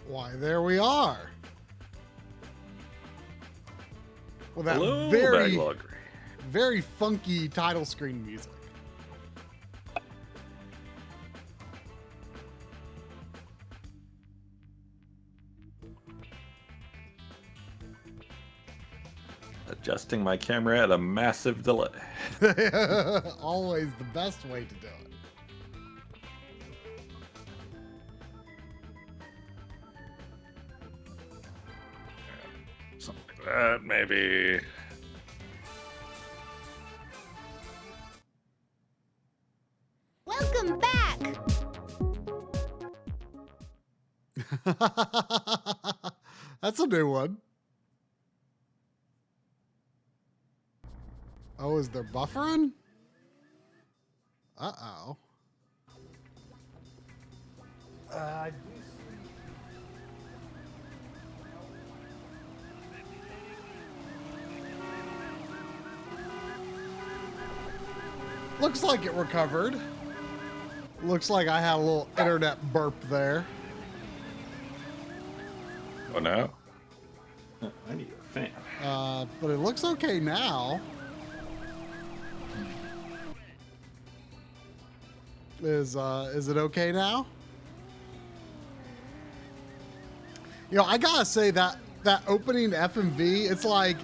Why, there we are. Well, that Hello, very, Backloggery. very funky title screen music. Adjusting my camera at a massive delay. Always the best way to do it. Something like that, maybe. Welcome back! That's a new one. Oh, is there buffering? Uh-oh. Looks like it recovered. Looks like I had a little internet burp there. Oh no. I need a fan. But it looks okay now. Is it okay now? You know, I gotta say that opening FMV, it's like,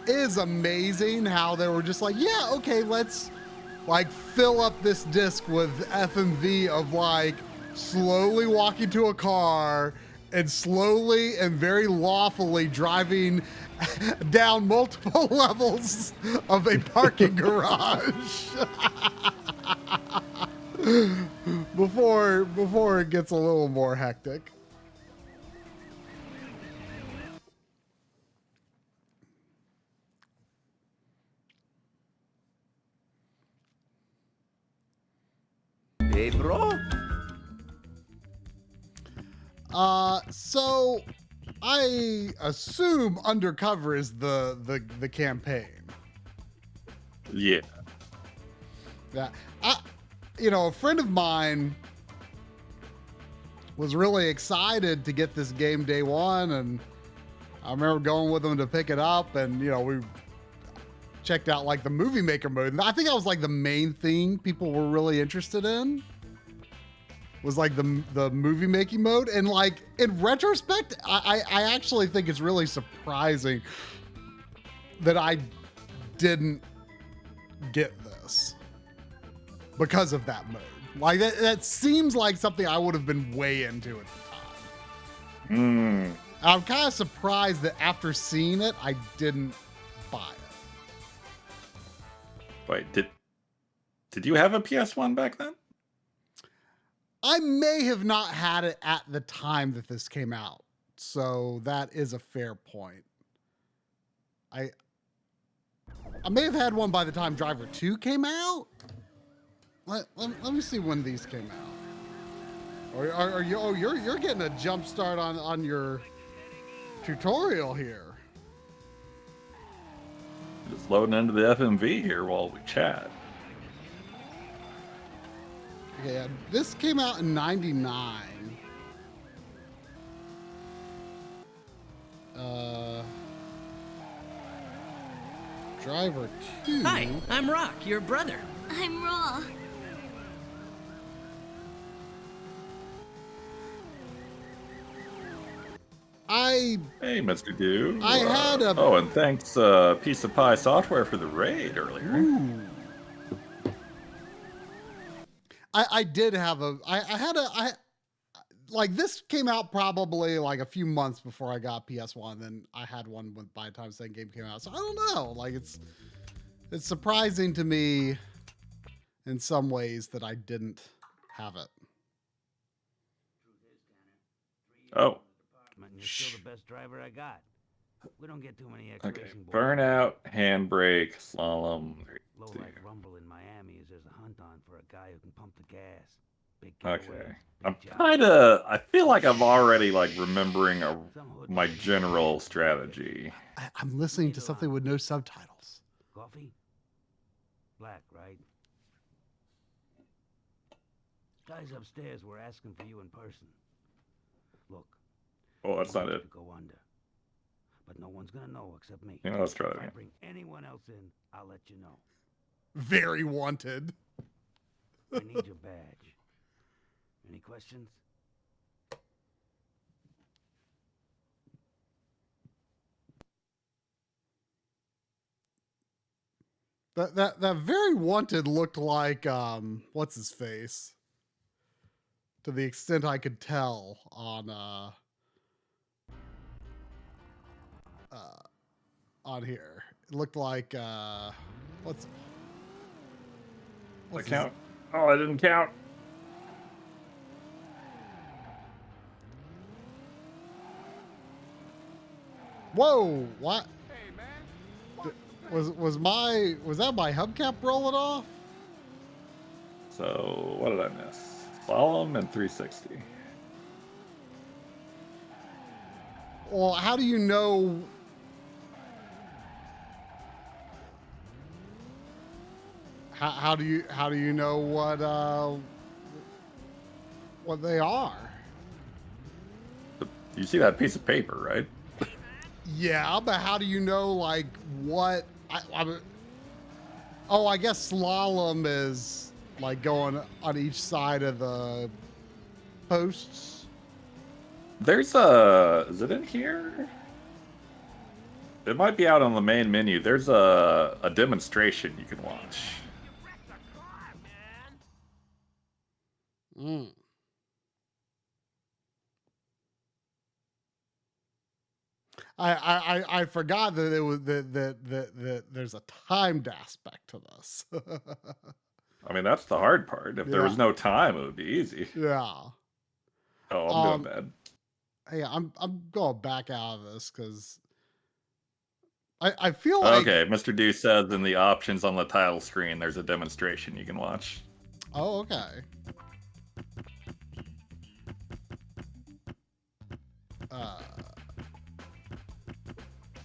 it is amazing how they were just like, yeah, okay, let's like fill up this disc with FMV of like slowly walking to a car and slowly and very lawfully driving down multiple levels of a parking garage. before it gets a little more hectic. Hey, bro. So I assume Undercover is the campaign. Yeah. Yeah. You know, a friend of mine was really excited to get this game day one, and I remember going with him to pick it up, and you know, we checked out like the movie maker mode, and I think that was like the main thing people were really interested in, was like the movie making mode. And like in retrospect, I actually think it's really surprising that I didn't get this because of that mode. Like that seems like something I would have been way into at the time. I'm kind of surprised that after seeing it, I didn't buy it. Wait, did you have a PS1 back then? I may have not had it at the time that this came out, so that is a fair point. I may have had one by the time Driver 2 came out. Let me see when these came out. Or are you? Oh, you're getting a jump start on your tutorial here. Just loading into the FMV here while we chat. Okay, yeah, this came out in '99. Driver 2. Hi, I'm Rock, your brother. I'm Raw. I Hey, Mr. Do. I had a- Oh, and thanks, Piece of Pie Software for the raid earlier. Ooh. I did have a like this came out probably like a few months before I got PS1. Then I had one by the time the second game came out. So I don't know. Like it's surprising to me in some ways that I didn't have it. Oh, You're still the best driver I got. We don't get too many okay. racing boys. Burnout, handbrake, slalom. Low like Rumble in Miami is there's a hunt on for a guy who can pump the gas. Big Okay. giveaway, I'm big job. I feel like I'm already like remembering my general strategy. I'm listening to something with no subtitles. Coffee? Black, right? Guys upstairs were asking for you in person. Look. Oh, that's I not want you it. to go under. But no one's gonna know except me. Yeah, let's try that If I again. bring anyone else in, I'll let you know. Very wanted. I need your badge. Any questions? That very wanted looked like what's his face? To the extent I could tell on here. It looked like what's I his- count. Oh, I didn't count. Whoa, what? Was that my hubcap rolling off? So what did I miss? Slalom and 360. Well, how do you know? How do you know what they are? You see that piece of paper, right? Yeah, but how do you know like what? Oh, I guess slalom is like going on each side of the posts. There's is it in here? It might be out on the main menu. There's a demonstration you can watch. Mm. I forgot that it was that there's a timed aspect to this. I mean, that's the hard part. If there was no time, it would be easy. Yeah. Oh, I'm doing bad. Hey, I'm going back out of this because I feel like Okay, Mr. D says in the options on the title screen, there's a demonstration you can watch. Oh, okay.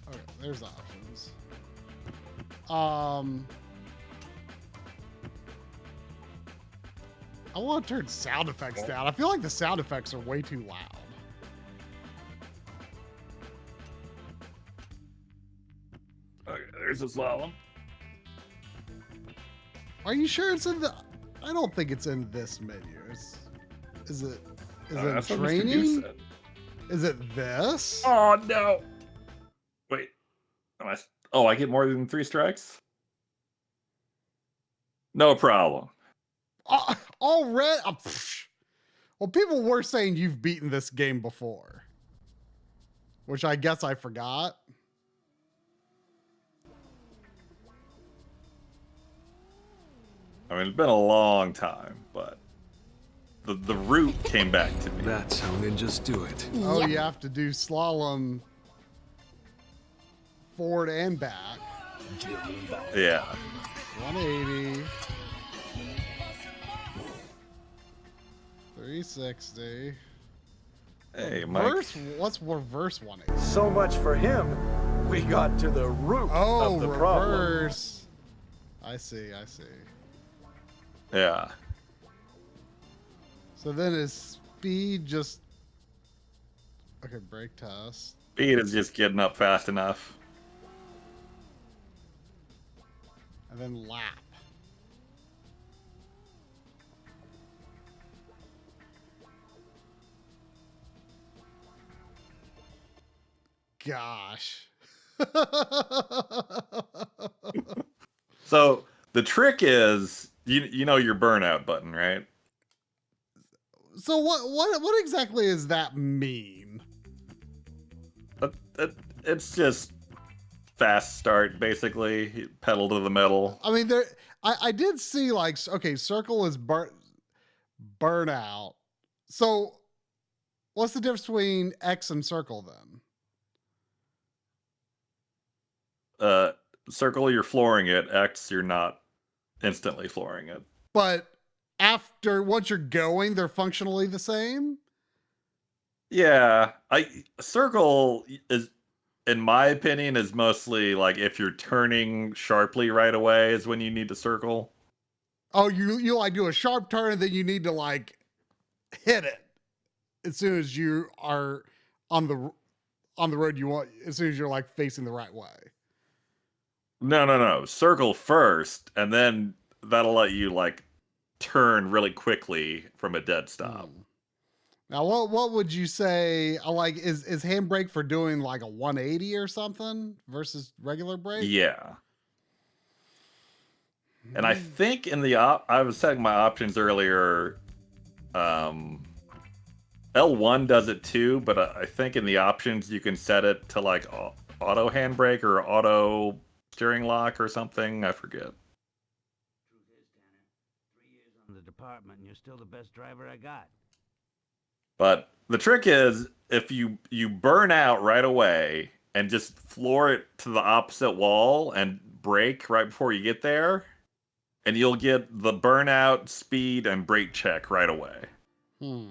Okay, there's options. I want to turn sound effects down. I feel like the sound effects are way too loud. Okay, there's a slalom. Are you sure it's in the? I don't think it's in this menu. Is it That's what Mr. D training? said. Is it this? Oh no! Wait, oh, I get more than 3 strikes? No problem. Already? Well, people were saying you've beaten this game before, which I guess I forgot. I mean, it's been a long time, but the route came back to me. That's how ninjas do it. Oh, you have to do slalom forward and back. Yeah. 180. 360. Hey, Mike. What's reverse 180? So much for him. We got to the root Oh, of the problem. reverse. I see. Yeah. So then is speed just... Okay, brake test. Speed is just getting up fast enough. And then lap. Gosh. So the trick is, you know your burnout button, right? So what exactly does that mean? It's just fast start, basically. Pedal to the metal. I mean, I did see like, okay, circle is burnout. So what's the difference between X and circle then? Circle, you're flooring it. X, you're not instantly flooring it. But once you're going, they're functionally the same? Yeah, circle is, in my opinion, is mostly like if you're turning sharply right away is when you need to circle. Oh, you like do a sharp turn and then you need to like hit it as soon as you are on the road you want, as soon as you're like facing the right way. No. Circle first, and then that'll let you like turn really quickly from a dead stop. Now, what would you say? Like, is handbrake for doing like a 180 or something versus regular brake? Yeah. And I think in the I was setting my options earlier. L1 does it too, but I think in the options you can set it to like auto handbrake or auto steering lock or something. I forget. Truth is, Tanner, 3 years on the department and you're still the best driver I got. But the trick is if you burn out right away and just floor it to the opposite wall and brake right before you get there, and you'll get the burnout, speed, and brake check right away. And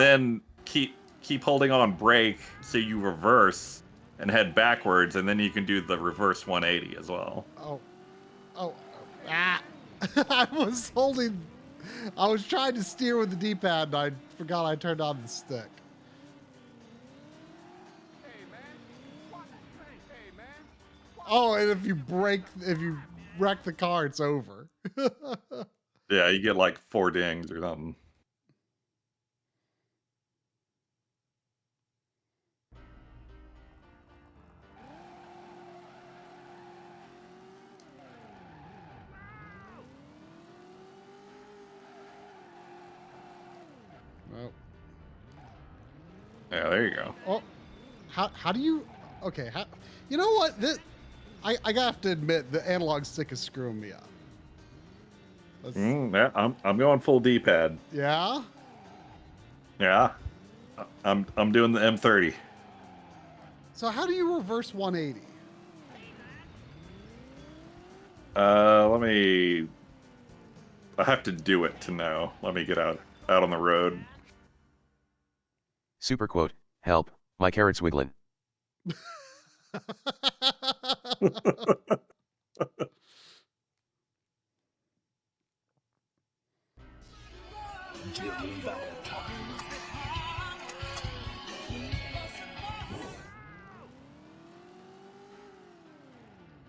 then keep holding on brake so you reverse and head backwards, and then you can do the reverse 180 as well. I was trying to steer with the D-pad and I forgot I turned on the stick. Oh, and if you wreck the car, it's over. Yeah, you get like 4 dings or something. Nope. Yeah, there you go. Oh, how do you? Okay, you know what? I have to admit the analog stick is screwing me up. Yeah, I'm going full D-pad. Yeah. Yeah, I'm doing the M30. So how do you reverse 180? I have to do it to know. Let me get out on the road. Super quote, help, my carrot's wiggling.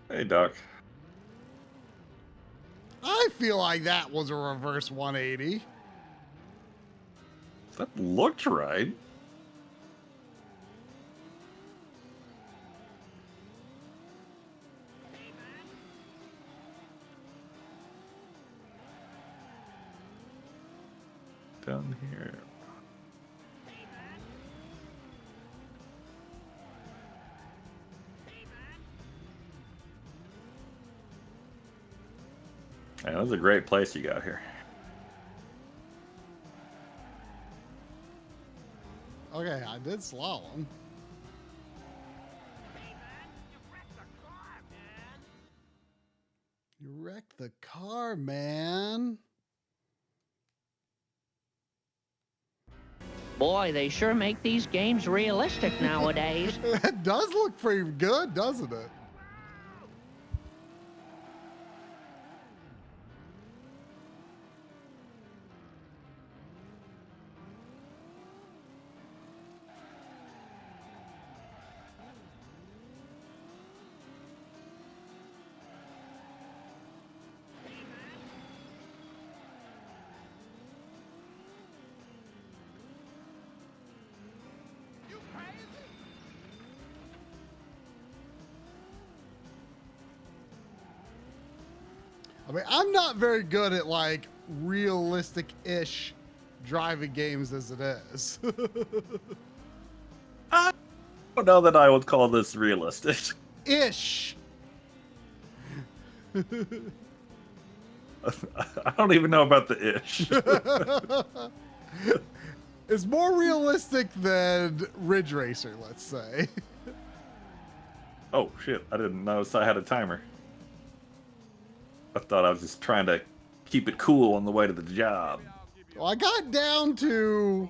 Hey, Doc. I feel like that was a reverse 180. That looked right. Down here. Yeah, that's a great place you got here. Okay, I did slalom. You wrecked the car, man. Boy, they sure make these games realistic nowadays. It does look pretty good, doesn't it? I mean, I'm not very good at like realistic-ish driving games as it is. I don't know that I would call this realistic. Ish. I don't even know about the ish. It's more realistic than Ridge Racer, let's say. Oh shit, I didn't notice I had a timer. I thought I was just trying to keep it cool on the way to the job. Well, I got down to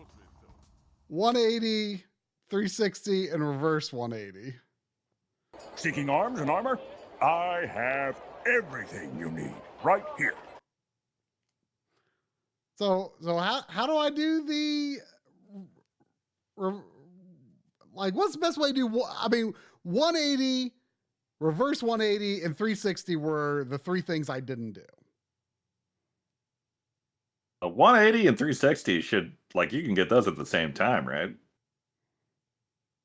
180, 360, and reverse 180. Seeking arms and armor? I have everything you need right here. So how do I do the like? What's the best way to do? I mean, 180, reverse 180, and 360 were the three things I didn't do. A 180 and 360 should, like, you can get those at the same time, right?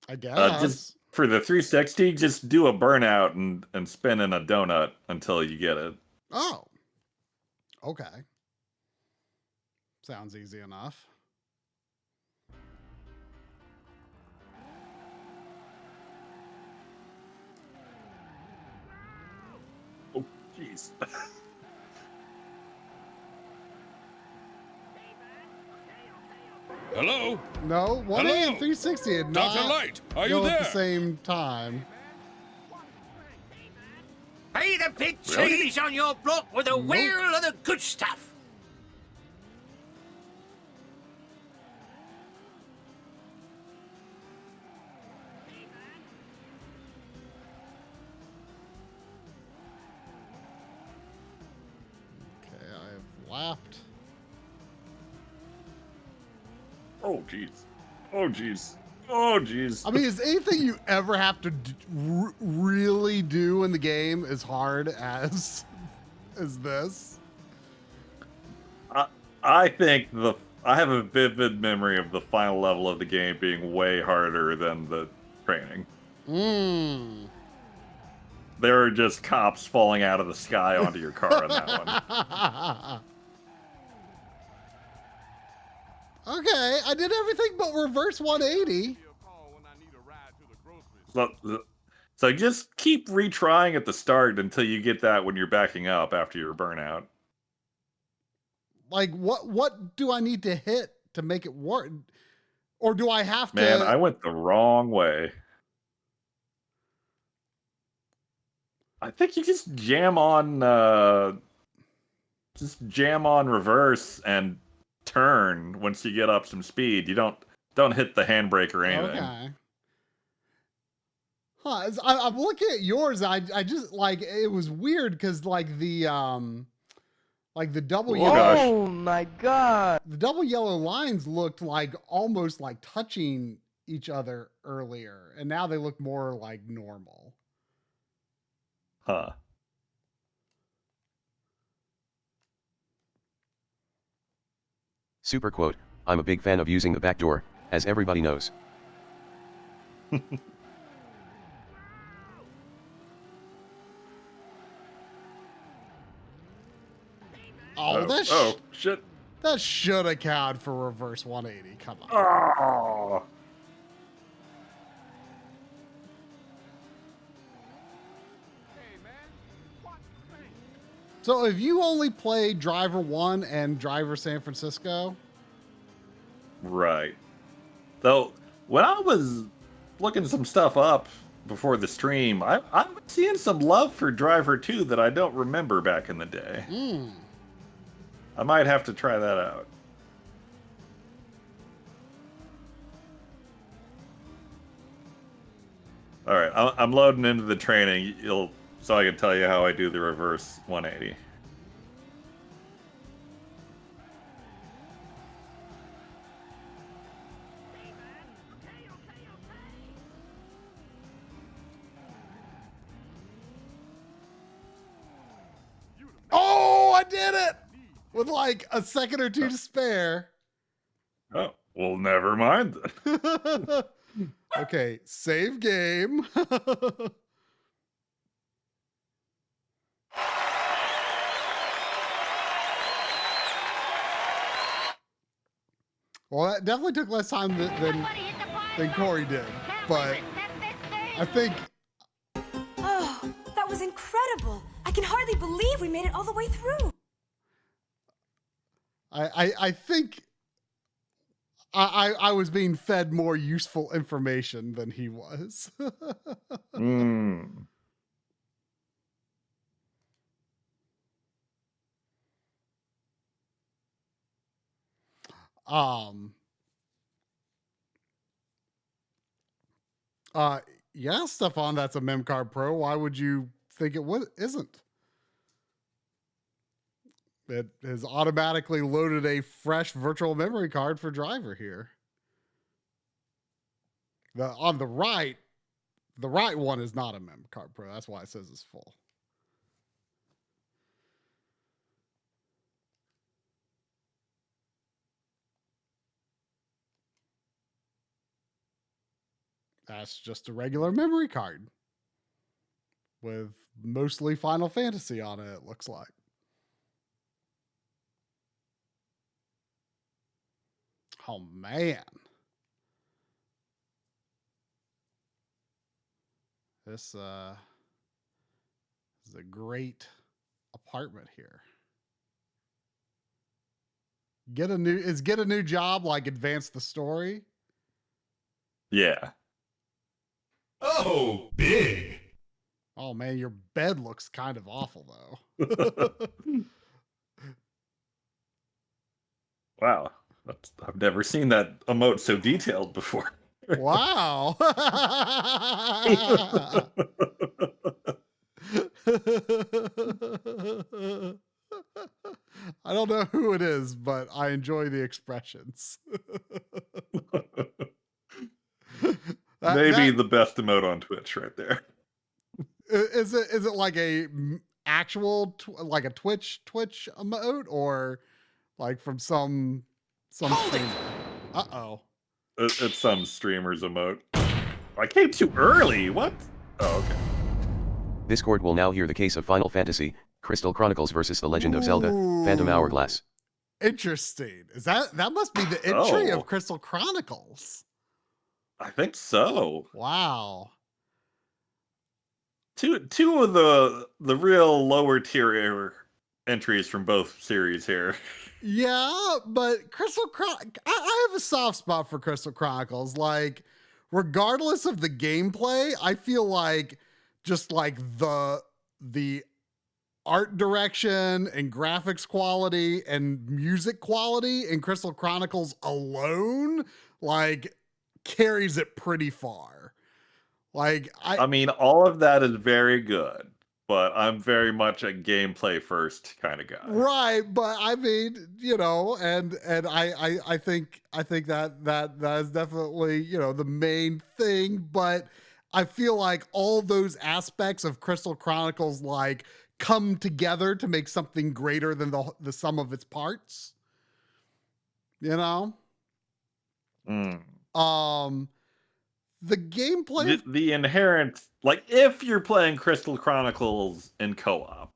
I guess. Just for the 360, just do a burnout and spin in a donut until you get it. Oh, okay. Sounds easy enough. Oh, jeez. Hello? No, 180 and 360 did not Dr. Light, are go you at there? the same time. Pay the big cheese on your block with a wheel of the good stuff. Okay, I've lapped. Oh, jeez. Oh, jeez. Oh, jeez. I mean, is anything you ever have to really do in the game as hard as this? I think I have a vivid memory of the final level of the game being way harder than the training. There are just cops falling out of the sky onto your car in that one. Okay, I did everything but reverse 180. So just keep retrying at the start until you get that when you're backing up after your burnout. Like, what do I need to hit to make it work? Or do I have to... Man, I went the wrong way. I think you just jam on reverse and turn once you get up some speed. You don't hit the handbrake or anything. Okay. Huh, I'm looking at yours. I just, like, it was weird because, like, the double yellow... gosh. Oh my god. The double yellow lines looked like almost like touching each other earlier, and now they look more like normal. Huh. Super quote, I'm a big fan of using the back door, as everybody knows. Oh, shit. That should account for reverse 180. Come on. Oh. So if you only play Driver 1 and Driver San Francisco? Right. Though, when I was looking some stuff up before the stream, I'm seeing some love for Driver 2 that I don't remember back in the day. I might have to try that out. All right, I'm loading into the training. So I can tell you how I do the reverse 180. Oh, I did it with like a second or two to spare. Oh, well, never mind then. Okay, save game. Well, that definitely took less time than Corey did, but I think Oh, that was incredible. I can hardly believe we made it all the way through. I think I was being fed more useful information than he was. Mm. Uh yeah, Stefan, that's a Memcard Pro. Why would you think isn't? It has automatically loaded a fresh virtual memory card for driver here. On the right one is not a Memcard Pro. That's why it says it's full. That's just a regular memory card with mostly Final Fantasy on it looks like. Oh, man. This is a great apartment here. Get a new job, like advance the story. Yeah. Oh, big. Oh man, your bed looks kind of awful though. Wow. I've never seen that emote so detailed before. Wow. I don't know who it is, but I enjoy the expressions. Maybe the best emote on Twitch right there. Is it like a actual like a Twitch emote, or like from some streamer? Uh-oh. It's some streamer's emote. I came too early. What? Oh, okay. This court will now hear the case of Final Fantasy, Crystal Chronicles versus The Legend of Zelda, Phantom Hourglass. Interesting. Is that must be the entry Oh. of Crystal Chronicles? I think so. Wow. Two of the real lower tier entries from both series here. Yeah, but I have a soft spot for Crystal Chronicles. Like, regardless of the gameplay, I feel like just like the art direction and graphics quality and music quality in Crystal Chronicles alone, like, carries it pretty far. Like, I mean, all of that is very good, but I'm very much a gameplay first kind of guy. Right, but I mean, you know, and I think that is definitely, you know, the main thing, but I feel like all those aspects of Crystal Chronicles like come together to make something greater than the sum of its parts. You know? The gameplay the inherent, like, if you're playing Crystal Chronicles in co-op,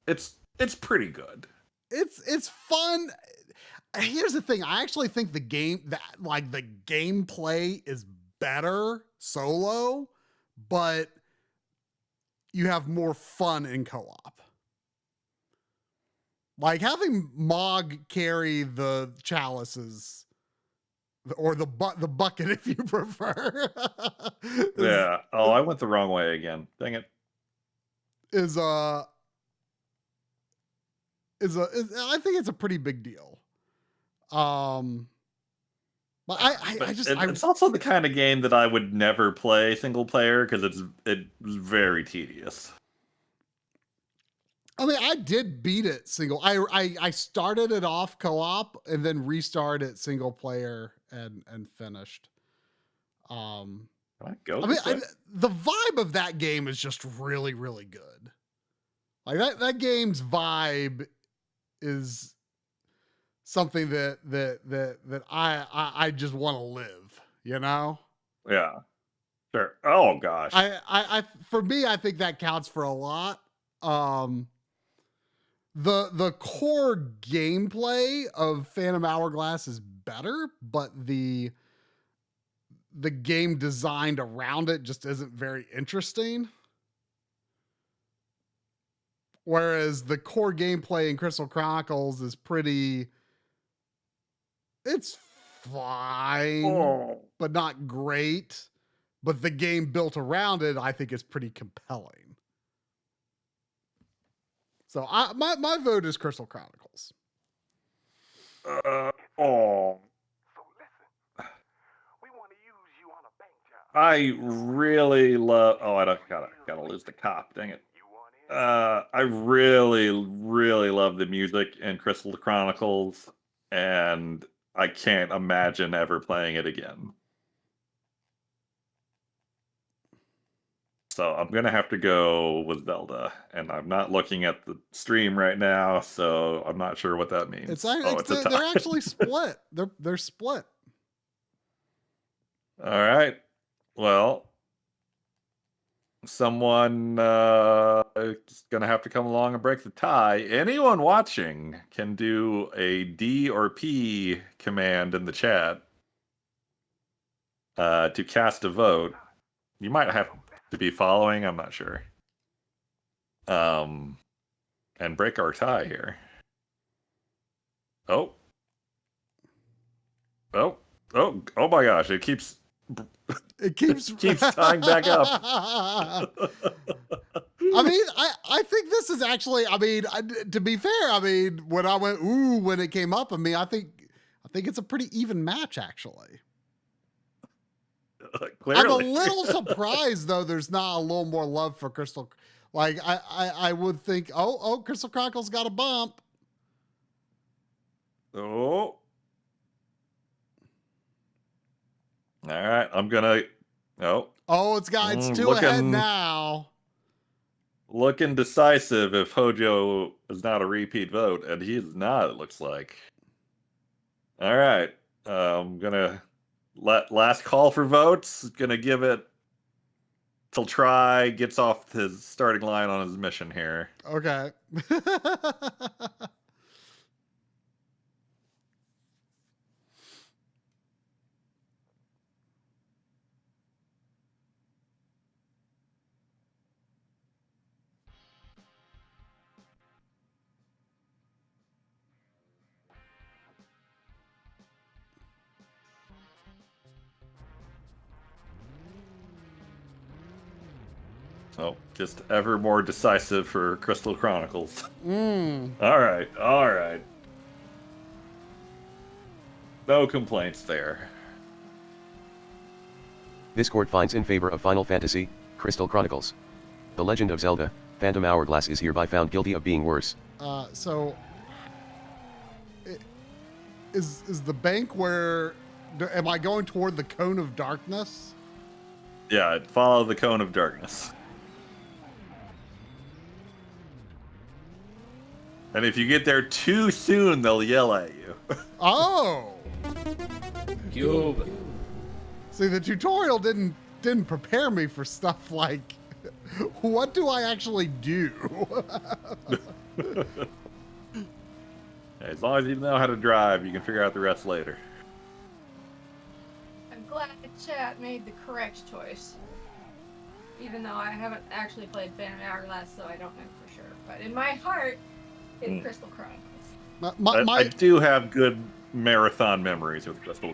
it's pretty good. It's fun. Here's the thing. I actually think the gameplay is better solo, but you have more fun in co-op. Like having Mog carry the chalices, or the bucket if you prefer. Yeah. Oh, I went the wrong way again. Dang it. I think it's a pretty big deal. But it's also the kind of game that I would never play single player because it's very tedious. I mean, I did beat it single. I started it off co-op and then restarted it single player and finished. I go. I mean, the vibe of that game is just really, really good. Like that game's vibe is something that I just want to live, you know? Yeah. Sure. Oh gosh. I for me, I think that counts for a lot. The core gameplay of Phantom Hourglass is better, but the game designed around it just isn't very interesting. Whereas the core gameplay in Crystal Chronicles is it's fine, but not great. But the game built around it, I think, is pretty compelling. So my vote is Crystal Chronicles. I really love. Oh, I gotta lose the cop. Dang it. I really, really love the music in Crystal Chronicles, and I can't imagine ever playing it again. So I'm gonna have to go with Zelda, and I'm not looking at the stream right now, so I'm not sure what that means. It's a tie. They're actually split. They're split. All right. Well, someone is gonna have to come along and break the tie. Anyone watching can do a D or P command in the chat to cast a vote. You might have to be following. I'm not sure. And break our tie here. Oh my gosh! It keeps tying back up. I mean, I think this is actually. I mean, to be fair, I mean, when I went ooh when it came up, I mean, I think it's a pretty even match actually. Clearly. I'm a little surprised though. There's not a little more love for Crystal. Like I would think. Oh, Crystal Chronicles got a bump. Oh. All right, I'm gonna. Oh, it's two ahead now. Looking decisive if Hojo is not a repeat vote, and he is not. It looks like. All right, I'm gonna last call for votes. Gonna give it till Try gets off his starting line on his mission here. Okay. Oh, just ever more decisive for Crystal Chronicles. Mm. All right. No complaints there. This court finds in favor of Final Fantasy, Crystal Chronicles. The Legend of Zelda, Phantom Hourglass is hereby found guilty of being worse. So, is the bank where? Am I going toward the Cone of Darkness? Yeah, follow the Cone of Darkness. And if you get there too soon, they'll yell at you. Oh. Cube. See, the tutorial didn't prepare me for stuff like, what do I actually do? As long as you know how to drive, you can figure out the rest later. I'm glad the chat made the correct choice. Even though I haven't actually played Phantom Hourglass, so I don't know for sure. But in my heart, it's Crystal Chronicles. I do have good marathon memories with Crystal.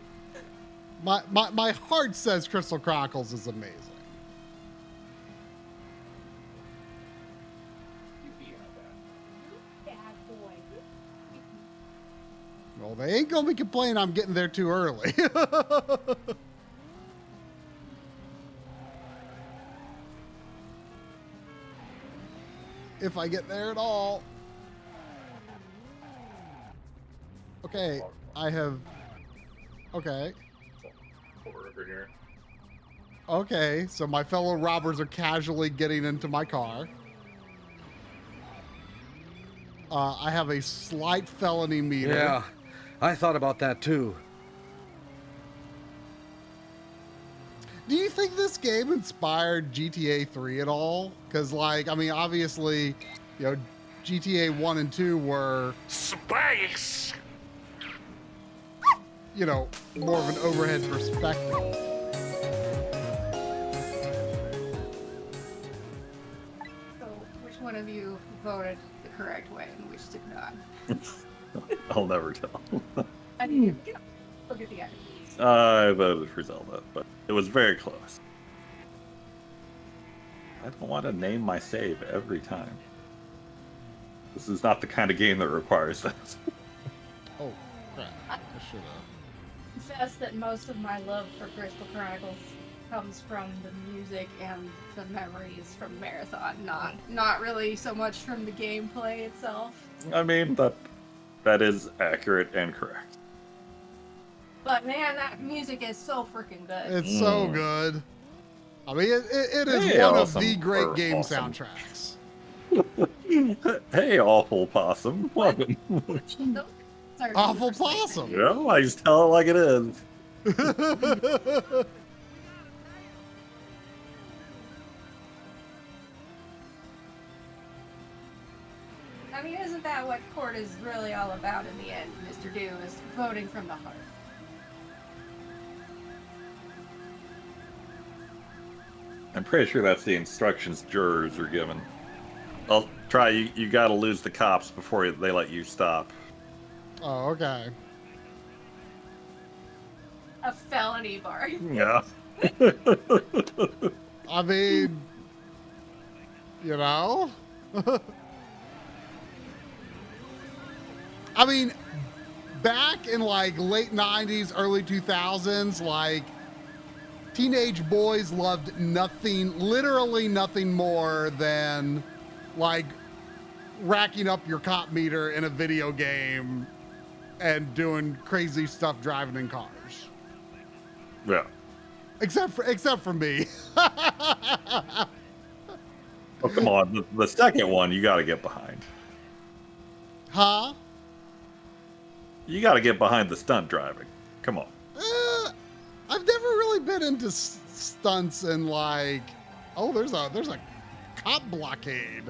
My heart says Crystal Chronicles is amazing. Bad boy. Well, they ain't gonna be complaining I'm getting there too early. If I get there at all. Okay, I have... Okay. Over here. Okay, so my fellow robbers are casually getting into my car. I have a slight felony meter. Yeah, I thought about that too. Do you think this game inspired GTA 3 at all? Because, like, I mean, obviously, you know, GTA 1 and 2 were... Space! You know, more of an overhead perspective. So, which one of you voted the correct way and which did not? I'll never tell. I mean, look at the end. I voted for Zelda, but it was very close. I don't want to name my save every time. This is not the kind of game that requires that. Oh, crap. I should have. Confess that most of my love for Crystal Chronicles comes from the music and the memories from Marathon, not really so much from the gameplay itself. I mean, that is accurate and correct. But man, that music is so freaking good. It's so good. I mean, it is Hey, one awesome, of the great or game awesome. soundtracks. Hey, awful possum. Welcome. Awful possum. You know, I just tell it like it is. I mean, isn't that what court is really all about in the end, Mr. Do, is voting from the heart? I'm pretty sure that's the instructions jurors are given. I'll try. You got to lose the cops before they let you stop. Oh, okay. A felony bar. Yeah. I mean, you know? I mean, back in like late 90s, early 2000s, like teenage boys loved nothing, literally nothing more than like racking up your cop meter in a video game and doing crazy stuff driving in cars. Yeah. Except for me. Oh, come on. The second one, you got to get behind. Huh? You got to get behind the stunt driving. Come on. I've never really been into stunts and like, oh, there's a cop blockade.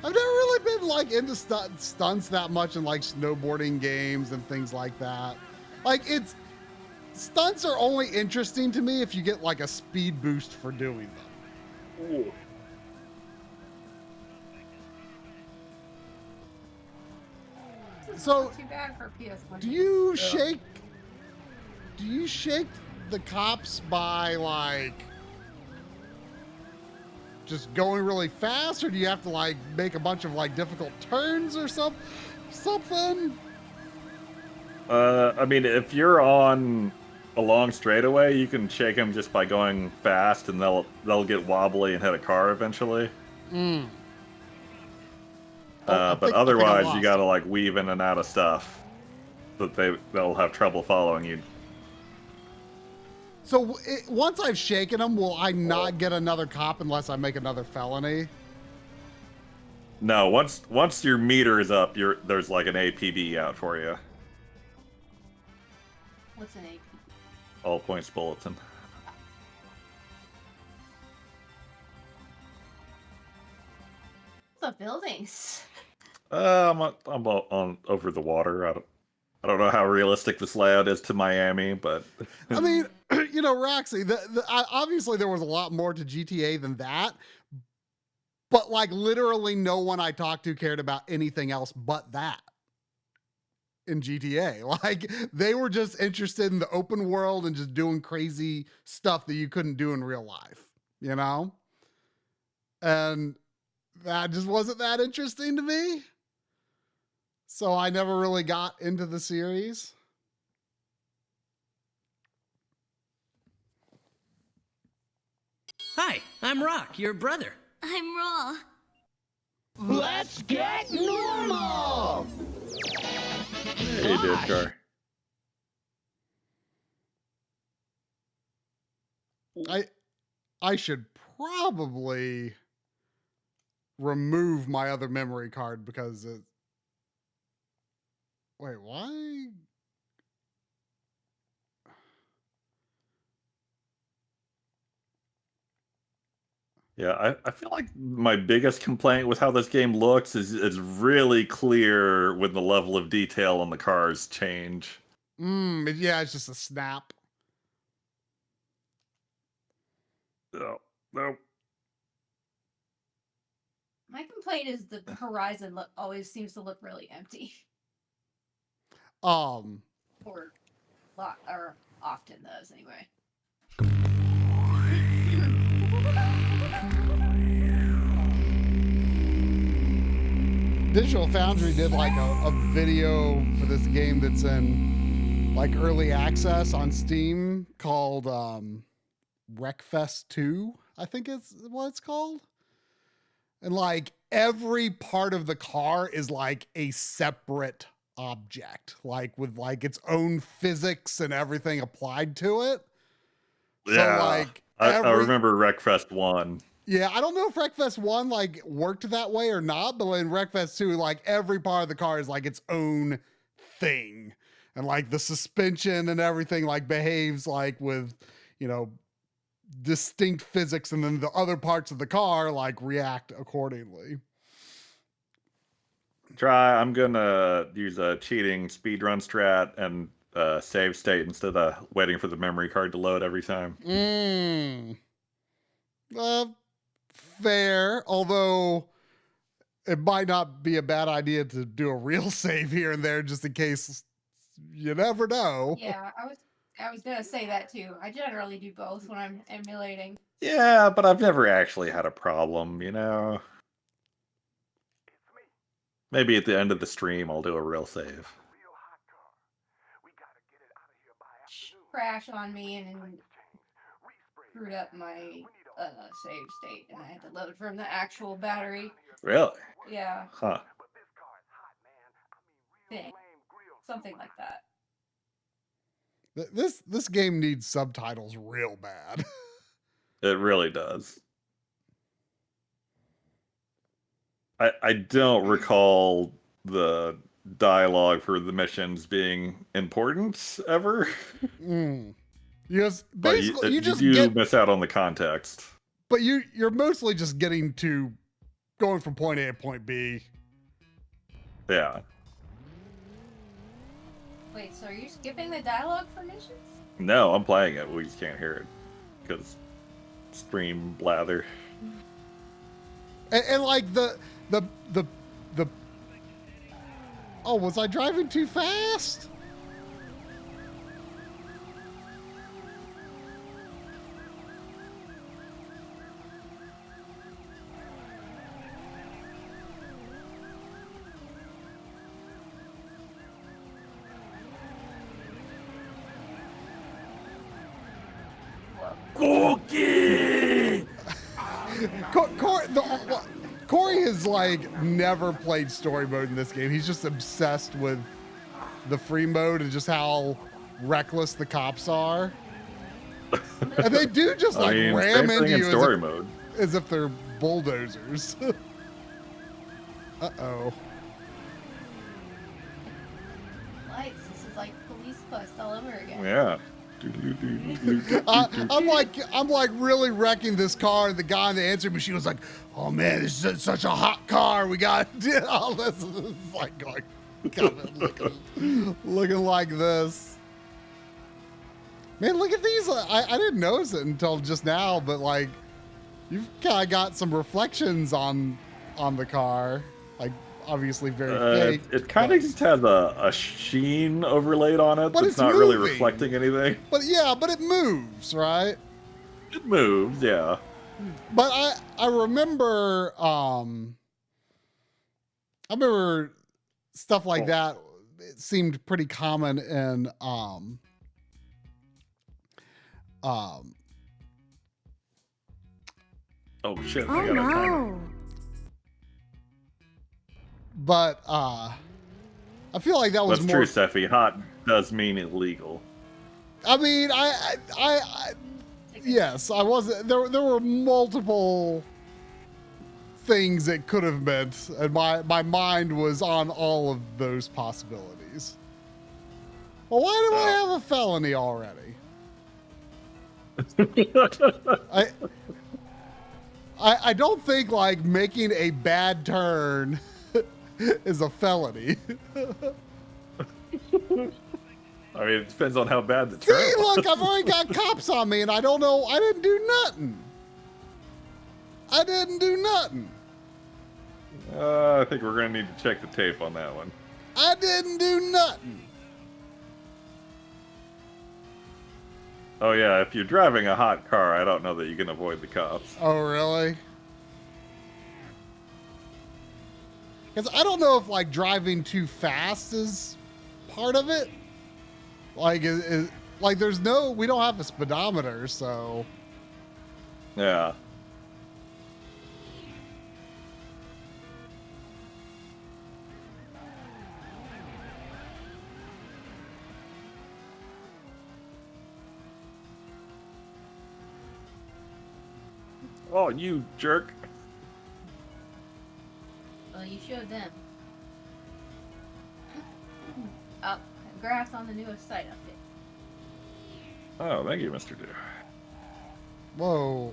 I've never really been like into stunts that much in like snowboarding games and things like that. Like stunts are only interesting to me if you get like a speed boost for doing them. Ooh. So, too bad for PS1. do you shake the cops by like just going really fast, or do you have to like make a bunch of like difficult turns or something? I mean, if you're on a long straightaway, you can shake them just by going fast, and they'll get wobbly and hit a car eventually. Mm. But otherwise, you gotta like weave in and out of stuff, so that they'll have trouble following you. So once I've shaken them, will I not get another cop unless I make another felony? No, once your meter is up, there's like an APB out for you. What's an AP? All points bulletin. The buildings. I'm on over the water. I don't know how realistic this layout is to Miami, but I mean, you know, Roxy, obviously there was a lot more to GTA than that, but like literally no one I talked to cared about anything else but that in GTA. Like they were just interested in the open world and just doing crazy stuff that you couldn't do in real life, you know? And that just wasn't that interesting to me. So I never really got into the series. Hi, I'm Rock, your brother. I'm Raw. Let's get normal! Hey, Dishgar. I should probably remove my other memory card because it. Wait, why? Yeah, I feel like my biggest complaint with how this game looks is it's really clear when the level of detail on the cars change. Yeah, it's just a snap. No, no. My complaint is the horizon always seems to look really empty. Um, Or often does anyway. Digital Foundry did like a video for this game that's in like early access on Steam called Wreckfest 2, I think is what it's called. And like every part of the car is like a separate object, like with like its own physics and everything applied to it. Yeah, So like I remember Wreckfest 1. Yeah, I don't know if Wreckfest 1 like worked that way or not, but in Wreckfest 2, like every part of the car is like its own thing. And like the suspension and everything like behaves like with, you know, distinct physics, and then the other parts of the car like react accordingly. I'm gonna use a cheating speedrun strat and save state instead of waiting for the memory card to load every time. Fair, although it might not be a bad idea to do a real save here and there just in case. You never know. Yeah, I was gonna say that too. I generally do both when I'm emulating. Yeah, but I've never actually had a problem, you know? Maybe at the end of the stream I'll do a real save. Crash on me and screwed up my save state, and I had to load from the actual battery. Really? Yeah. Huh. Thing. Something like that. This game needs subtitles real bad. It really does. I don't recall the dialogue for the missions being important ever. You just But basically you just miss out on the context. But you're mostly just going from point A to point B. Yeah. Wait, so are you skipping the dialogue for missions? No, I'm playing it. We just can't hear it because stream blather. And like the oh, was I driving too fast? Cookie! Corey has like never played story mode in this game. He's just obsessed with the free mode and just how reckless the cops are. And they do just like ram into you story mode as if they're bulldozers. Uh-oh. Lights, this is like Police Quest all over again. Yeah. I'm like really wrecking this car, and the guy in the answering machine was like, "Oh man, this is such a hot car. We got all this." It's like going, looking like this. Man, look at these. I didn't notice it until just now, but like, you've kind of got some reflections on the car, like obviously very fake. It kind of just has a sheen overlaid on it, but it's not really reflecting anything. But yeah, but it moves, right? It moves, yeah. But I remember stuff like that it seemed pretty common in Oh shit! Oh I got a timer. no. but I feel like that was That's more. true, Steffi. Hot does mean illegal. I mean, yes, I wasn't. There were multiple things it could have meant, and my mind was on all of those possibilities. Well, why do I have a felony already? I don't think like making a bad turn is a felony. I mean, it depends on how bad the See, turn was. look, I've already got cops on me, and I don't know. I didn't do nothing. I didn't do nothing. I think we're gonna need to check the tape on that one. I didn't do nothing. Oh yeah, if you're driving a hot car, I don't know that you can avoid the cops. Oh, really? Because I don't know if like driving too fast is part of it. Like, like there's no, we don't have a speedometer, so. Yeah. Oh, you jerk. Well, you showed them. Oh, graphs on the newest site update. Oh, thank you, Mr. Dew. Whoa.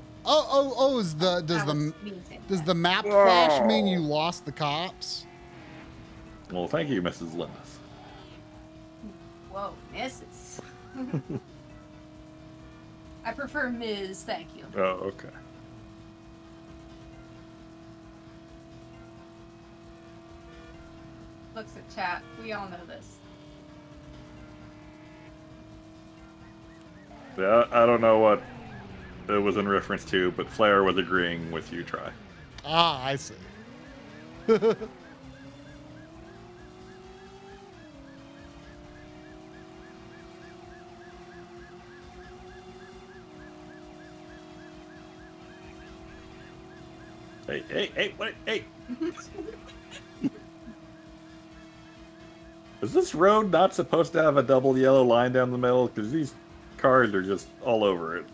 Does the map Whoa. flash mean you lost the cops? Well, thank you, Mrs. Linus. Whoa, misses. I prefer Ms. Thank you. Oh, okay. Looks at chat. We all know this. Yeah, I don't know what it was in reference to, but Flair was agreeing with you, Try. Ah, I see. Hey, wait, hey! Is this road not supposed to have a double yellow line down the middle? Because these cars are just all over it.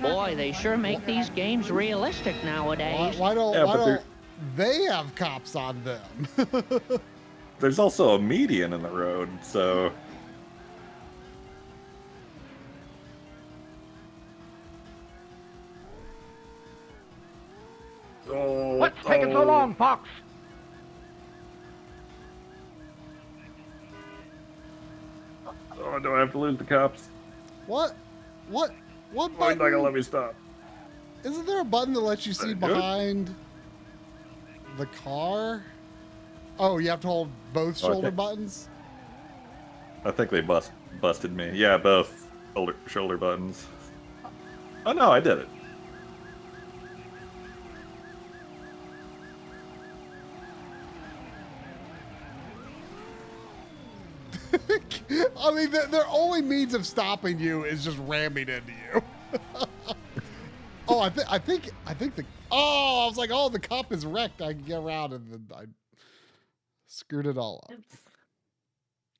Boy, they sure make these games realistic nowadays. Why don't they have cops on them? There's also a median in the road, so... Oh, What's taking so long, Fox? Oh, do I have to lose the cops? What Why button? not gonna let me stop? Isn't there a button that lets you see behind the car? Oh, you have to hold both shoulder buttons? I think they busted me. Yeah, both shoulder buttons. Oh no, I did it. I mean, their only means of stopping you is just ramming into you. Oh, I think the. Oh, I was like, oh, the cop is wrecked. I can get around, and then I screwed it all up.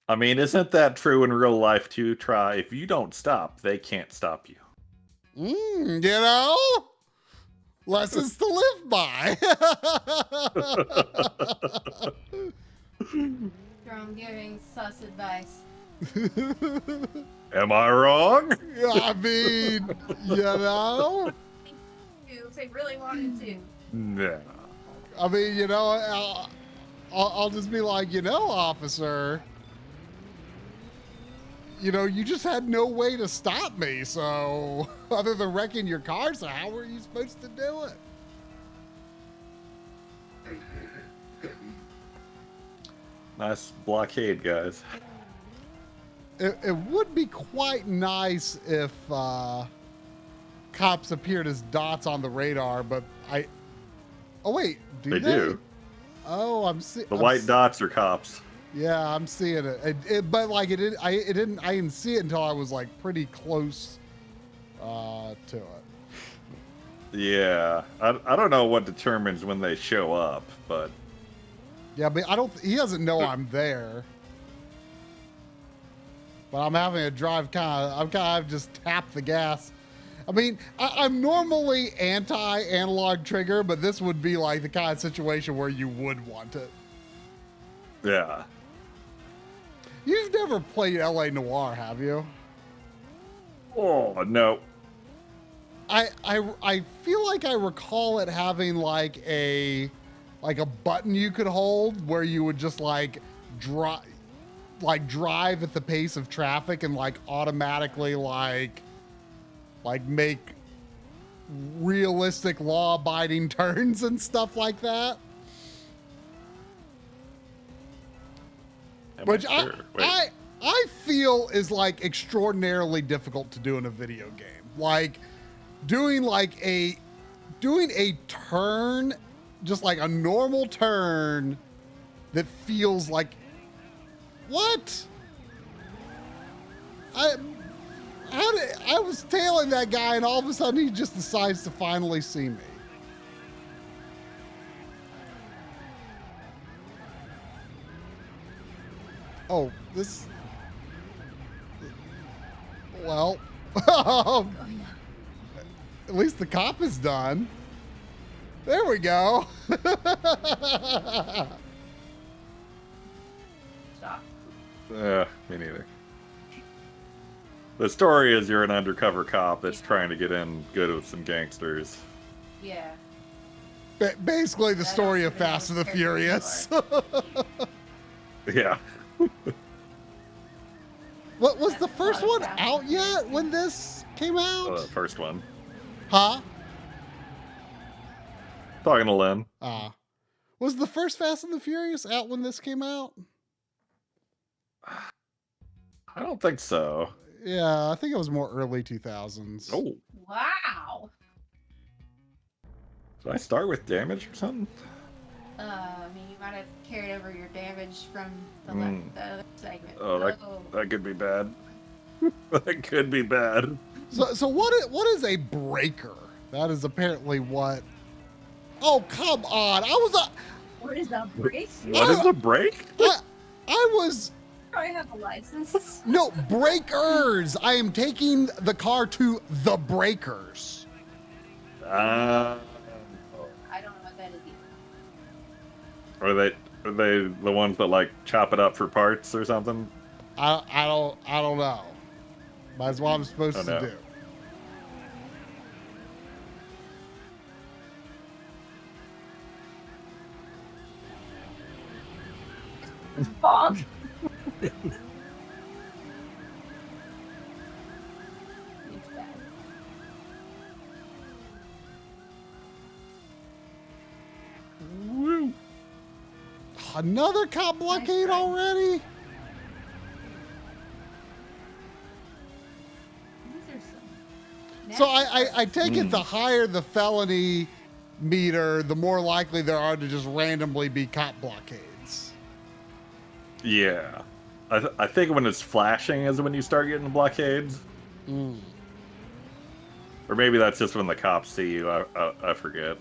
I mean, isn't that true in real life too? Try. If you don't stop, they can't stop you. You know, lessons to live by. Strong giving sus advice. Am I wrong? I mean, you know. If they really wanted to. No. I mean, you know, I'll just be like, you know, officer, you know, you just had no way to stop me. So other than wrecking your car, so how were you supposed to do it? Nice blockade, guys. It would be quite nice if cops appeared as dots on the radar, but oh wait, They do. Oh, I'm seeing The white dots are cops. Yeah, I'm seeing it. But like I didn't see it until I was like pretty close to it. Yeah, I don't know what determines when they show up, but Yeah, but he doesn't know I'm there. But I'm having to drive I'm kind of just tap the gas. I mean, I'm normally anti-analog trigger, but this would be like the kind of situation where you would want it. yeah. You've never played LA Noire, have you? Oh, no. I feel like I recall it having like a button you could hold where you would just like drive at the pace of traffic and like automatically like make realistic law-abiding turns and stuff like that. Which I feel is like extraordinarily difficult to do in a video game. Like doing a turn, just like a normal turn that feels like what? I was tailing that guy and all of a sudden he just decides to finally see me. Oh, this. Well, at least the cop is done. There we go. Stop. Me neither. The story is you're an undercover cop that's trying to get in good with some gangsters. Yeah. Basically, the story of Fast and the Furious. Yeah. What was the first one out yet when this came out? The first one. Huh? Talking to Lynn. Was the first Fast and the Furious out when this came out? I don't think so. Yeah, I think it was more early 2000s. Oh. Wow. Did I start with damage or something? I mean, you might have carried over your damage from the other segment. Oh, that could be bad. That could be bad. So what is a breaker? That is apparently what. Oh, come on! What is a break? What is a break? I was. I have a license. No, breakers. I am taking the car to the breakers. I don't know what that is either. Are they the ones that like chop it up for parts or something? I don't know. But that's what I'm supposed to do. Bonk. Woo. Another cop blockade already? So I take it the higher the felony meter, the more likely there are to just randomly be cop blockades. Yeah. I think when it's flashing is when you start getting blockades. Or maybe that's just when the cops see you. I forget.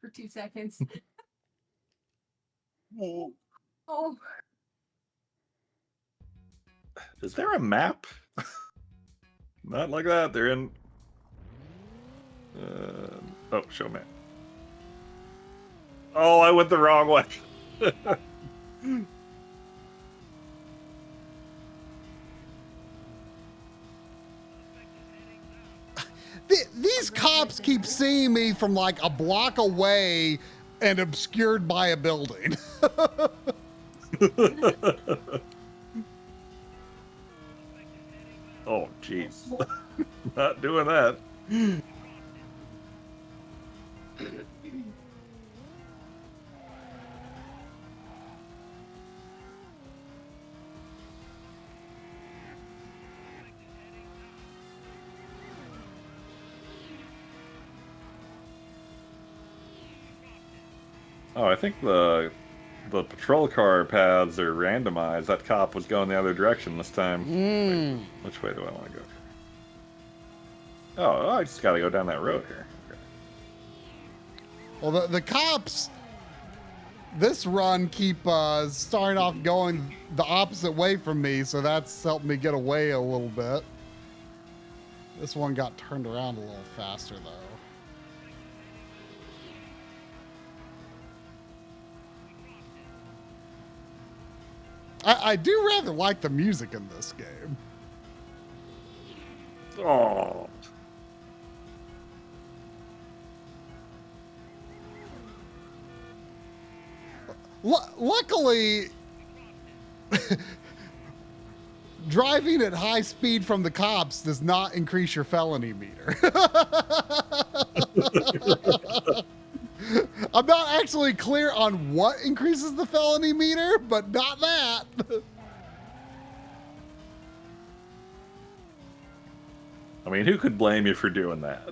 For 2 seconds. Oh. Is there a map? Not like that. They're in. Oh, show map. Oh, I went the wrong way. These cops keep seeing me from like a block away and obscured by a building. Oh, jeez. Not doing that. Oh, I think the patrol car paths are randomized. That cop was going the other direction this time. Wait, which way do I want to go? Oh, I just got to go down that road here. Okay. Well, the cops this run keep starting off going the opposite way from me, so that's helped me get away a little bit. This one got turned around a little faster, though. I do rather like the music in this game. Oh. Luckily, driving at high speed from the cops does not increase your felony meter. I'm not actually clear on what increases the felony meter, but not that. I mean, who could blame you for doing that?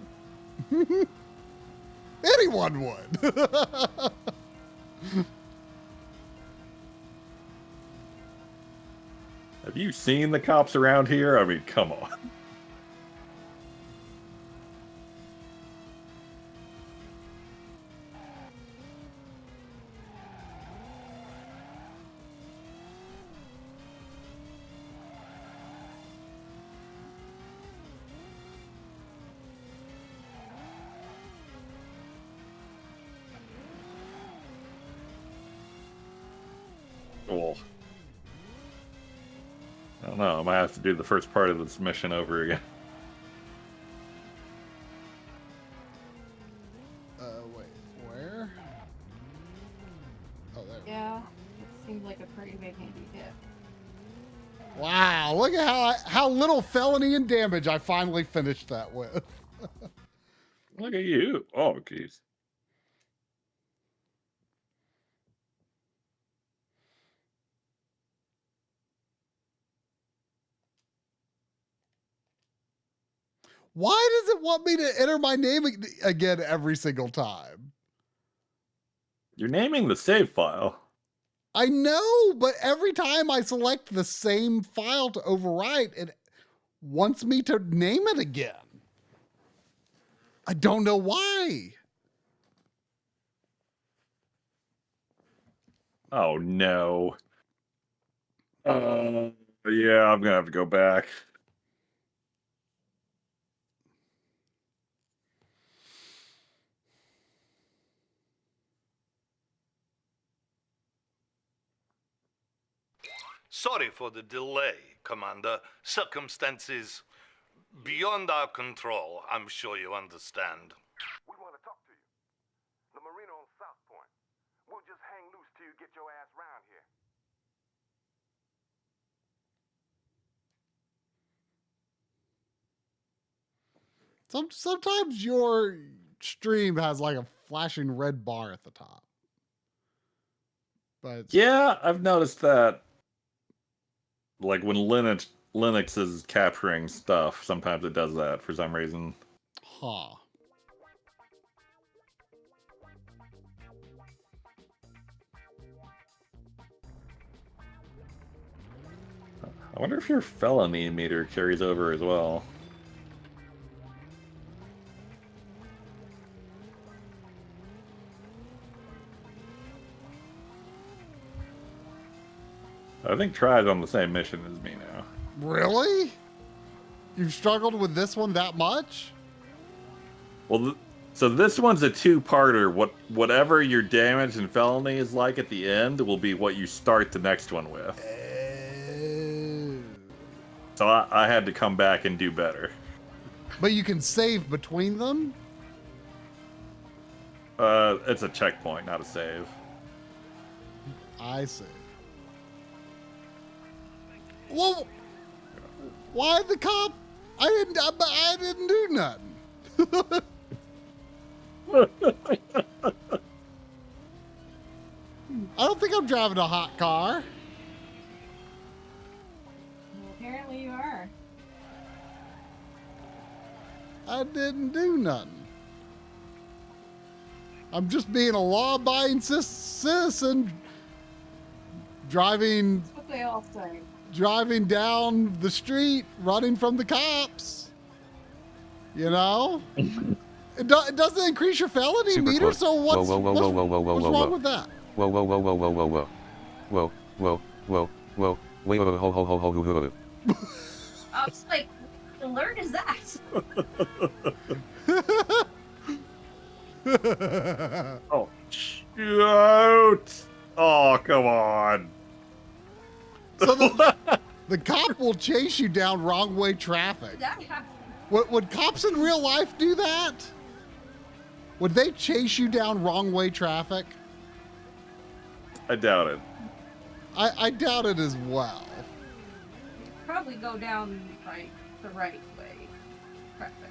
Anyone would. Have you seen the cops around here? I mean, come on. Cool. I don't know. I might have to do the first part of this mission over again. Wait, where? Oh, there. Yeah, it seems like a pretty big handy hit. Wow, look at how little felony and damage I finally finished that with. Look at you. Oh, geez. Why does it want me to enter my name again every single time? You're naming the save file. I know, but every time I select the same file to overwrite, it wants me to name it again. I don't know why. Oh, no. Yeah, I'm gonna have to go back. Sorry for the delay, Commander. Circumstances beyond our control. I'm sure you understand. We want to talk to you. The marina on South Point. We'll just hang loose till you get your ass round here. Sometimes your stream has like a flashing red bar at the top. But yeah, I've noticed that. Like when Linux is capturing stuff, sometimes it does that for some reason. Huh. I wonder if your felony meter carries over as well. I think Try's on the same mission as me now. Really? You've struggled with this one that much? Well, so this one's a two-parter. Whatever your damage and felony is like at the end will be what you start the next one with. So I had to come back and do better. But you can save between them? It's a checkpoint, not a save. I see. Well, why the cop? I didn't do nothing. I don't think I'm driving a hot car. Well, apparently you are. I didn't do nothing. I'm just being a law-abiding citizen driving That's what they all say. down the street, running from the cops. You know? It doesn't increase your felony Super meter, quote. so what's Whoa, whoa, whoa, whoa, whoa, whoa, what's whoa, wrong whoa. with that? Whoa, whoa, whoa, whoa, whoa, whoa, whoa. Whoa, whoa, whoa, whoa, wait, ho, ho, ho, ho, ho, ho, ho. I was like, what alert is that? Oh, shoot! Oh, come on. So the cop will chase you down wrong way traffic. That happened. Would cops in real life do that? Would they chase you down wrong way traffic? I doubt it. I doubt it as well. Probably go down the right way. Traffic.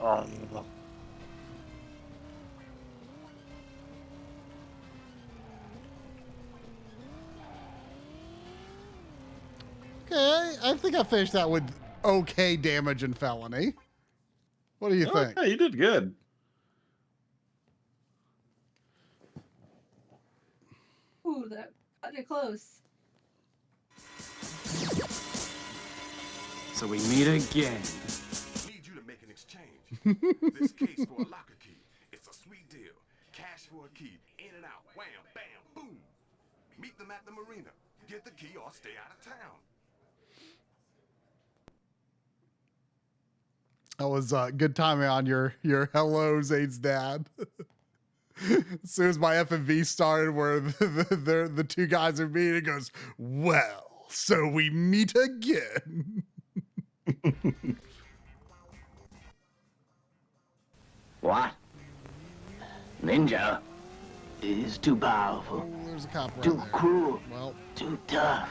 Oh. Okay, I think I finished that with okay damage and felony. What do you think? Okay, you did good. Ooh, that cut it close. So we meet again. Need you to make an exchange. This case for a locker key. It's a sweet deal. Cash for a key. In and out. Wham, bam, boom. Meet them at the marina. Get the key or stay out of town. That was good timing on your hello, Zayd's dad. As soon as my FMV started, where the two guys are meeting, it goes, well, so we meet again. What? Ninja is too powerful, Oh, there's a cop right too there. cruel, Well, too tough.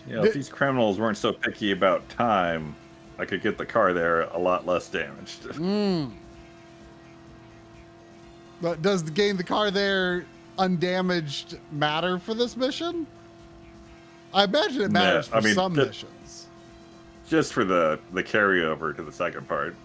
You know, if these criminals weren't so picky about time, I could get the car there a lot less damaged. But does getting the car there undamaged matter for this mission? I imagine it matters for some missions. Just for the carryover to the second part.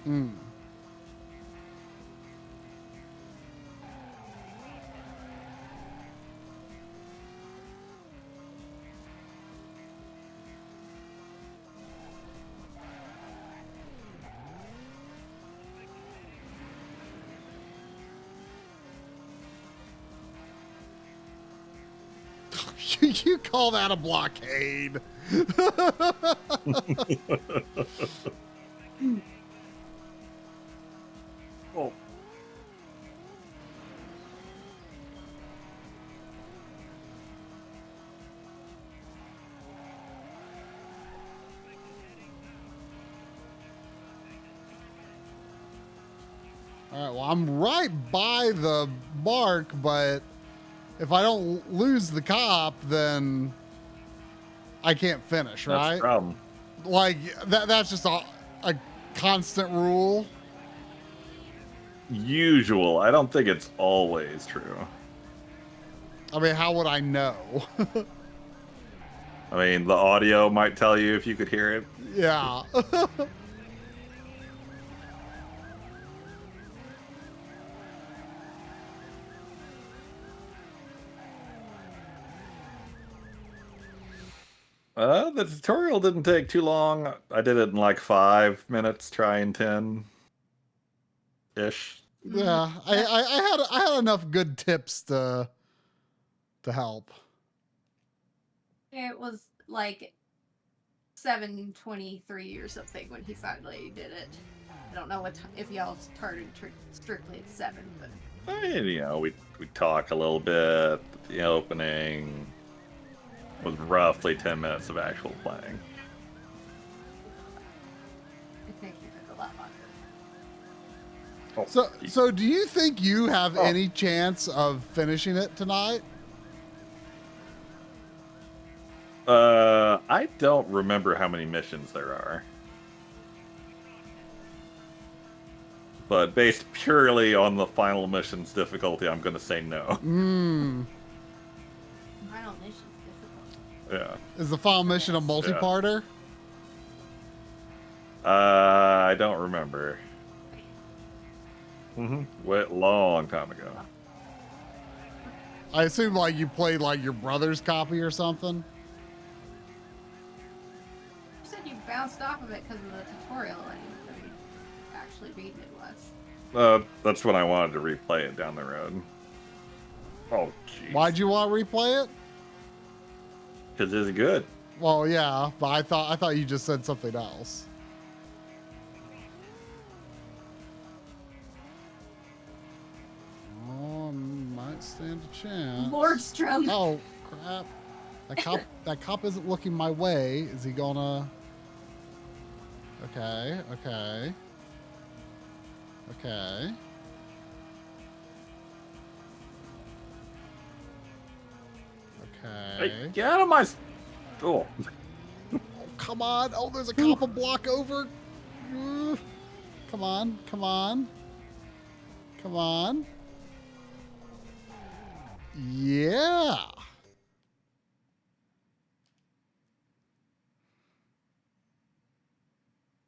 You call that a blockade? Oh. All right, well, I'm right by the mark, but if I don't lose the cop, then I can't finish, right? That's the problem. Like, that's just a constant rule? Usual. I don't think it's always true. I mean, how would I know? I mean, the audio might tell you if you could hear it. Yeah. The tutorial didn't take too long. I did it in like 5 minutes, trying 10-ish. Yeah, I had enough good tips to help. It was like 7:23 or something when he finally did it. I don't know if y'all started strictly at 7, but You know, we talk a little bit. The opening was roughly 10 minutes of actual playing. I think you took a lot longer. So do you think you have any chance of finishing it tonight? I don't remember how many missions there are. But based purely on the final mission's difficulty, I'm going to say no. Final mission's difficult. Yeah. Is the final mission a multi-parter? I don't remember. Went long time ago. I assume like you played like your brother's copy or something. You said you bounced off of it because of the tutorial and actually beating it once. That's when I wanted to replay it down the road. Oh, jeez. Why'd you want to replay it? Because it's good. Well, yeah, but I thought you just said something else. Oh, might stand a chance. Lordstrom. Oh crap! That cop isn't looking my way. Is he gonna? Okay. Okay. Hey, get out of my... Oh. Oh, come on. Oh, there's a cop a block over. Come on. Yeah.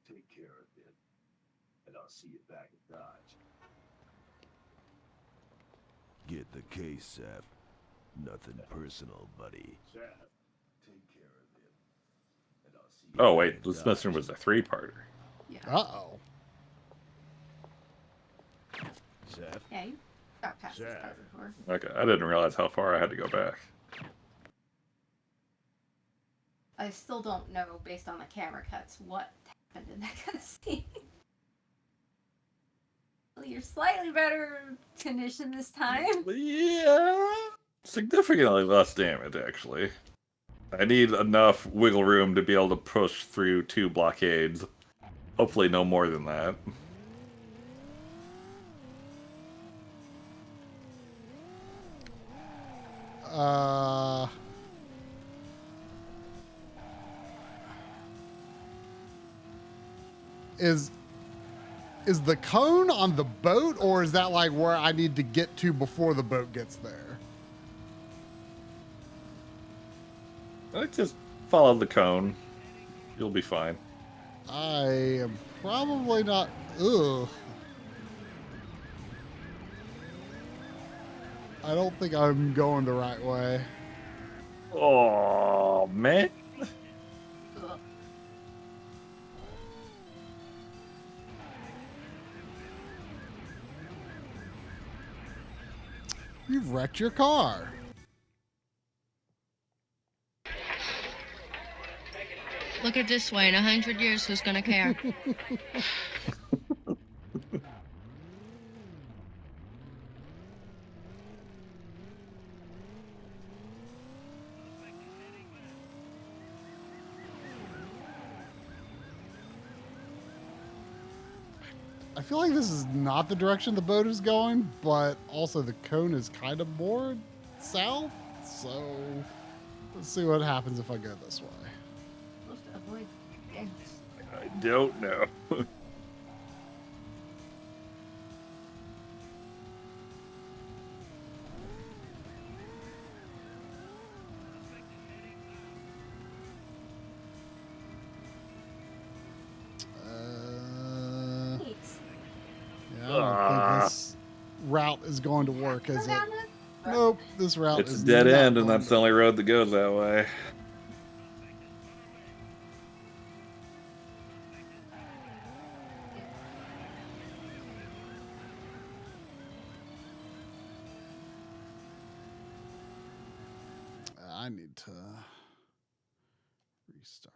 Take care of it, and I'll see you back at Dodge. Get the case, Seth. Nothing personal, buddy. Seth, take care of it, and I'll see you. Oh, wait. This mission was a 3-parter. Yeah. Uh-oh. Seth? Yeah, you got past this part before. Okay, I didn't realize how far I had to go back. I still don't know, based on the camera cuts, what happened in that cutscene. Well, you're slightly better condition this time. Yeah. Significantly less damage, actually. I need enough wiggle room to be able to push through 2 blockades. Hopefully no more than that. Is the cone on the boat, or is that like where I need to get to before the boat gets there? I just follow the cone. You'll be fine. I am probably not. Ugh. I don't think I'm going the right way. Oh, man. You've wrecked your car. Look at it this way, in 100 years, who's gonna care? I feel like this is not the direction the boat is going, but also the cone is kind of more south, so let's see what happens if I go this way. Supposed to avoid gangs. I don't know. Yeah, I don't think this route is going to work, is it? Nope, this route It's is a dead not end, and going that's the only road that goes that way. I need to restart.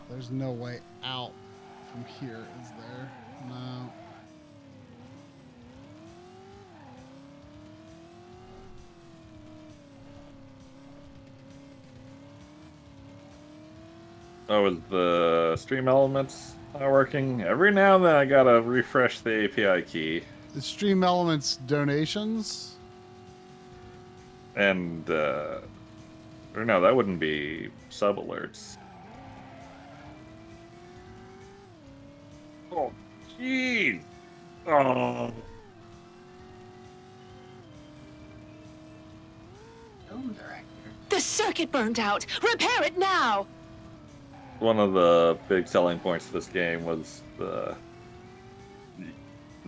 There's no way out from here, is there? No. Oh, is the stream elements not working? Every now and then I gotta refresh the API key. The Stream Elements donations? And, or no, that wouldn't be sub alerts. Oh, jeez. Oh. The circuit burned out. Repair it now. One of the big selling points of this game was the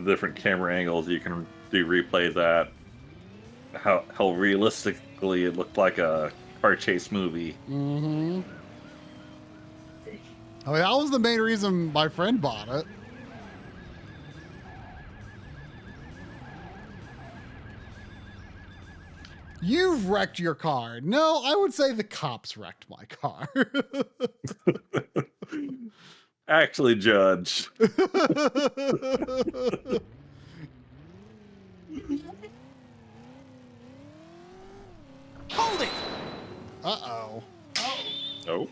different camera angles you can do replays at. How realistically it looked like a car chase movie. Mm-hmm. I mean, that was the main reason my friend bought it. You've wrecked your car. No, I would say the cops wrecked my car. Actually, Judge. Hold it! Uh-oh. Oh.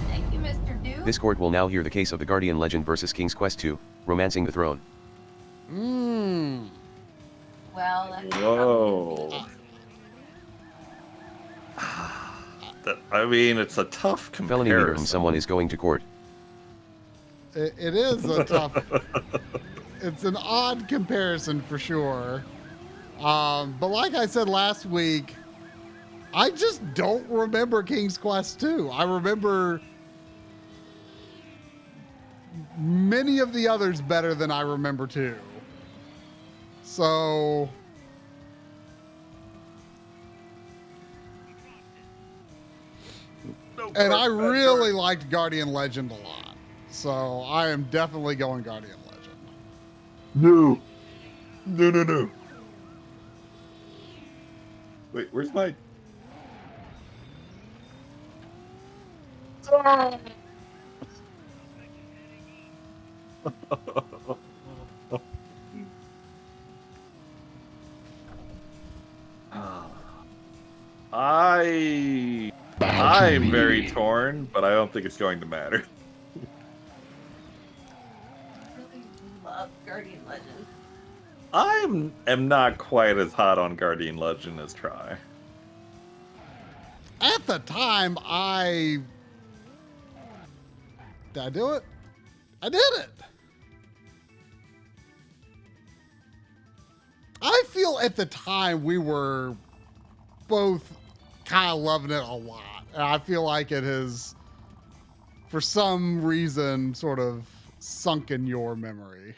Thank you, Mr. Duke. This court will now hear the case of the Guardian Legend versus King's Quest II, Romancing the Throne. Mmm. Well, that's Whoa. I mean, it's a tough Felony leader whom comparison. someone is going to court. It is a tough... It's an odd comparison for sure. But like I said last week, I just don't remember King's Quest II. I remember many of the others better than I remember 2. So... And I really liked Guardian Legend a lot. So I am definitely going Guardian Legend. No. No, no, no. Wait, where's my... I'm very torn, but I don't think it's going to matter. really love Guardian Legend. I am not quite as hot on Guardian Legend as Try. At the time, did I do it? I did it. I feel at the time we were both kind of loving it a lot. And I feel like it has, for some reason, sort of sunk in your memory.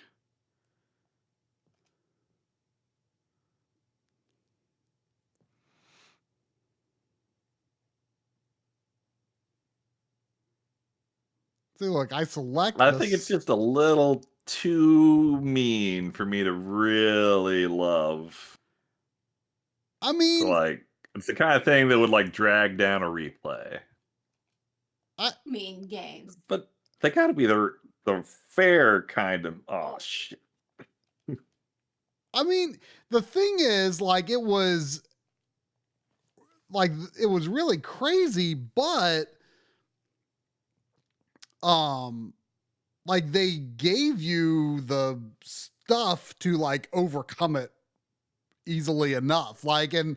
See, look, I select I think it's just a little too mean for me to really love. I mean, like, it's the kind of thing that would like drag down a replay. Mean games. But they got to be the fair kind of. Oh shit. I mean, the thing is, like, it was really crazy, but like they gave you the stuff to like overcome it easily enough. Like, and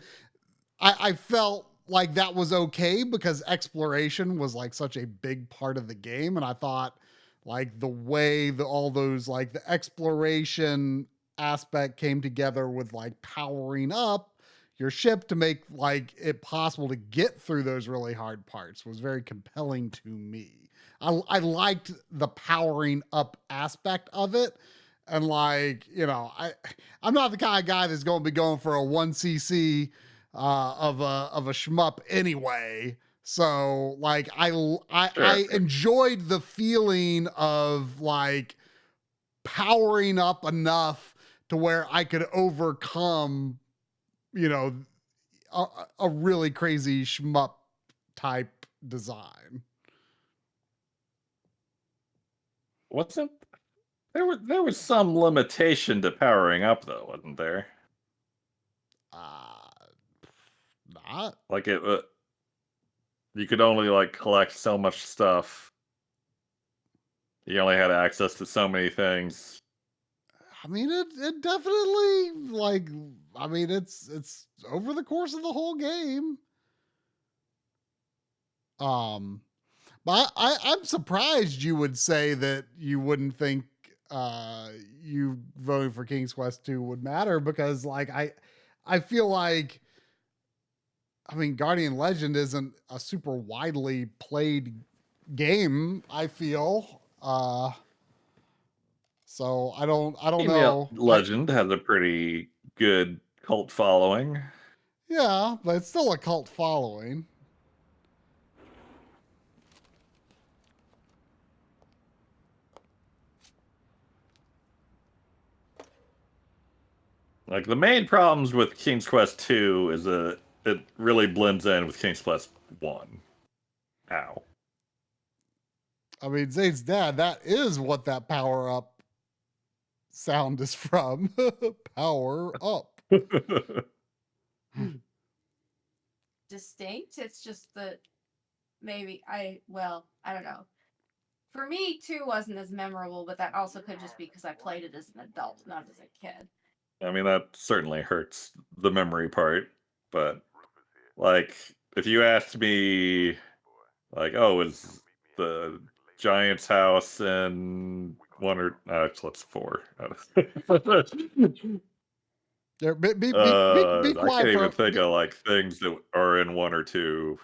I felt like that was okay because exploration was like such a big part of the game. And I thought like the way all those, like the exploration aspect came together with like powering up your ship to make like it possible to get through those really hard parts was very compelling to me. I liked the powering up aspect of it. And like, you know, I'm not the kind of guy that's going to be going for a 1cc of a shmup anyway. So like I enjoyed the feeling of like powering up enough to where I could overcome, you know, a really crazy shmup type design. Wasn't there was some limitation to powering up though, wasn't there? Not like it. You could only like collect so much stuff. You only had access to so many things. I mean, it definitely like. I mean, it's over the course of the whole game. But I'm surprised you would say that you wouldn't think you voting for King's Quest 2 would matter, because like I feel like, I mean, Guardian Legend isn't a super widely played game, I feel. So I don't Female know. Legend has a pretty good cult following. Yeah, but it's still a cult following. Like the main problems with King's Quest 2 is that it really blends in with King's Quest 1. Ow. I mean, Zane's dad, that is what that power up sound is from. Power up. Distinct. It's just that maybe I don't know. For me, 2 wasn't as memorable, but that also could just be because I played it as an adult, not as a kid. I mean, that certainly hurts the memory part, but like if you asked me like, oh, is the Giant's house in 1 or actually it's 4. There, be I quiet can't even for think of like things that are in 1 or 2.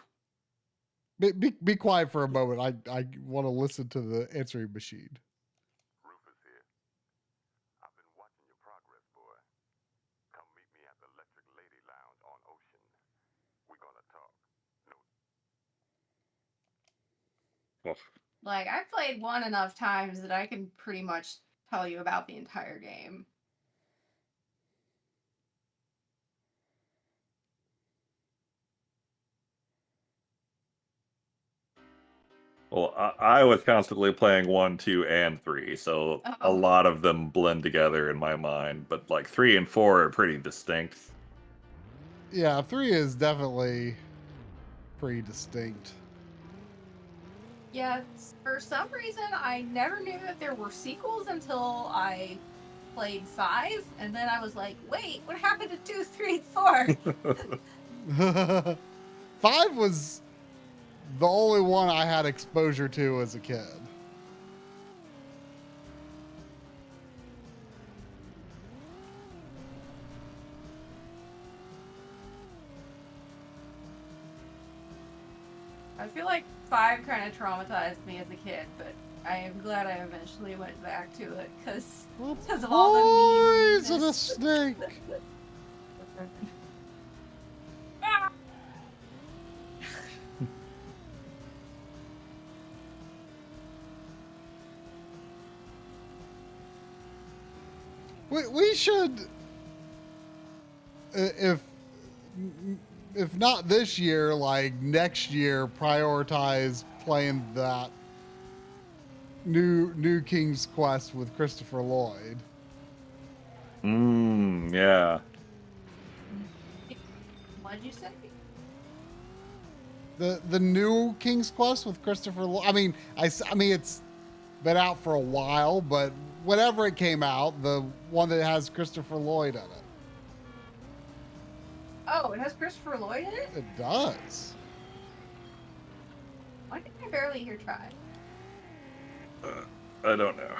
be quiet for a moment. I want to listen to the answering machine. Rufus here. I've been watching your progress, boy. Come meet me at the Electric Lady Lounge on Ocean. We're gonna talk. No. Like, I've played 1 enough times that I can pretty much tell you about the entire game. Well, I was constantly playing 1, 2, and 3, so a lot of them blend together in my mind. But like 3 and 4 are pretty distinct. Yeah, 3 is definitely pretty distinct. Yeah, for some reason, I never knew that there were sequels until I played 5, and then I was like, wait, what happened to 2, 3, and 4? 5 was the only one I had exposure to as a kid. I feel like 5 kind of traumatized me as a kid, but I am glad I eventually went back to it because of all the memes. Poison a snake. We should, if not this year, like next year, prioritize playing that new King's Quest with Christopher Lloyd. Yeah. What'd you say? The new King's Quest with Christopher Lloyd. I mean, it's been out for a while, but whenever it came out, the one that has Christopher Lloyd in it. Oh, it has Christopher Lloyd in it? It does. Why did I barely hear try? I don't know.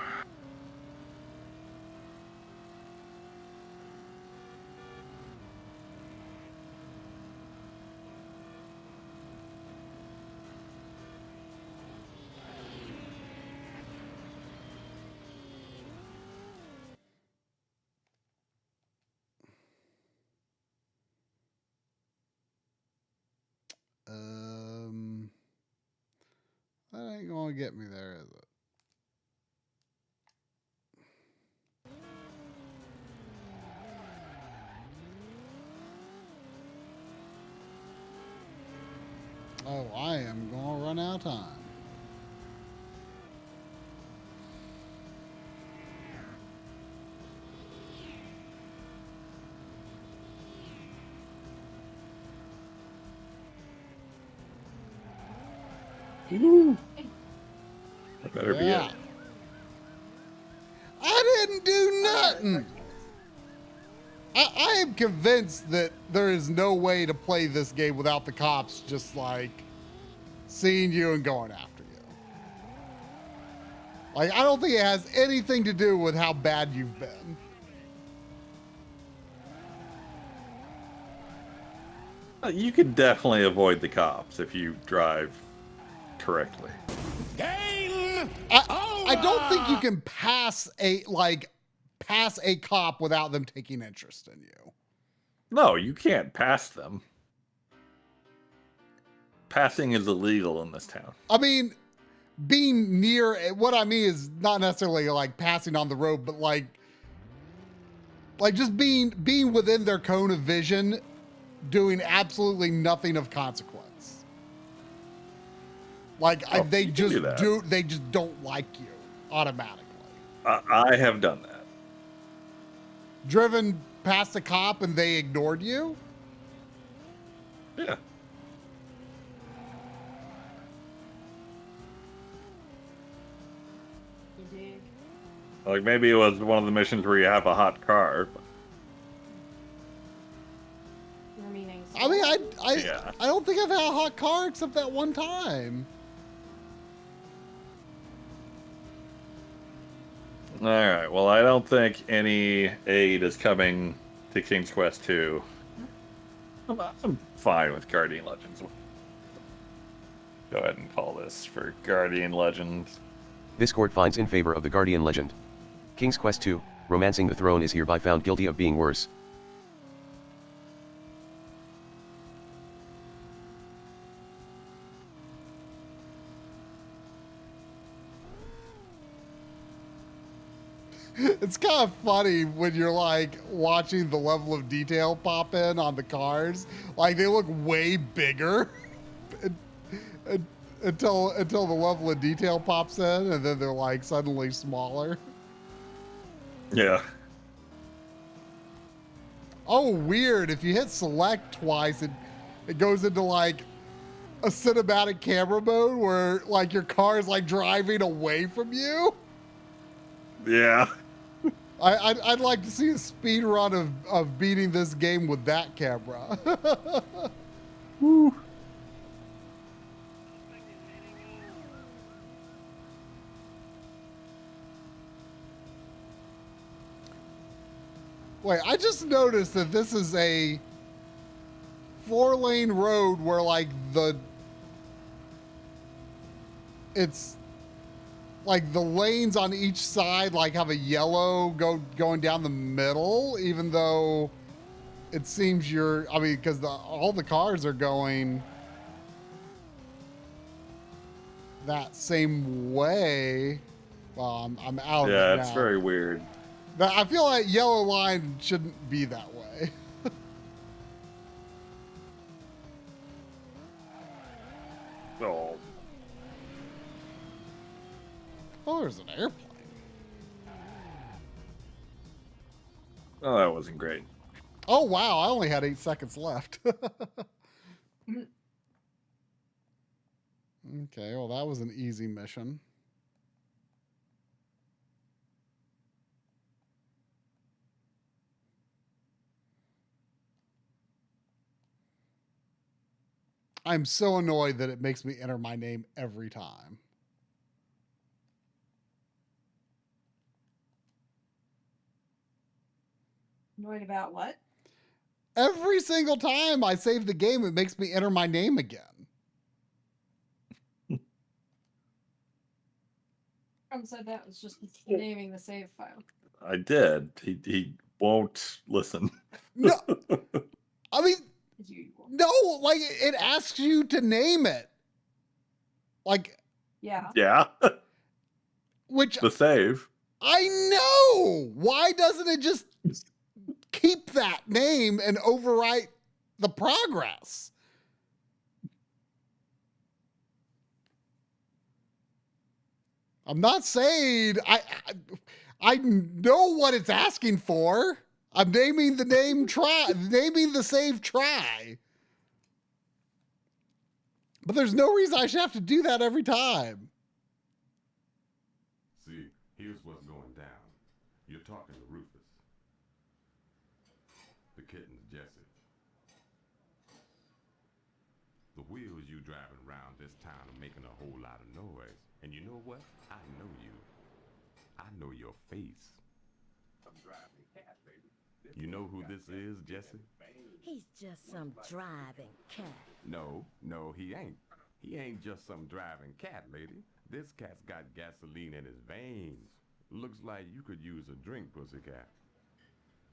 That ain't gonna get me there, is it? Oh, I am gonna run out of time. That better be it. I didn't do nothing. I am convinced that there is no way to play this game without the cops just like seeing you and going after you. Like, I don't think it has anything to do with how bad you've been. You could definitely avoid the cops if you drive correctly. I don't think you can pass a cop without them taking interest in you. No, you can't pass them. Passing is illegal in this town. I mean, being near, what I mean is not necessarily like passing on the road, but like just being within their cone of vision, doing absolutely nothing of consequence. Like they just don't like you automatically. I have done that. Driven past a cop and they ignored you? Yeah. Like maybe it was one of the missions where you have a hot car. I mean, I don't think I've had a hot car except that one time. All right. Well, I don't think any aid is coming to King's Quest 2. I'm fine with Guardian Legends. Go ahead and call this for Guardian Legends. This court finds in favor of the Guardian Legend. King's Quest 2, Romancing the Throne is hereby found guilty of being worse. It's kind of funny when you're like watching the level of detail pop in on the cars. Like they look way bigger until the level of detail pops in, and then they're like suddenly smaller. Yeah. Oh, weird. If you hit select twice, it goes into like a cinematic camera mode where like your car is like driving away from you. Yeah. I'd like to see a speed run of beating this game with that camera. Woo. Wait, I just noticed that this is a 4-lane road where like it's like the lanes on each side like have a yellow going down the middle, even though it seems because all the cars are going that same way. Well, I'm out of it now. Yeah, it's very weird. But I feel like yellow line shouldn't be that way. Oh. Oh, there's an airplane. Oh, that wasn't great. Oh, wow. I only had 8 seconds left. Okay, well, that was an easy mission. I'm so annoyed that it makes me enter my name every time. Annoyed about what? Every single time I save the game, it makes me enter my name again. Said that was just naming the save file. I did. He won't listen. No. I mean, no, like it asks you to name it. Like, yeah. Yeah. Which the save. I know. Why doesn't it just keep that name and overwrite the progress? I'm not saying I know what it's asking for. I'm naming the name naming the save try. But there's no reason I should have to do that every time. See, here's what's going down. You're talking to Rufus. The kitten's Jesse. The wheels you driving around this town are making a whole lot of noise. And you know what? I know you. I know your face. I'm driving cat, baby. You know who this is, Jesse? He's just some driving cat. No, he ain't. He ain't just some driving cat, lady. This cat's got gasoline in his veins. Looks like you could use a drink, pussycat.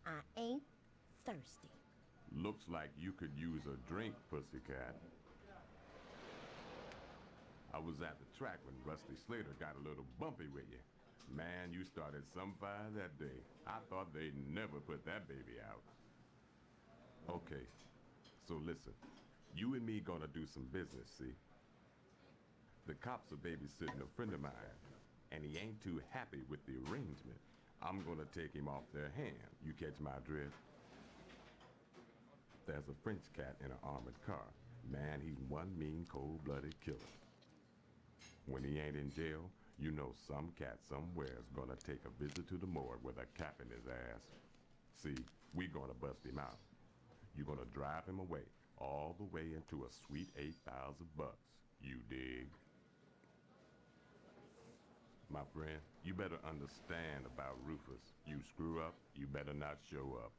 I ain't thirsty. Looks like you could use a drink, pussycat. I was at the track when Rusty Slater got a little bumpy with you. Man, you started some fire that day. I thought they'd never put that baby out. Okay, so listen. You and me gonna do some business, see? The cops are babysitting a friend of mine, and he ain't too happy with the arrangement. I'm gonna take him off their hand. You catch my drift? There's a French cat in an armored car. Man, he's one mean, cold-blooded killer. When he ain't in jail, you know some cat somewhere's gonna take a visit to the morgue with a cap in his ass. See, we gonna bust him out. You're gonna drive him away, all the way into a sweet $8,000. You dig? My friend, you better understand about Rufus. You screw up, you better not show up.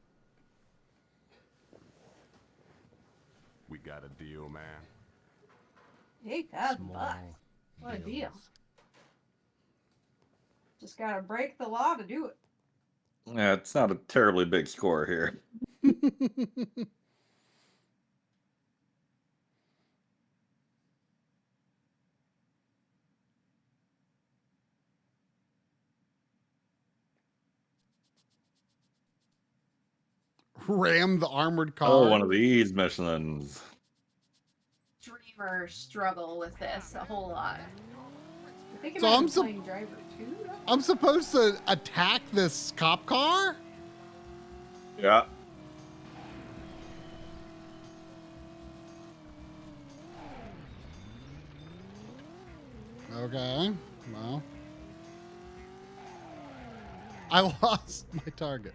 We got a deal, man. $8,000. What a deal. Just gotta break the law to do it. Yeah, it's not a terribly big score here. Ram the armored car. Oh, one of these missions. Dreamers struggle with this a whole lot. I think So I'm playing Driver 2. I'm supposed to attack this cop car? Yeah. Okay, well. I lost my target.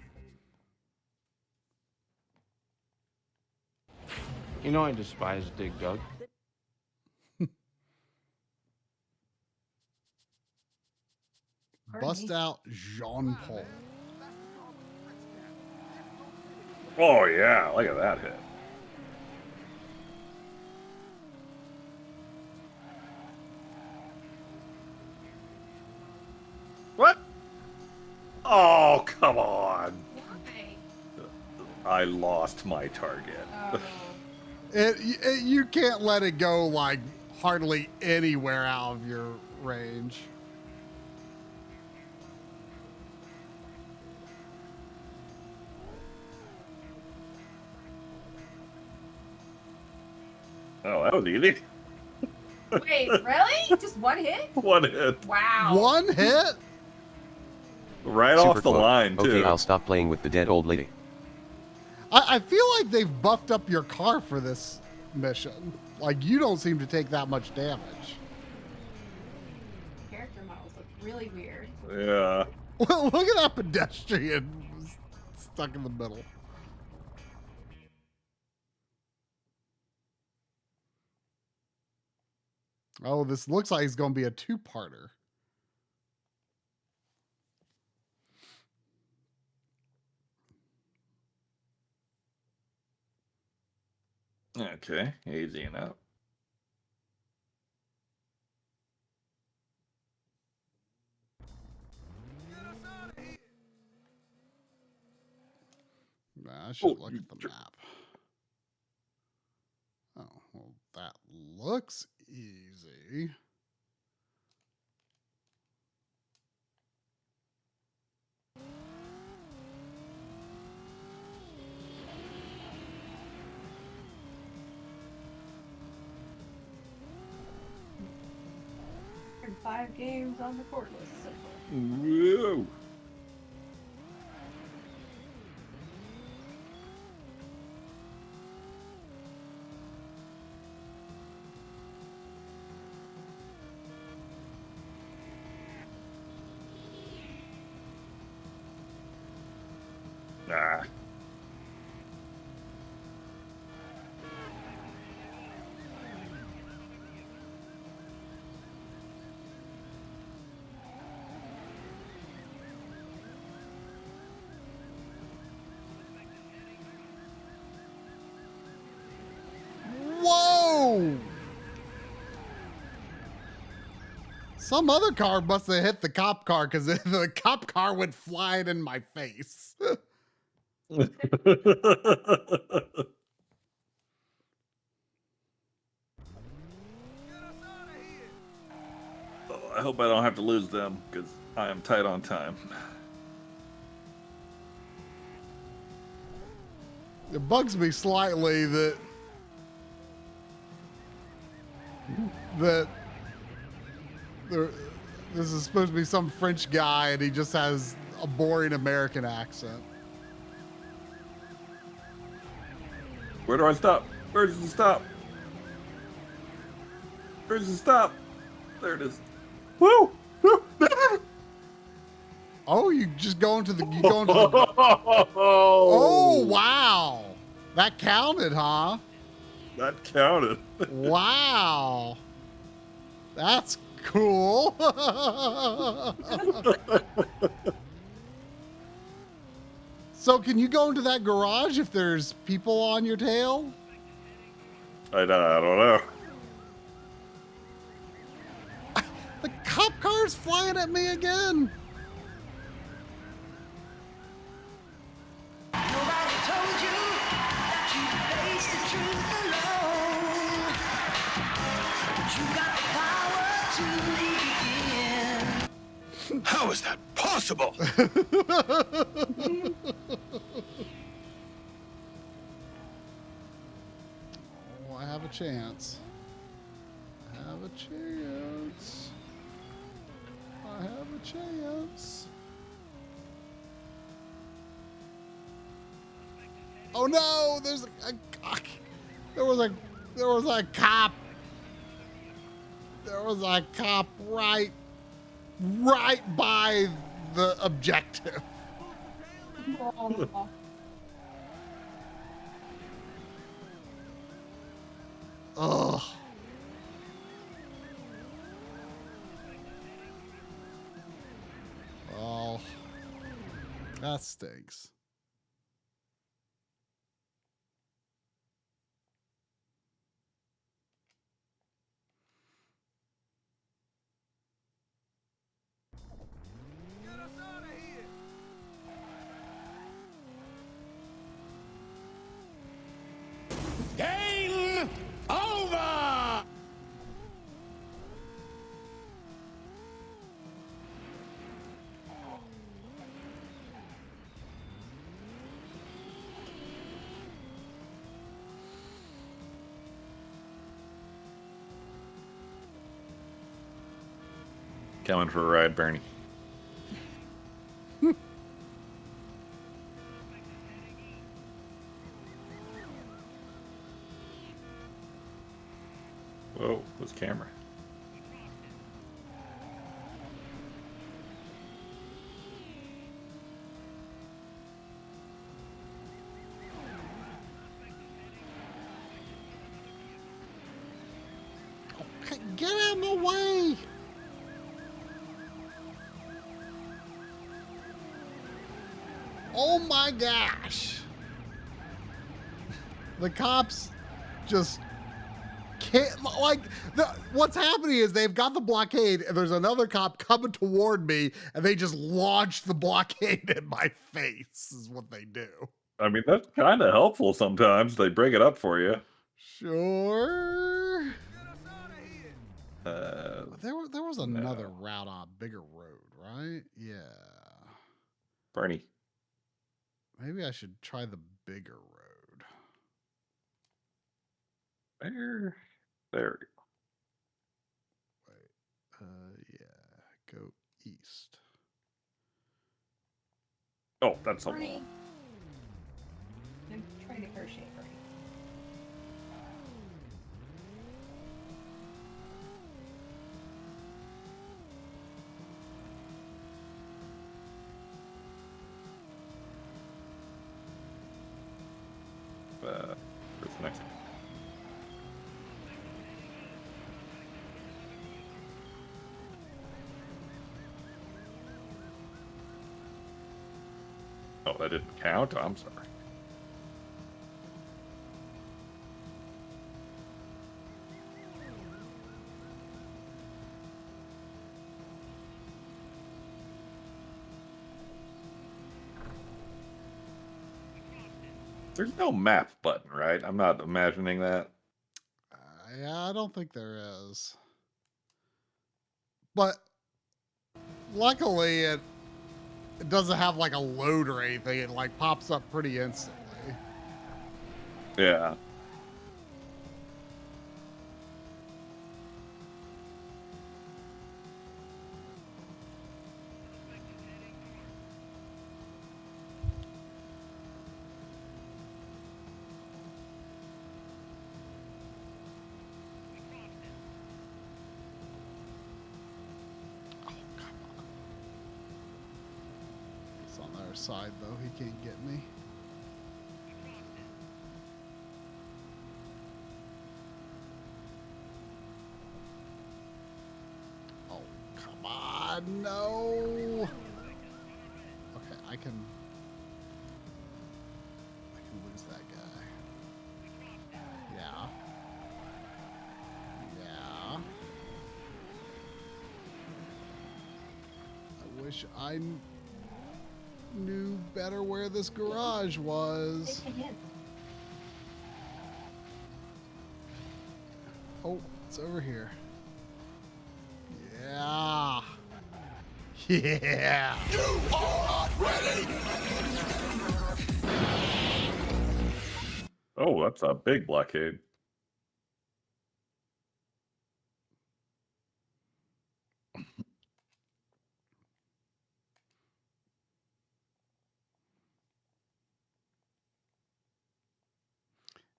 You know I despise Dig Dug. Bust out Jean Paul. Oh, yeah. Look at that hit. What? Oh, come on. I lost my target. You can't let it go like hardly anywhere out of your range. Oh, that was easy. Wait, really? Just one hit? One hit. Wow. One hit? Right Super off the quote. line, too. Okay, I'll stop playing with the dead old lady. I feel like they've buffed up your car for this mission. Like, you don't seem to take that much damage. Character models look really weird. Yeah. Well, look at that pedestrian stuck in the middle. Oh, this looks like it's going to be a two-parter. Okay, easy enough. Nah, I should look at the map. Oh, well, that looks easy. 5 games on the court list so far. Whoa. Ah. Whoa! Some other car must have hit the cop car because the cop car went flying in my face. Oh, I hope I don't have to lose them because I am tight on time. It bugs me slightly that this is supposed to be some French guy and he just has a boring American accent. Where do I stop? Where's the stop? Where's the stop? There it is. Woo! Woo! Oh, you just go into the Oh, wow. That counted, huh? That counted. Wow. That's cool. So can you go into that garage if there's people on your tail? I don't know. The cop car's flying at me again. Nobody told you that you face the truth alone. You got the power to begin. How is that possible? Oh, I have a chance. I have a chance. I have a chance. Oh no! There's there was a cop. There was a cop right by the objective. Ugh. Oh, that stinks. Game over! Coming for a ride, Bernie. Whoa, what's camera? Get out of my way! Oh my gosh! The cops just can't, like, what's happening is they've got the blockade and there's another cop coming toward me and they just launch the blockade in my face is what they do. I mean, that's kind of helpful sometimes. They break it up for you. Sure. There was another route on a bigger road, right? Yeah. Bernie. Maybe I should try the bigger road. There we go. Wait. Yeah. east. Oh, that's a wall. Bernie. I'm trying to crochet, Bernie. Where's the next one? Oh, that didn't count? I'm sorry. There's no map button, right? I'm not imagining that. Yeah, I don't think there is. But luckily, it doesn't have like a load or anything. It like pops up pretty instantly. Yeah. It's on the other side though. He can't get me. Oh, come on. No. Okay, I can lose that guy. Yeah. Yeah. I wish I knew better where this garage was. Oh, it's over here. Yeah. Yeah. You are ready. Oh, that's a big blockade.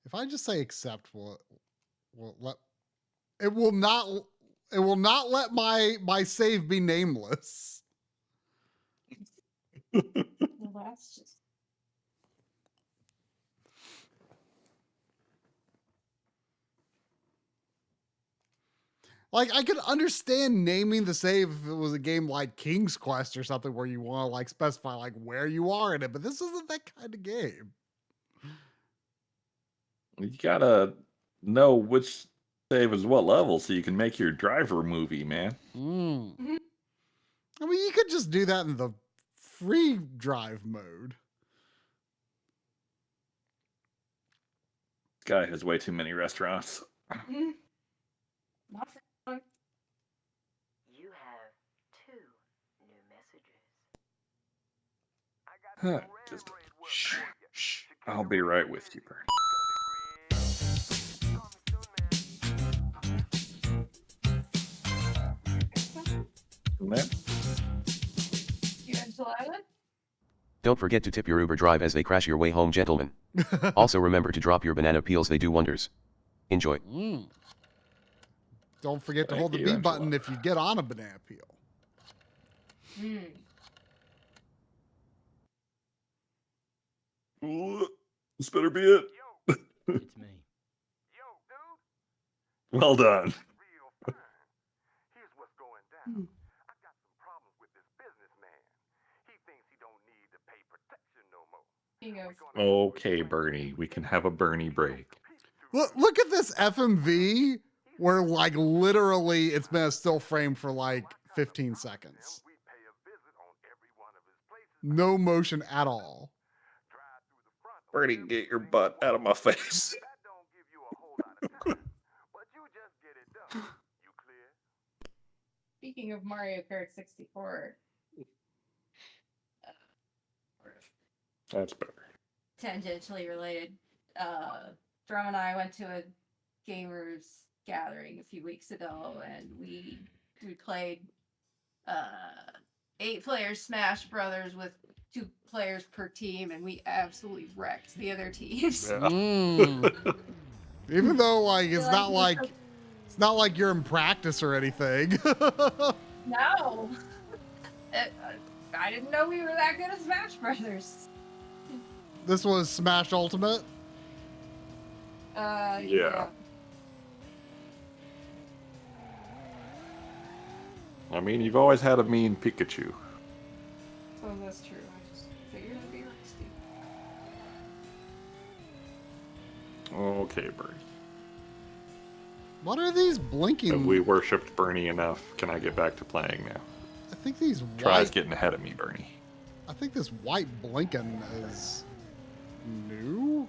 If I just say accept, will let it will not let my save be nameless. Well, that's just. Like, I could understand naming the save if it was a game like King's Quest or something where you want to like specify like where you are in it, but this isn't that kind of game. You gotta know which save is what level so you can make your driver movie, man. I mean, you could just do that in the free drive mode. This guy has way too many restaurants. Not for fun. You have 2 new messages. Just shh, shh. I'll be right with you, Bernie. Man. You Angel Island? Don't forget to tip your Uber drive as they crash your way home, gentlemen. Also remember to drop your banana peels, they do wonders. Enjoy. Don't forget to Thank hold the you, B Angela. button if you get on a banana peel. Ooh, this better be it. It's me. Well done. Here's what's going down. I got some problems with this businessman. He thinks he don't need to pay protection no more. Okay, Bernie, we can have a Bernie break. Look at this FMV where like literally it's been a still frame for like 15 seconds. No motion at all. Bernie, get your butt out of my face. Speaking of Mario Kart 64, That's better. tangentially related, Drum and I went to a gamers gathering a few weeks ago, and we played 8-player Smash Brothers with 2 players per team, and we absolutely wrecked the other teams. Even though like Feel it's like not we like took- it's not like you're in practice or anything. No. I didn't know we were that good at Smash Brothers. This was Smash Ultimate. Yeah. I mean, you've always had a mean Pikachu. So that's true. I just figured I'd be rusty. Okay, Bernie. What are these blinking? Have we worshipped Bernie enough? Can I get back to playing now? I think these Try's white. getting ahead of me, Bernie. I think this white blinking is new.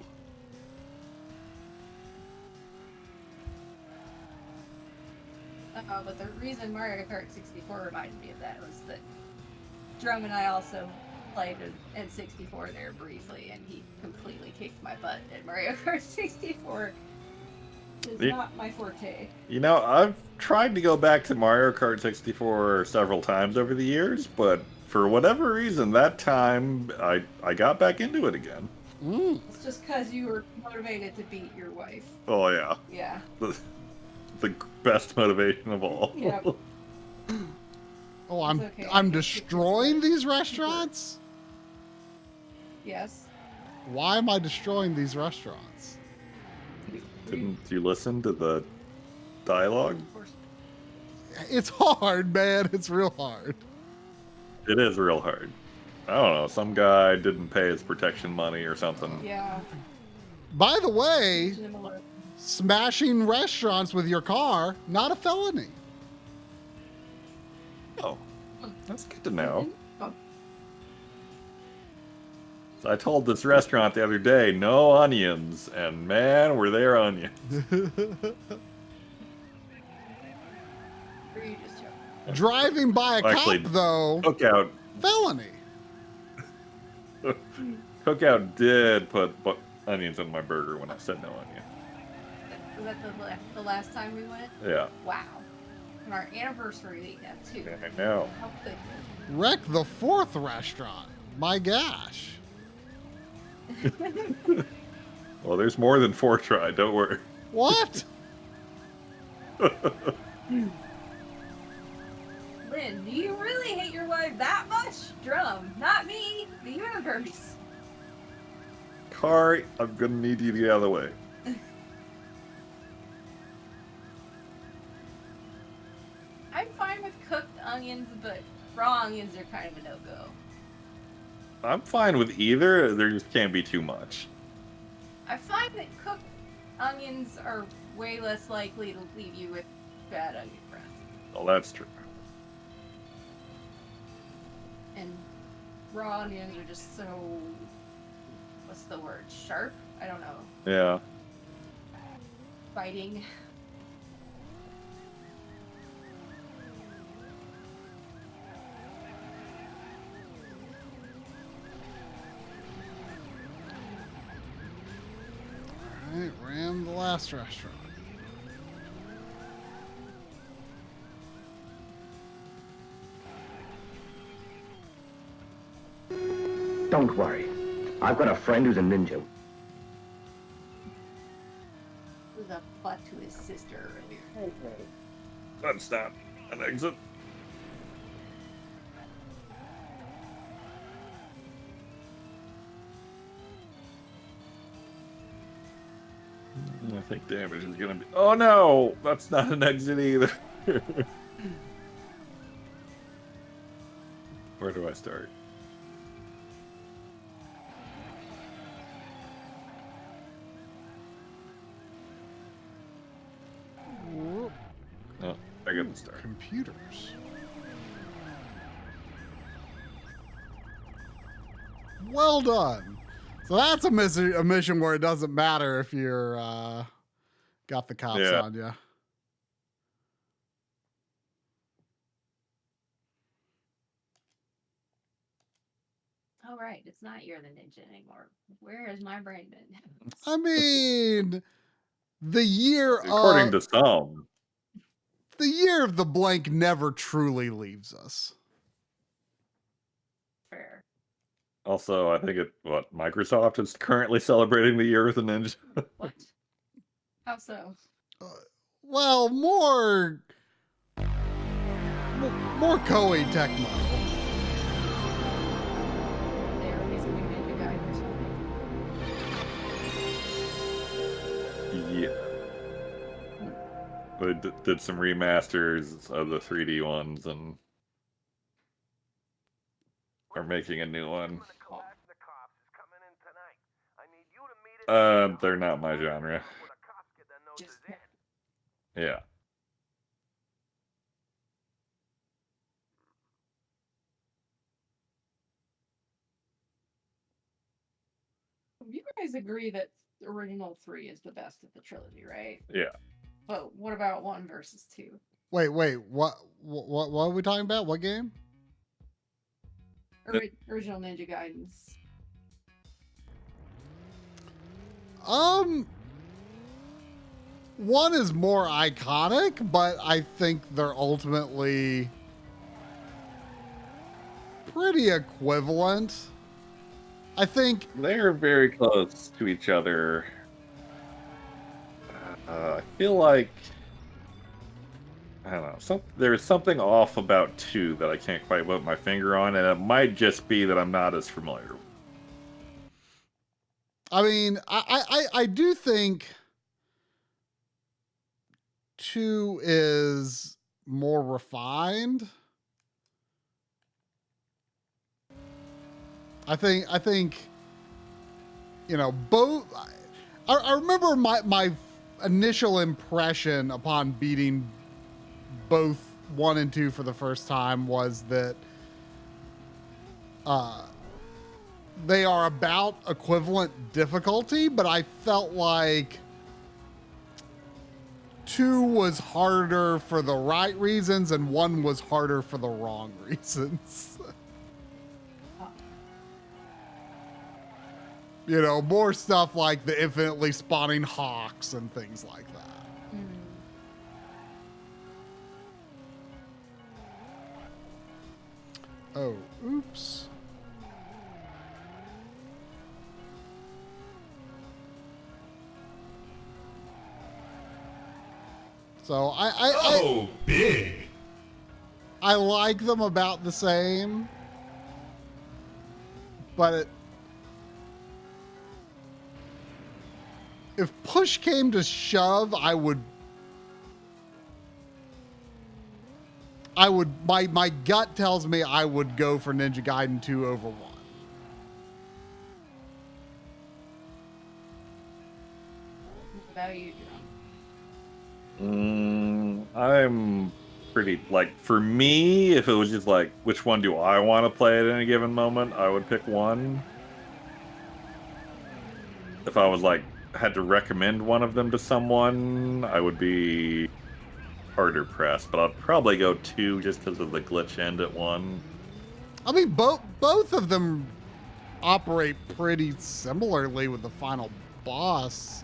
But the reason Mario Kart 64 reminded me of that was that Drum and I also played in 64 there briefly, and he completely kicked my butt at Mario Kart 64. It's not my forte. You know, I've tried to go back to Mario Kart 64 several times over the years, but for whatever reason, that time I got back into it again. It's just because you were motivated to beat your wife. Oh yeah. Yeah. The best motivation of all. Yep. Oh, I'm okay. I'm destroying these restaurants? Yes. Why am I destroying these restaurants? Didn't you listen to the dialogue? It's hard, man. It's real hard. It is real hard. I don't know. Some guy didn't pay his protection money or something. Yeah. By the way, smashing restaurants with your car, not a felony. Oh, that's good to know. Oh. So I told this restaurant the other day, no onions, and man, were there onions. Driving by a Actually, cop, though, Cookout, felony. Cookout did put onions on my burger when I said no onion. Was that the last time we went? Yeah. Wow. On our anniversary weekend, too. I know. How quick. Wreck the 4th restaurant. My gosh. Well, there's more than 4 try, don't worry. What? Lynn, do you really hate your wife that much? Drum, not me, the universe. Car, I'm gonna need you to get out of the way. I'm fine with cooked onions, but raw onions are kind of a no-go. I'm fine with either, there just can't be too much. I find that cooked onions are way less likely to leave you with bad onion breath. Well, that's true. And raw onions are just so... what's the word? Sharp? I don't know. Yeah. Biting. Alright, ram the last restaurant. Don't worry. I've got a friend who's a ninja. With a butt to his sister earlier. That's not an exit. I think damage is gonna be. Oh no! That's not an exit either. Where do I start? Oh, I got the start. Computers. Well done. So that's a mission where it doesn't matter if you're got the cops on you. Oh, right. It's not you're the ninja anymore. Where has my brain been? I mean, the year According of to some. the year of the blank never truly leaves us. Fair. Also, I think Microsoft is currently celebrating the year of the ninja. What? How so? Well, more Koei Tecmo. They're releasing a new guide or something. Yeah. They did some remasters of the 3D ones and are making a new one. They're not my genre. Yeah. You guys agree that the original 3 is the best of the trilogy, right? Yeah. But what about 1 versus 2? Wait, what are we talking about? What game? Original Ninja Gaidens. One is more iconic, but I think they're ultimately pretty equivalent. I think they're very close to each other. I feel like I don't know. There's something off about 2 that I can't quite put my finger on, and it might just be that I'm not as familiar. I mean, I do think 2 is more refined. I think you know, both. I remember my initial impression upon beating both 1 and 2 for the first time was that they are about equivalent difficulty, but I felt like 2 was harder for the right reasons and 1 was harder for the wrong reasons. You know, more stuff like the infinitely spawning hawks and things like that. Oh, oops. So big. I like them about the same, but if push came to shove, my gut tells me I would go for Ninja Gaiden 2 over 1. What about you, Jerome? I'm pretty, for me, if it was just which one do I want to play at any given moment, I would pick 1. If I was had to recommend one of them to someone, I would be harder pressed, but I'd probably go 2 just because of the glitch end at 1. I mean, both of them operate pretty similarly with the final boss.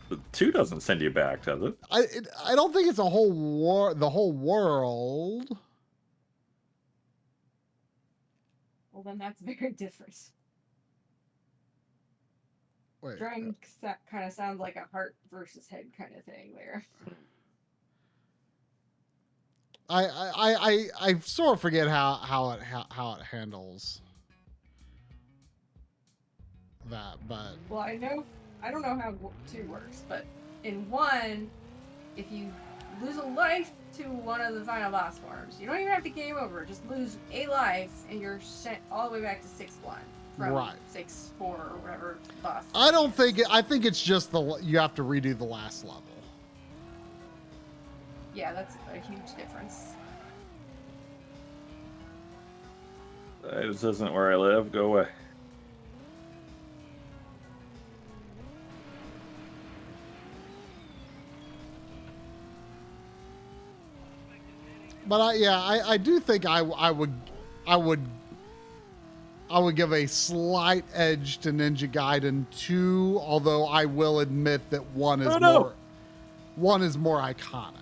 But 2 doesn't send you back, does it? I don't think it's the whole world. Well, then that's very different. Wait, Drawing kind of sounds like a heart versus head kind of thing there. I sort of forget how it handles that, but Well, I don't know how 2 works, but in 1, if you lose a life to one of the final boss forms, you don't even have to game over. Just lose a life, and you're sent all the way back to 6-1 from right. 6-4 or whatever boss. I don't think I think it's just you have to redo the last level. Yeah, that's a huge difference. This isn't where I live. Go away. But I do think I would give a slight edge to Ninja Gaiden 2, although I will admit that 1 is more iconic.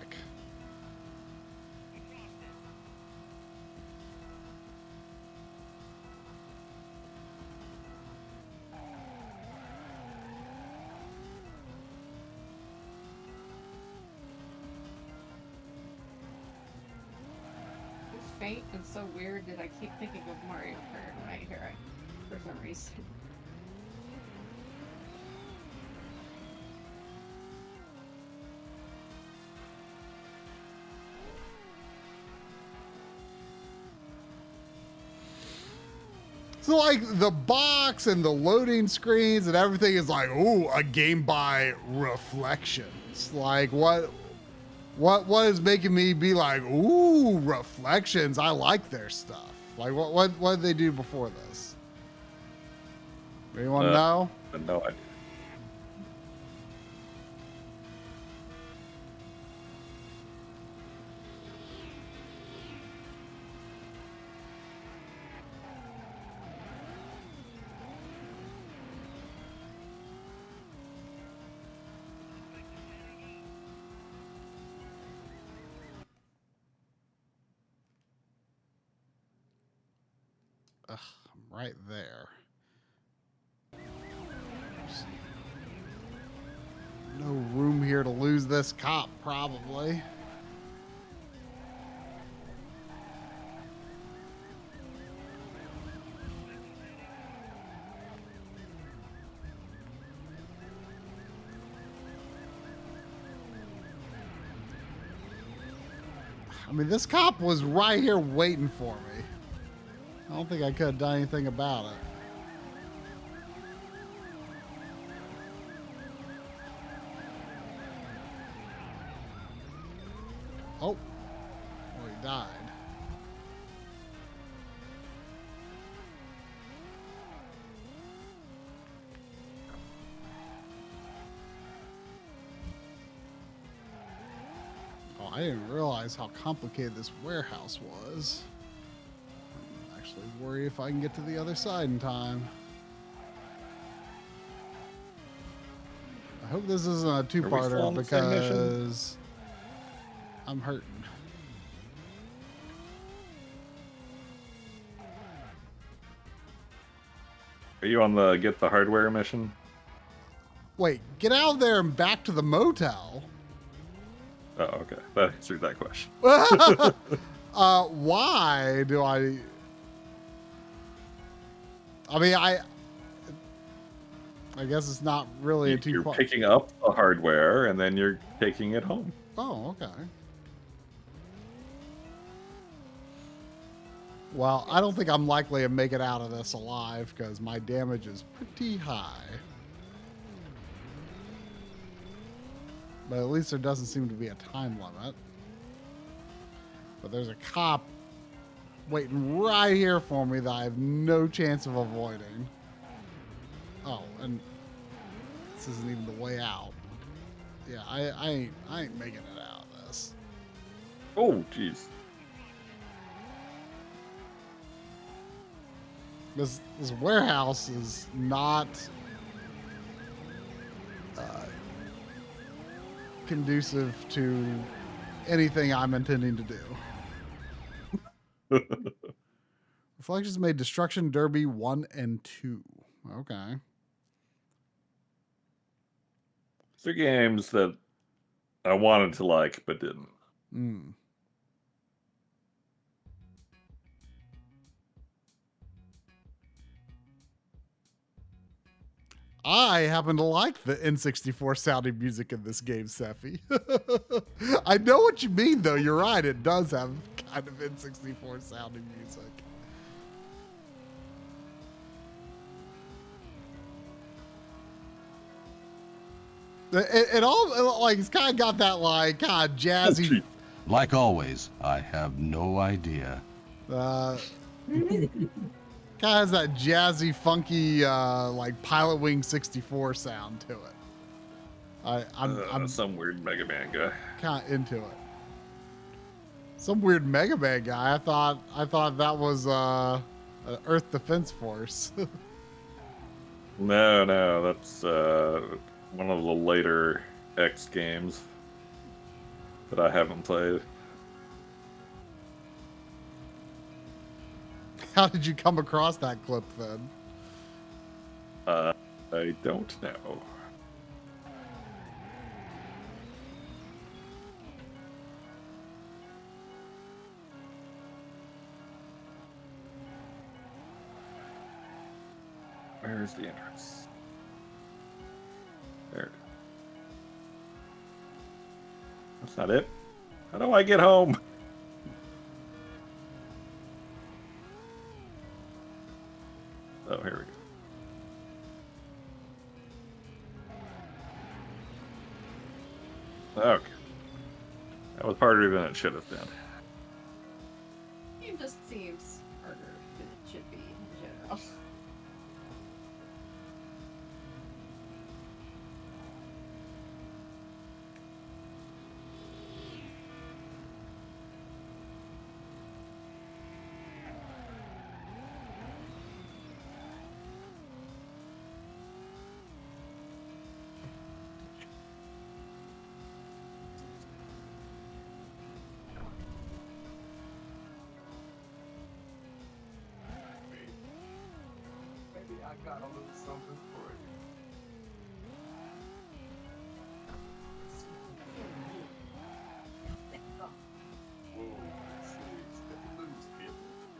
faint and so weird that I keep thinking of Mario Kart when I hear it for some reason. So like the box and the loading screens and everything is like, ooh, a game by Reflections. Like what is making me be like, ooh, Reflections? I like their stuff. Like what did they do before this? Anyone know? No idea. Ugh, I'm right there. There's no room here to lose this cop, probably. I mean, this cop was right here waiting for me. I don't think I could have done anything about it. Oh. Oh, he died. Oh, I didn't realize how complicated this warehouse was. I'm actually worried if I can get to the other side in time. I hope this isn't a two-parter because I'm hurting. Are you on the get the hardware mission? Wait, get out of there and back to the motel. Oh, okay. That answered that question. Why do I mean, I guess it's not really a You're two-part. picking up the hardware and then you're taking it home. Oh, okay. Well, I don't think I'm likely to make it out of this alive because my damage is pretty high. But at least there doesn't seem to be a time limit. But there's a cop waiting right here for me that I have no chance of avoiding. Oh, and this isn't even the way out. Yeah, I ain't making it out of this. Oh, jeez. This warehouse is not conducive to anything I'm intending to do. Reflections made Destruction Derby 1 and 2. Okay. They're games that I wanted to like, but didn't. Mm. I happen to like the N64 sounding music in this game, Seffi. I know what you mean, though. You're right. It does have kind of N64 sounding music. It all, like, it's kind of got that, like, kind of jazzy. Like always, I have no idea. Kind of has that jazzy, funky, like Pilot Wing 64 sound to it. I'm some weird Mega Man guy. Kind of into it. Some weird Mega Man guy. I thought that was Earth Defense Force. No, that's one of the later X games that I haven't played. How did you come across that clip then? I don't know. Where's the entrance? There it is. That's not it. How do I get home? Oh, here we go. Okay. That was harder than it should have been. It just seems harder than it should be in general. Maybe I got a little something for you. Whoa, serious. Let me loose, baby.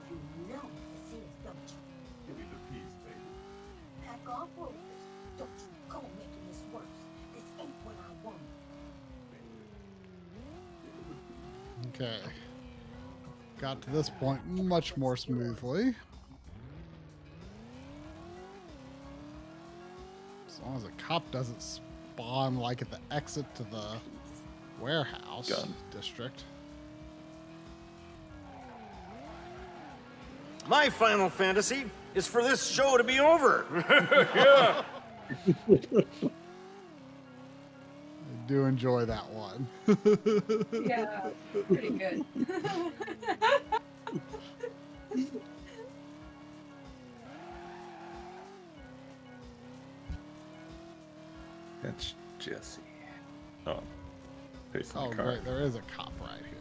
You know this is, don't you? Give me the piece, baby. Back off, Rufus. Don't you go making this worse. This ain't what I want. Okay. Got to this point much more smoothly. As long as a cop doesn't spawn like at the exit to the warehouse district. My final fantasy is for this show to be over. Yeah. I do enjoy that one. Yeah, pretty good. That's Jesse. Oh. Oh, great. There is a cop right here.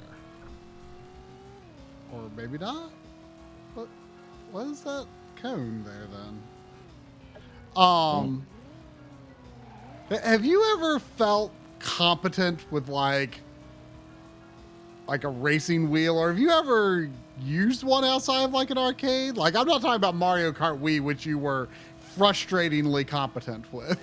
Or maybe not? What is that cone there then? Have you ever felt competent with like a racing wheel, or have you ever used one outside of like an arcade? Like, I'm not talking about Mario Kart Wii, which you were frustratingly competent with.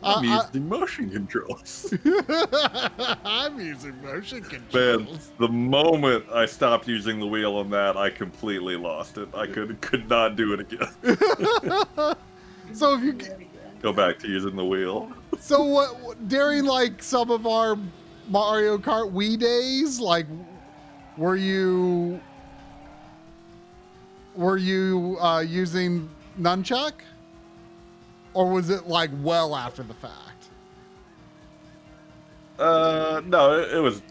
I'm using motion controls. I'm using motion controls. Man, the moment I stopped using the wheel on that, I completely lost it. I could not do it again. So if you go back to using the wheel. So what during like some of our Mario Kart Wii days, like were you using nunchuck? Or was it like well after the fact? No, it was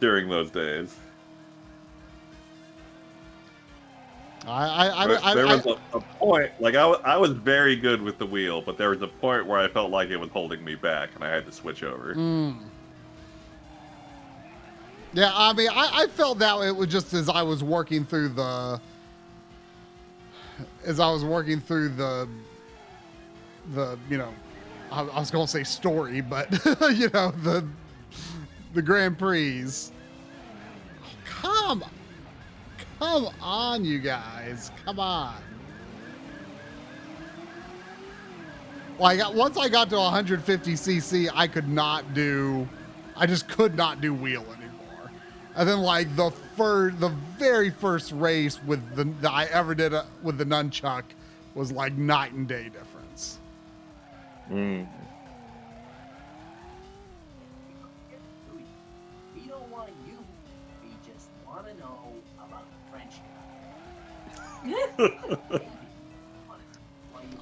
during those days. There was a point, like I was very good with the wheel, but there was a point where I felt like it was holding me back, and I had to switch over. Yeah, I mean, I felt that it was just as I was working through the, you know, I was gonna say story, but you know, the Grand Prix. Oh, come on, you guys, come on. Like once I got to 150cc, I just could not do wheel anymore. And then like the very first race with that I ever did with the nunchuck was like night and day difference. We don't want you. We just want to know about the French guy.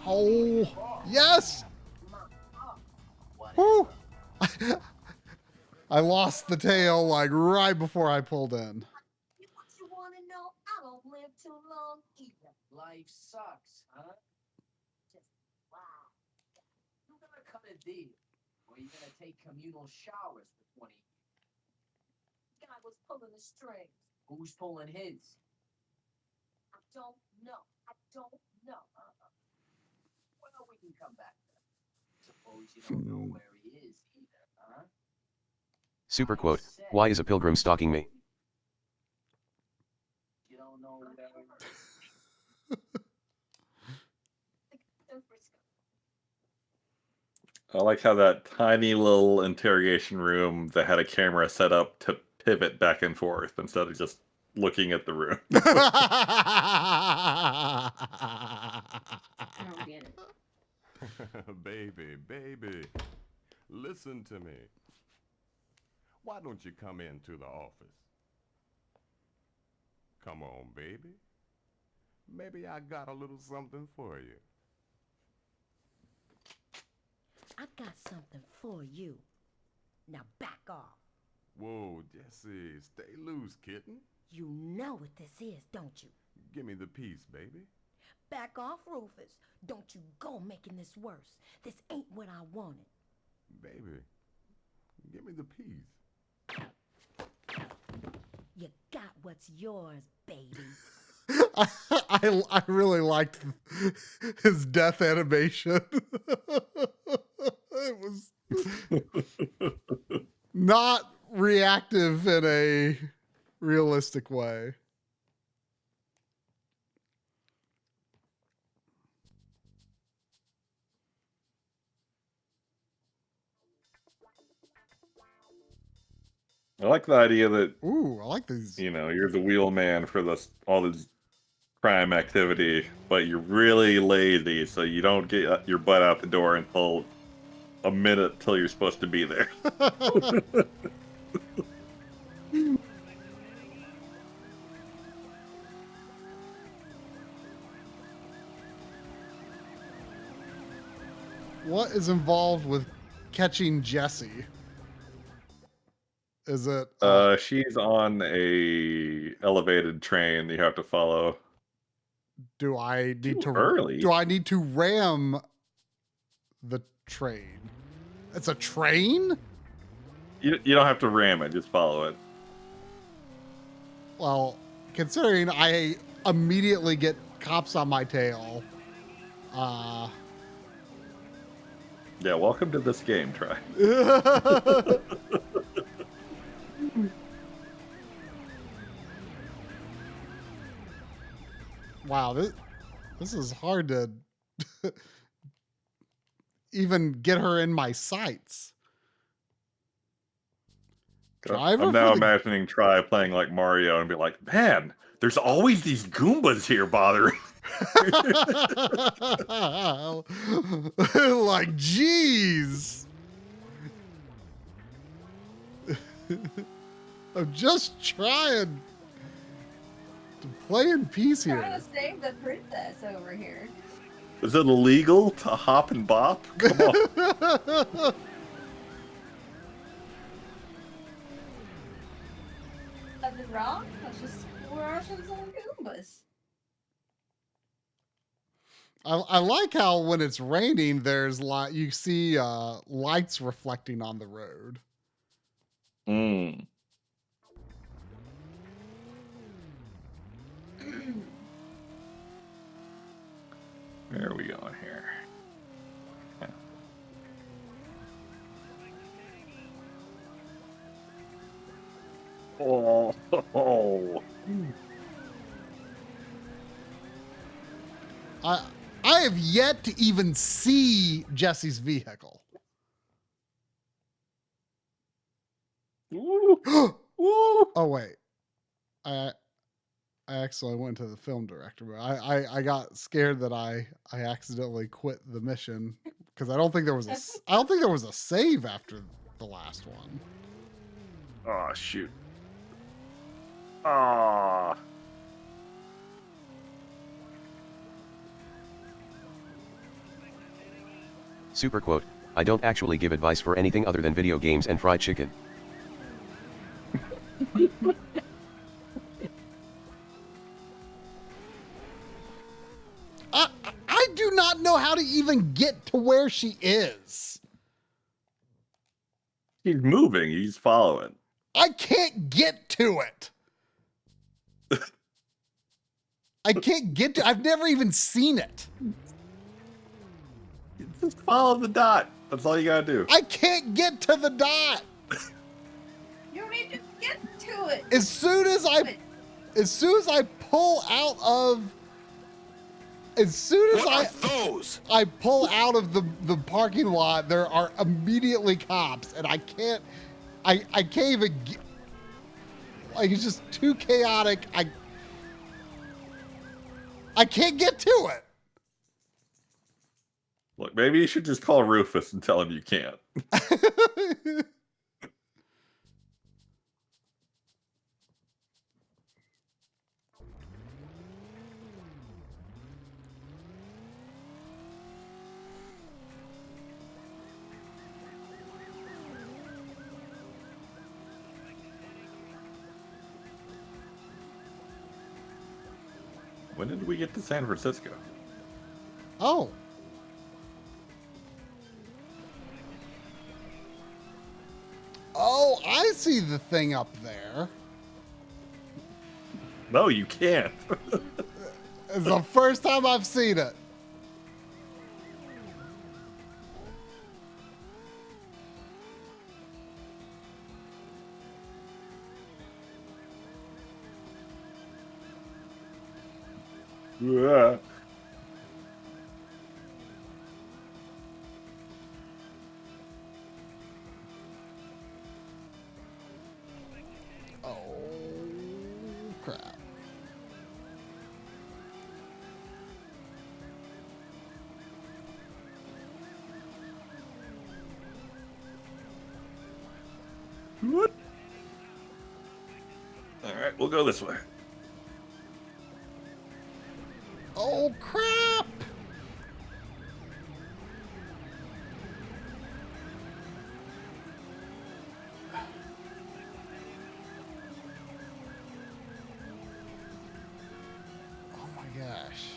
Oh, yes! Woo! I lost the tail like right before I pulled in. What you want to know? I don't live too long either. Life sucks, huh? Just wow. You gonna cut a deal, or you gonna take communal showers for 20 years? Guy was pulling the strings. Who's pulling his? I don't know. Well, we can come back to that. Suppose you don't know where he is either, huh? Super quote, why is a pilgrim stalking me? I like how that tiny little interrogation room that had a camera set up to pivot back and forth instead of just looking at the room. I don't get it. Baby, listen to me. Why don't you come into the office? Come on, baby. Maybe I got a little something for you. I got something for you. Now back off. Whoa, Jesse, stay loose, kitten. You know what this is, don't you? Give me the piece, baby. Back off, Rufus. Don't you go making this worse. This ain't what I wanted. Baby, give me the piece. You got what's yours, baby. I really liked his death animation. It was not reactive in a realistic way. I like the idea that I like these. You're the wheelman for all this crime activity, but you're really lazy, so you don't get your butt out the door until a minute till you're supposed to be there. What is involved with catching Jessie? Is it? She's on a elevated train that you have to follow. Do I need to early. Do I need to ram the train? It's a train? You don't have to ram it, just follow it. Well, considering I immediately get cops on my tail. Yeah, welcome to this game, Try. Wow, this is hard to even get her in my sights. I'm now imagining Try playing like Mario and be like, man, there's always these Goombas here bothering. Like, jeez. I'm just trying to play in peace here. Trying to save the princess over here. Is it illegal to hop and bop? Come on. Nothing wrong. Let's just Russian some Goombas. I like how when it's raining, there's you see lights reflecting on the road. Where are we going here? Yeah. Oh. I have yet to even see Jesse's vehicle. Oh wait, I actually went to the film director, but I got scared that I accidentally quit the mission because I don't think there was a save after the last one. Oh shoot. Ah. Super quote, I don't actually give advice for anything other than video games and fried chicken. I do not know how to even get to where she is. He's moving, you just follow it. I can't get to it. I can't get to I've never even seen it. Just follow the dot. That's all you gotta do. I can't get to the dot. You don't need to get to it. As soon as I pull out of As soon as What are those? I pull out of the parking lot, there are immediately cops, and I can't even like, it's just too chaotic. I can't get to it. Look, maybe you should just call Rufus and tell him you can't. When did we get to San Francisco? Oh. Oh, I see the thing up there. No, you can't. It's the first time I've seen it. Yeah. Oh, crap. What? All right, we'll go this way. Oh, crap. Oh, my gosh.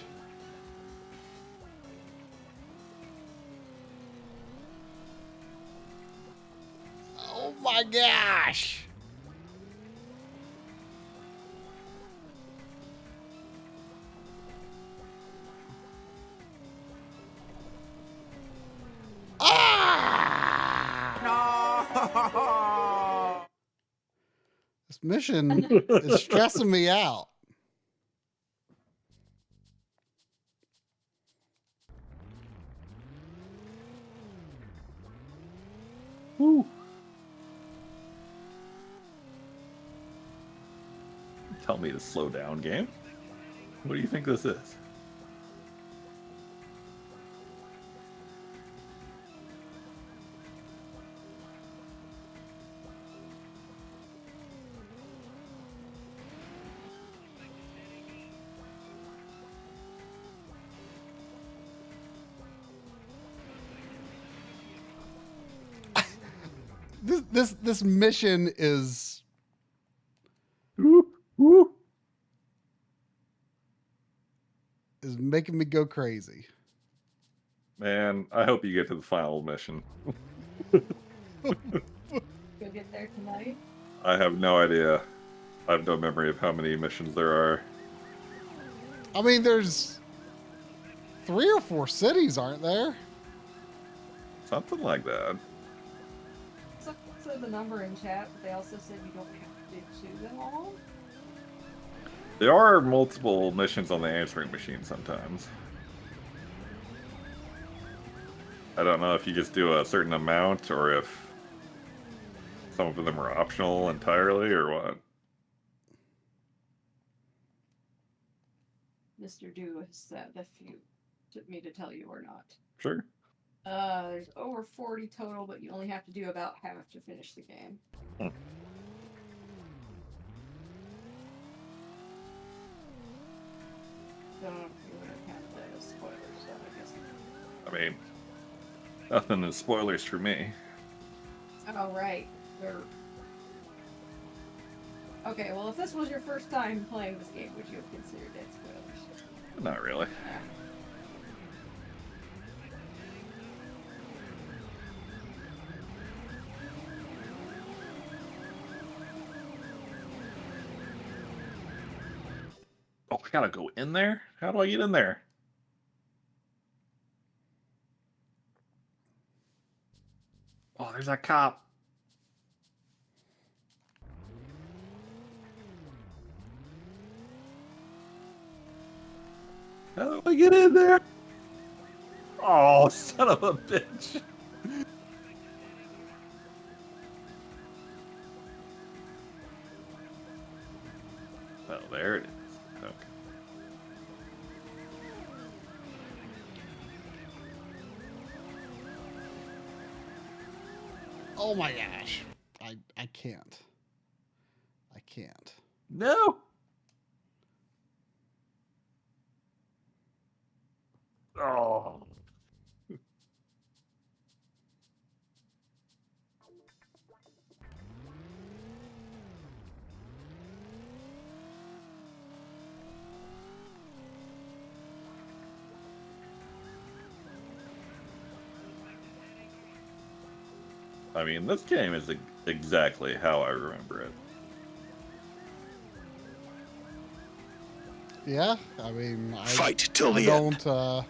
Oh, my gosh. No! This mission is stressing me out. Woo. Tell me to slow down, game. What do you think this is? This mission is is making me go crazy. Man, I hope you get to the final mission. Go get there tonight. I have no idea. I have no memory of how many missions there are. I mean, there's 3 or 4 cities, aren't there? Something like that. So the number in chat, but they also said you don't have to do them all. There are multiple missions on the answering machine sometimes. I don't know if you just do a certain amount or if some of them are optional entirely or what. Mr. Do has said if you took me to tell you or not. Sure. There's over 40 total, but you only have to do about half to finish the game. Don't know if you would have count that as spoilers, so I guess. I mean, nothing is spoilers for me. Oh, right. Okay, well, if this was your first time playing this game, would you have considered it spoilers? Not really. Oh, I gotta go in there? How do I get in there? Oh, there's that cop. How do I get in there? Oh, son of a bitch. Oh, there it is. Okay. Oh my gosh. I can't. I can't. No. Oh. I mean, this game is exactly how I remember it. Yeah, I mean, Fight till I the don't, I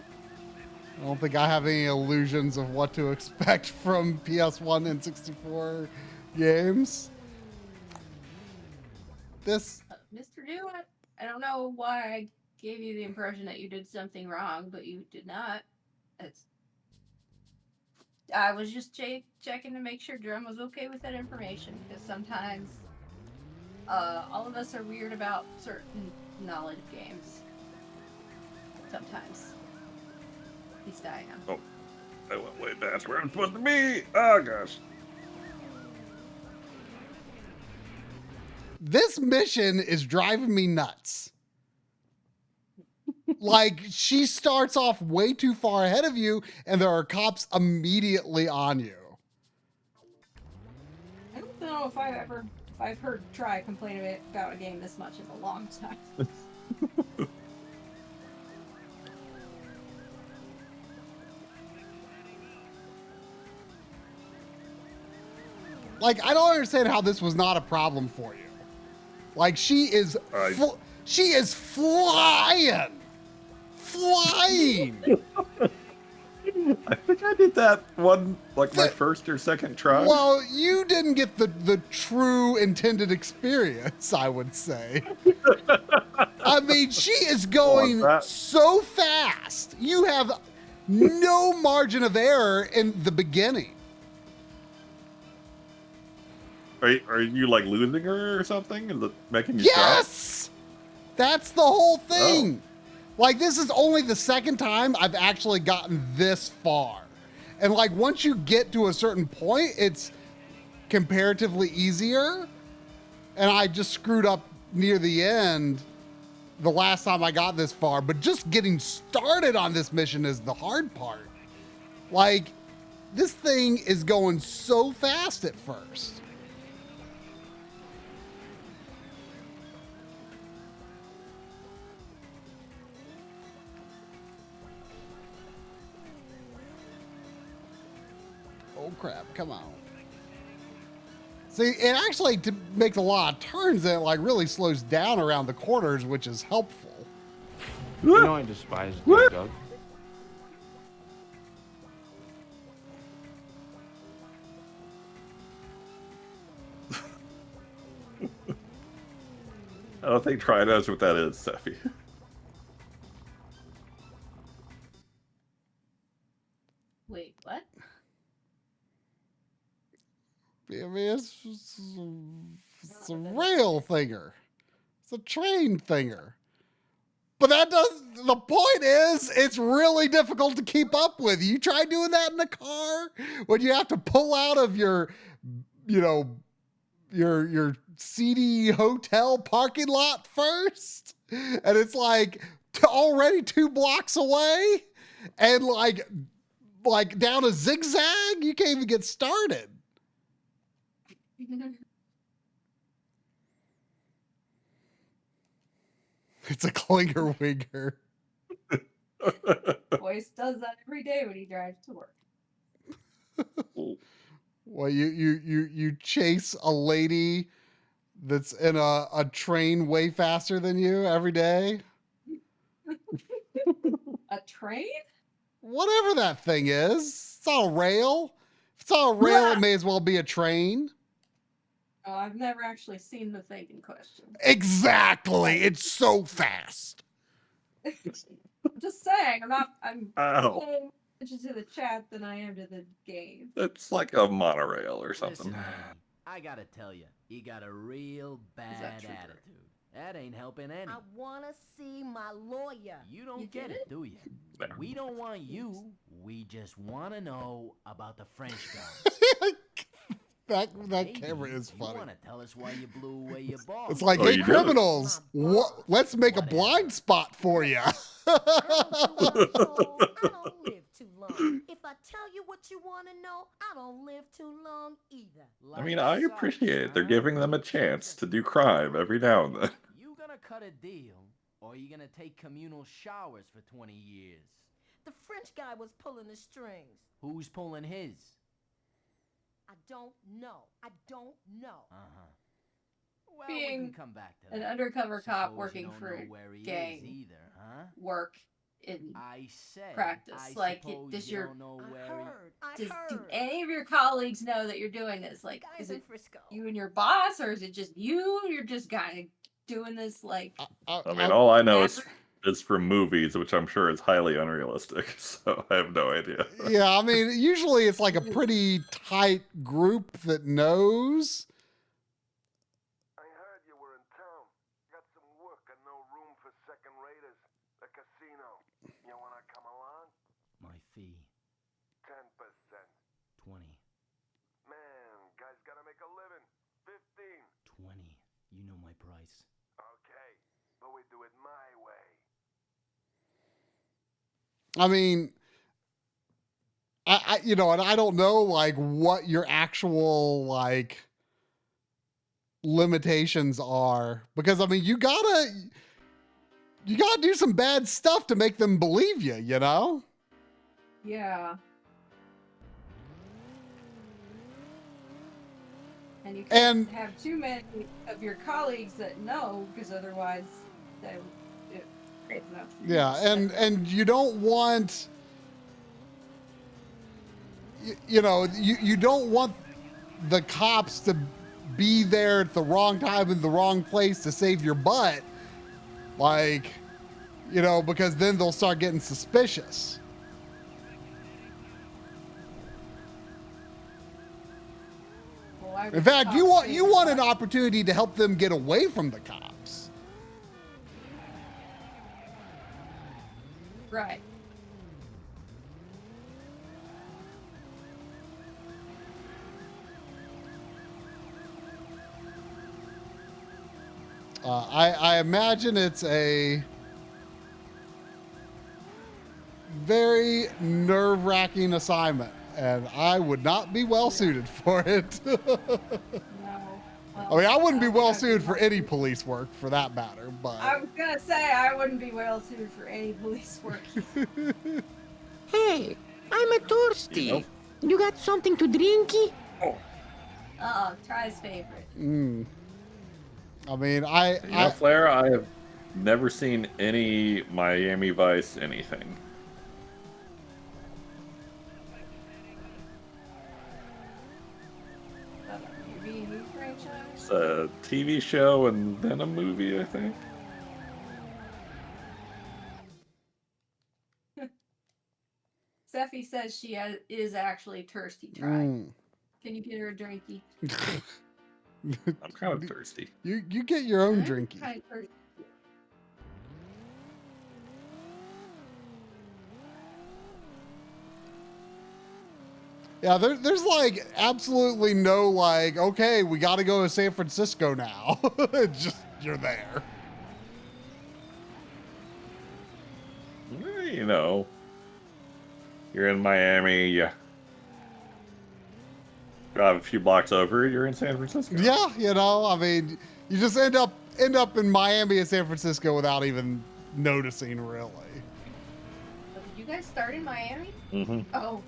don't think I have any illusions of what to expect from PS1 and 64 games. This, Mr. New, I don't know why I gave you the impression that you did something wrong, but you did not. I was just checking to make sure Drum was okay with that information, because sometimes all of us are weird about certain knowledge of games. Sometimes. At least I am. Oh, I went way past where I'm supposed to be. Oh, gosh. this mission is driving me nuts. Like, she starts off way too far ahead of you, and there are cops immediately on you. I don't know if I've heard Try complain about a game this much in a long time. Like, I don't understand how this was not a problem for you. Like, she is flying. I think I did that one, like, my first or second try. Well, you didn't get the true intended experience, I would say. I mean, she is going so fast. You have no margin of error in the beginning. Are you like losing her or something and making you stop? Yes! That's the whole thing. Like, this is only the second time I've actually gotten this far. And like, once you get to a certain point, it's comparatively easier. And I just screwed up near the end the last time I got this far, but just getting started on this mission is the hard part. Like, this thing is going so fast at first. Oh crap, come on. See, it actually makes a lot of turns and it like really slows down around the corners, which is helpful. You know I despise Dig Dug. I don't think Try knows what that is, Steffi. Wait, what? I mean, it's a rail thinger. It's a train thinger. But the point is, it's really difficult to keep up with. You try doing that in a car when you have to pull out of your, your seedy hotel parking lot first. And it's like already 2 blocks away and like down a zigzag. You can't even get started. It's a clinger winger. Boyce does that every day when he drives to work. Well, you chase a lady that's in a train way faster than you every day. A train? Whatever that thing is. It's on a rail. If it's on a rail, it may as well be a train. Oh, I've never actually seen the thing in question. Exactly. It's so fast. I'm just saying. I'm Ow. paying attention to the chat than I am to the game. It's like a monorail or something. Listen to me. I gotta tell you, you got a real bad attitude. That ain't helping any. I wanna see my lawyer. You don't get it, do you? We don't want you. We just want to know about the French guy. That camera is You funny. want to tell us why you blew away your ball? It's like, hey, criminals, let's make a blind spot for you. I don't live too long. If I tell you what you want to know, I don't live too long either. I mean, I appreciate it. They're giving them a chance to do crime every now and then. You gonna cut a deal, or you gonna take communal showers for 20 years? The French guy was pulling the strings. Who's pulling his? I don't know. I don't know. Well, we Being can come back to an that. undercover cop Suppose working you don't for know a where he gang is either, huh? work in I said, practice. I Like, suppose does you your don't know where he... do any of your colleagues know that you're doing this? Like, Guys is in it Frisco. you and your boss, or is it just you? You're just kind of doing this, like. I mean, all I know is from movies, which I'm sure is highly unrealistic. So I have no idea. Yeah, I mean, usually it's like a pretty tight group that knows. I heard you were in town. Got some work and no room for second raters. The casino. You wanna come along? My fee, 10%. 20. Man, guys gotta make a living. 15. 20. You know my price. Okay, but we do it my way. I mean, I and I don't know like what your actual like limitations are, because I mean you gotta do some bad stuff to make them believe you, you know? Yeah. And you can't have too many of your colleagues that know, because otherwise it's not. Yeah, and you don't want you don't want the cops to be there at the wrong time in the wrong place to save your butt, like, because then they'll start getting suspicious. In fact, you want an opportunity to help them get away from the cops. Right. I imagine it's a very nerve-wracking assignment, and I would not be well suited for it. I mean, I wouldn't be well suited for any police work, for that matter. But I was gonna say I wouldn't be well suited for any police work. Hey, I'm a thirsty. You got something to drinky? Oh, Try's favorite. I mean, Flair, I have never seen any Miami Vice anything. It's a TV show and then a movie, I think. Steffi says she is actually thirsty. Try. Can you get her a drinky? I'm kind of thirsty. You get your own drinky. Kind of thirsty. Yeah, there's like absolutely no like, okay, we got to go to San Francisco now. Just you're there. You're in Miami. You drive a few blocks over, you're in San Francisco. Yeah, I mean, you just end up in Miami and San Francisco without even noticing, really. Did you guys start in Miami? Mm-hmm. Oh.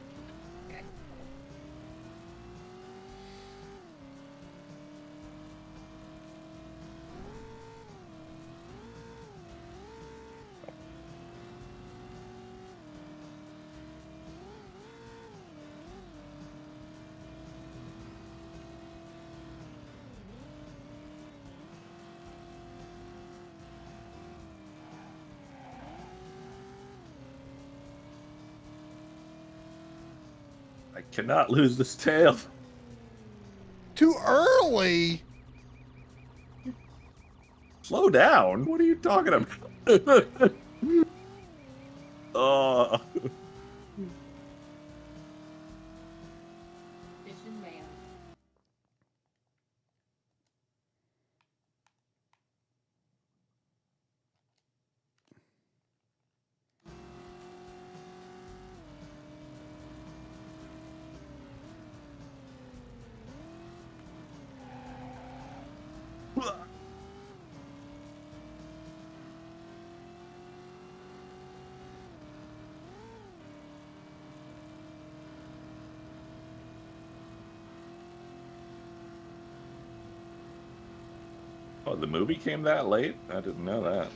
I cannot lose this tail. Too early. Slow down. What are you talking about? Oh. Fishing man. Oh, the movie came that late? I didn't know that.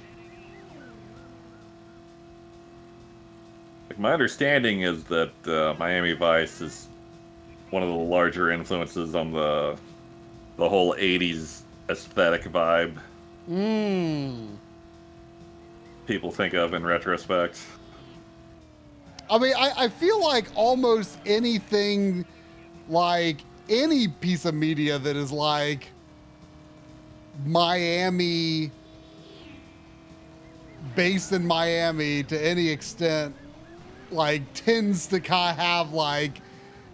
Like, my understanding is that Miami Vice is one of the larger influences on the whole 80s aesthetic vibe people think of in retrospect. I mean, I feel like almost anything, like any piece of media that is like Miami, based in Miami to any extent, like tends to kind of have like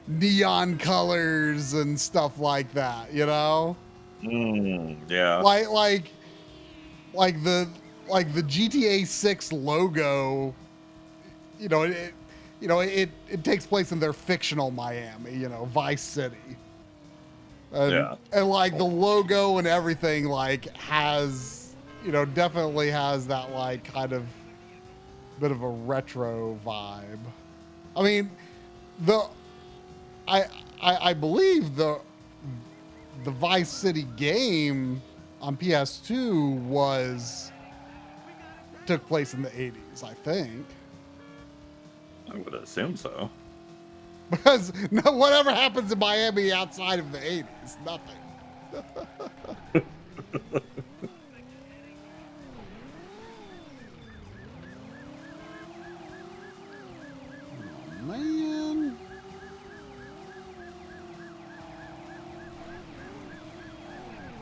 neon colors and stuff like that, you know? Yeah. Like the GTA 6 logo, you know, it takes place in their fictional Miami, you know, Vice City. And like the logo and everything like has, you know, definitely has that like kind of bit of a retro vibe. I mean, I believe the Vice City game on PS2 took place in the 80s, I think. I would assume so. Because whatever happens in Miami outside of the 80s, nothing. Oh, man.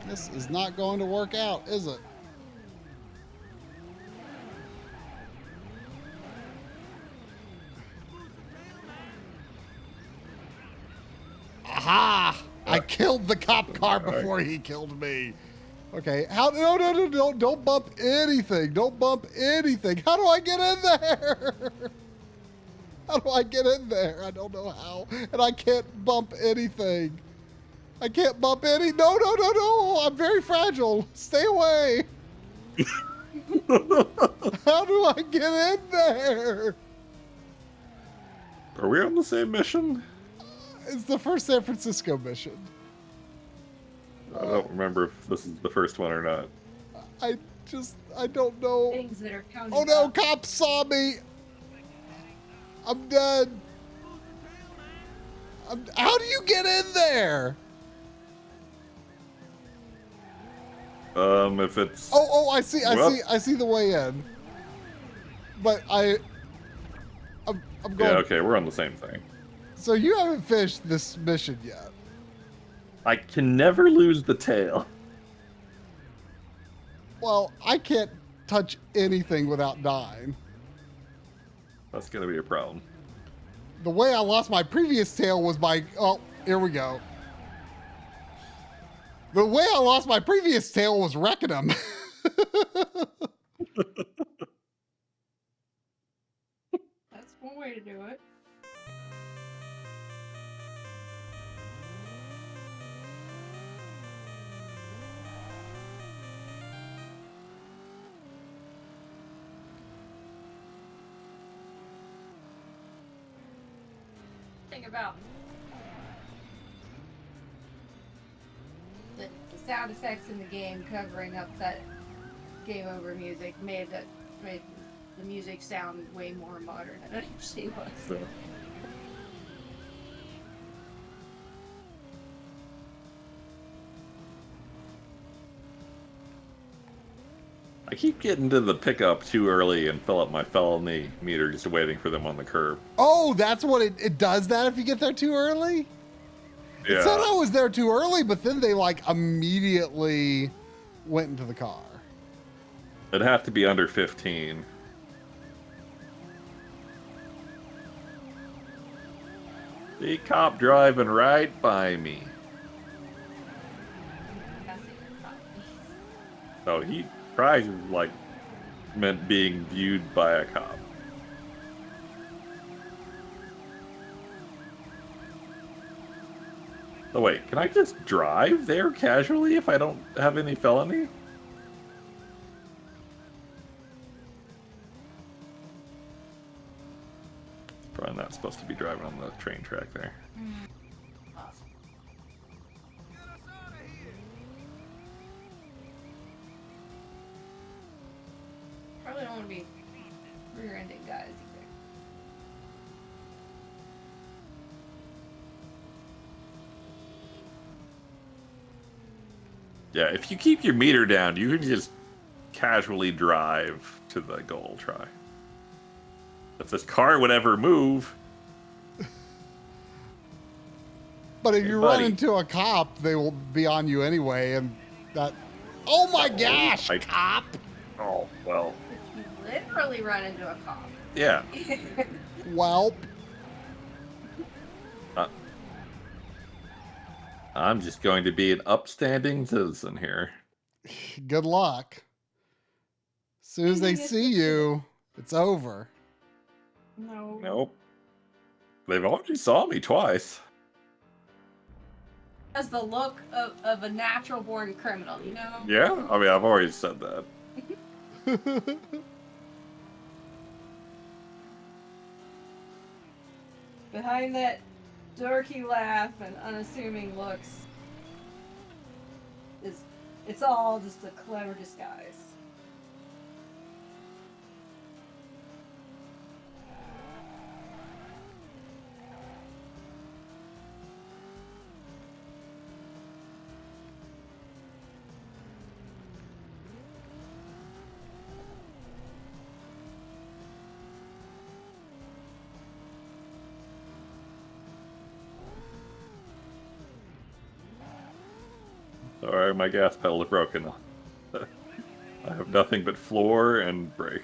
This is not going to work out, is it? Aha! I killed the cop car before he killed me. Okay, no, don't bump anything. Don't bump anything. How do I get in there? How do I get in there? I don't know how. And I can't bump anything. I can't bump any. No. I'm very fragile. Stay away. How do I get in there? Are we on the same mission? It's the first San Francisco mission. I don't remember if this is the first one or not. I don't know. Things that are counting Oh no, up. cops saw me. I'm dead. How do you get in there? If it's... Oh, I see the way in. But I'm going... Yeah, okay, we're on the same thing. So you haven't finished this mission yet. I can never lose the tail. Well, I can't touch anything without dying. That's gonna be a problem. The way I lost my previous tail was by... Oh, here we go. The way I lost my previous tail was wrecking him. That's one way to do it. Think about the sound effects in the game covering up that game over music made the music sound way more modern than it actually was. I keep getting to the pickup too early and fill up my felony meter just waiting for them on the curb. Oh, that's what it does that if you get there too early? Yeah. It said I was there too early, but then they like immediately went into the car. It'd have to be under 15. The cop driving right by me. Oh, he probably like meant being viewed by a cop. Oh wait, can I just drive there casually if I don't have any felony? Probably not supposed to be driving on the train track there. Awesome. Probably don't want to be rear-ending guys either. Yeah, if you keep your meter down, you can just casually drive to the goal try. If this car would ever move. But if you run into a cop, they will be on you anyway, and that... Oh my gosh, cop! Oh, well. You literally run into a cop. Yeah. Welp. I'm just going to be an upstanding citizen here. Good luck. As soon as they see you, it's over. No. Nope. They've already saw me twice. Has the look of a natural-born criminal, you know? Yeah, I mean, I've already said that. Behind that dorky laugh and unassuming looks it's all just a clever disguise. Sorry, my gas pedal is broken. I have nothing but floor and brake.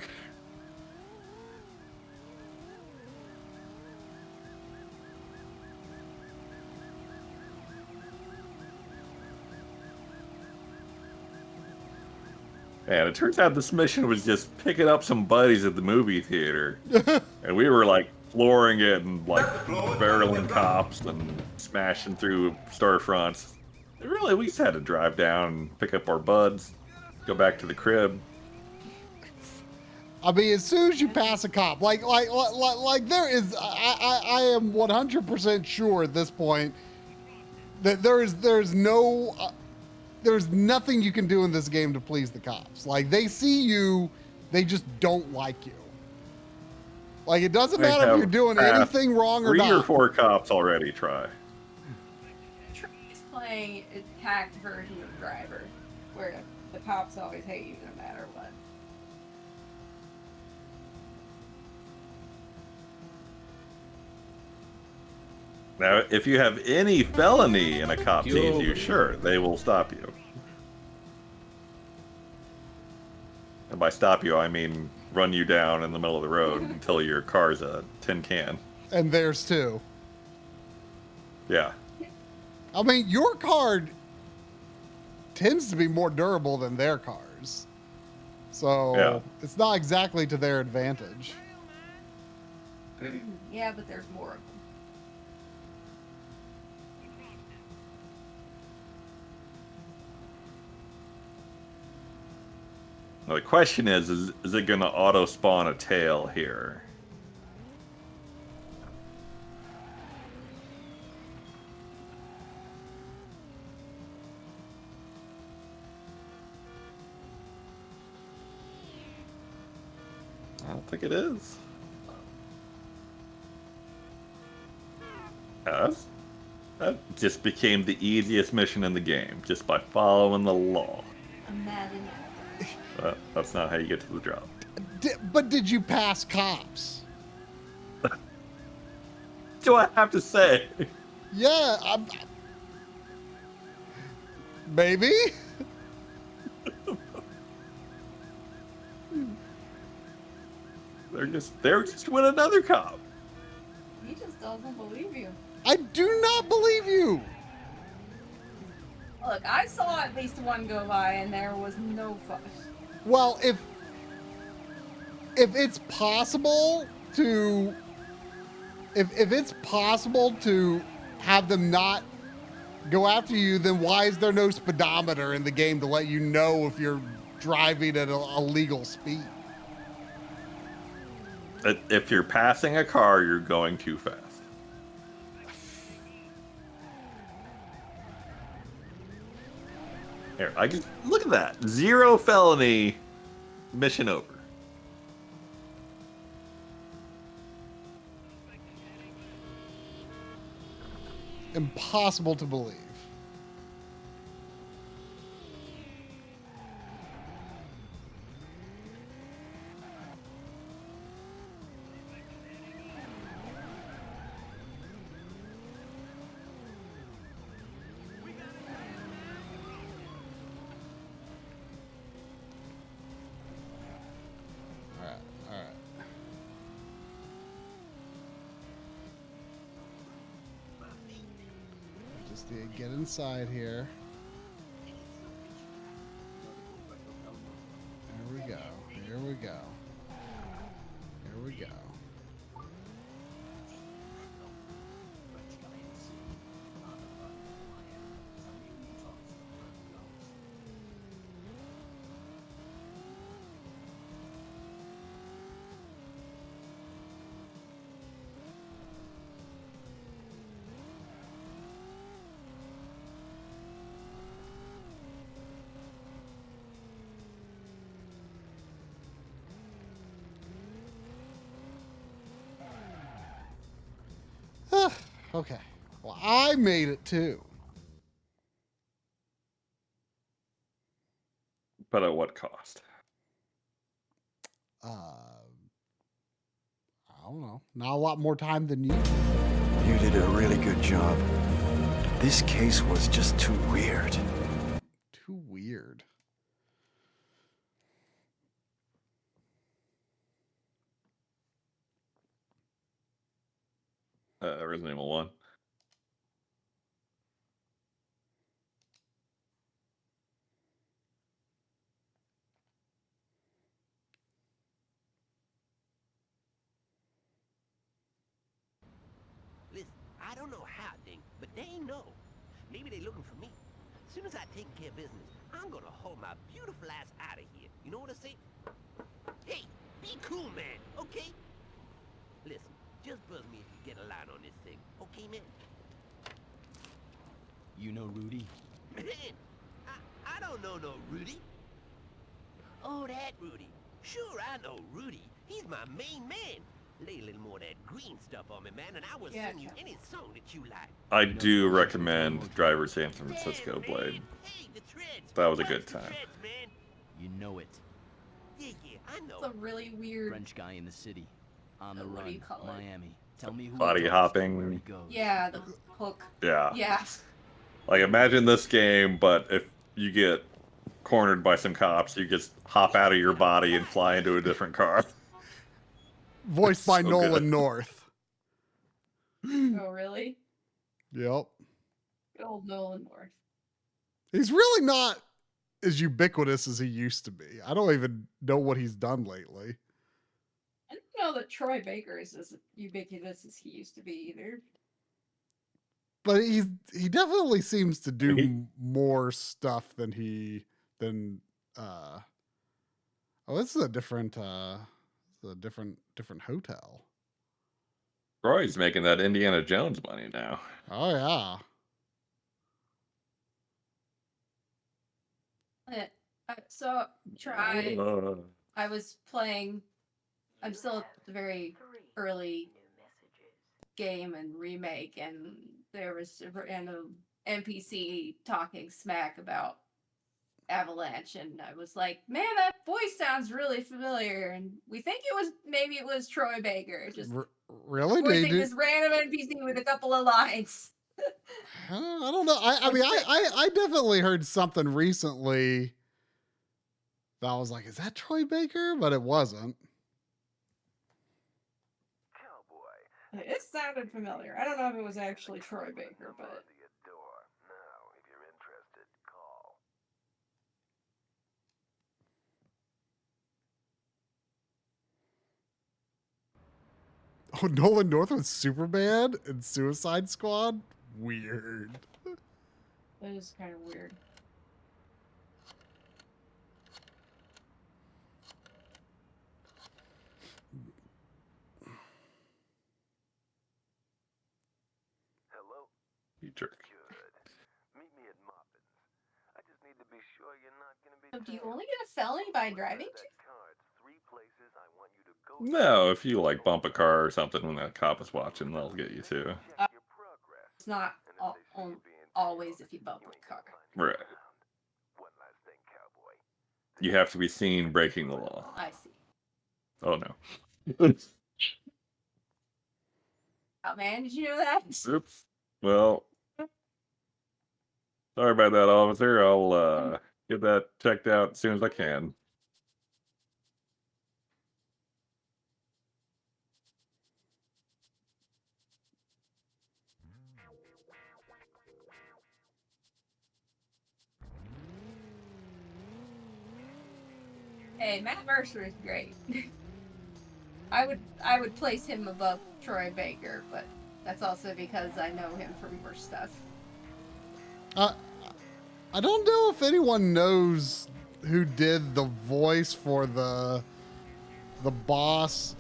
And it turns out this mission was just picking up some buddies at the movie theater. And we were like flooring it and like barreling cops and smashing through storefronts. Really, we just had to drive down and pick up our buds, go back to the crib. I mean, as soon as you pass a cop, like there is, I am 100% sure at this point that there's nothing you can do in this game to please the cops. Like, they see you, they just don't like you. Like, it doesn't matter if you're doing anything wrong or not. 3 or 4 cops already try. Playing a hacked version of Driver, where the cops always hate you no matter what. Now, if you have any felony and a cop sees you, sure, they will stop you. And by stop you, I mean run you down in the middle of the road until your car's a tin can. And theirs too. Yeah. I mean, your car tends to be more durable than their cars. So it's not exactly to their advantage. Yeah, but there's more of them. Now, the question is it going to auto-spawn a tail here? I don't think it is. That just became the easiest mission in the game, just by following the law. Imagine That's not how you get to the job. But did you pass cops? Do I have to say? Yeah, maybe. They're just with another cop. He just doesn't believe you. I do not believe you. Look, I saw at least one go by and there was no fuss. Well, if it's possible to if it's possible to have them not go after you, then why is there no speedometer in the game to let you know if you're driving at a legal speed? If you're passing a car, you're going too fast. Here, look at that. 0 felony, mission over. Impossible to believe. All right. Just need to get inside here. Here we go. Here we go. Here we go. Okay. Well, I made it too. But at what cost? I don't know. Not a lot more time than you. You did a really good job. This case was just too weird. Too weird. Resident Evil 1. Listen, I don't know how, Dink, but they know. Maybe they looking for me. As soon as I take care of business, I'm gonna haul my beautiful ass out of here. You know what I say? Hey, be cool, man, okay? Listen, just buzz me if you get a line on this thing, okay, man? You know Rudy? Man, I don't know no Rudy. Oh, that Rudy. Sure, I know Rudy. He's my main man. Lay a little more of that green stuff on me, man, and I will sing you any song that you like. I do recommend Driver San Francisco Blade. That was a good time. You know it. Yeah, I know. It's a really weird French guy in the city. On the what do you run, call it? Miami. Tell me who Body he goes, hopping. where he goes. Yeah, the hook. Yeah. Yeah. Like, imagine this game, but if you get cornered by some cops, you just hop out of your body and fly into a different car. Voiced by So Nolan good. North. Oh, really? Yep. Good old Nolan North. He's really not as ubiquitous as he used to be. I don't even know what he's done lately. I didn't know that Troy Baker is as ubiquitous as he used to be either. But he definitely seems to do more stuff than oh, this is a different different hotel. Roy's making that Indiana Jones money now. Oh yeah. So try. I was playing. I'm still at the very early game and remake, and there was a random NPC talking smack about Avalanche, and I was like, man, that voice sounds really familiar, and we think maybe it was Troy Baker, just Really? voicing this random NPC with a couple of lines. I don't know. I mean, I definitely heard something recently that I was like, is that Troy Baker? But it wasn't. It sounded familiar. I don't know if it was actually Troy Baker, but. Oh, Nolan North with Superman and Suicide Squad? Weird. That is kind of weird. Hello? You jerk. Meet me at Moppin's. I just need to be sure you're not gonna be. So do you only get a felony by driving? No, if you like bump a car or something when that cop is watching, they'll get you too. It's not always if you bump a car. Right. You have to be seen breaking the law. I see. Oh no. Oh man, did you know that? Oops. Well, sorry about that, officer. I'll get that checked out as soon as I can. Hey, Matt Mercer is great. I would place him above Troy Baker, but that's also because I know him from worse stuff. I don't know if anyone knows who did the voice for the boss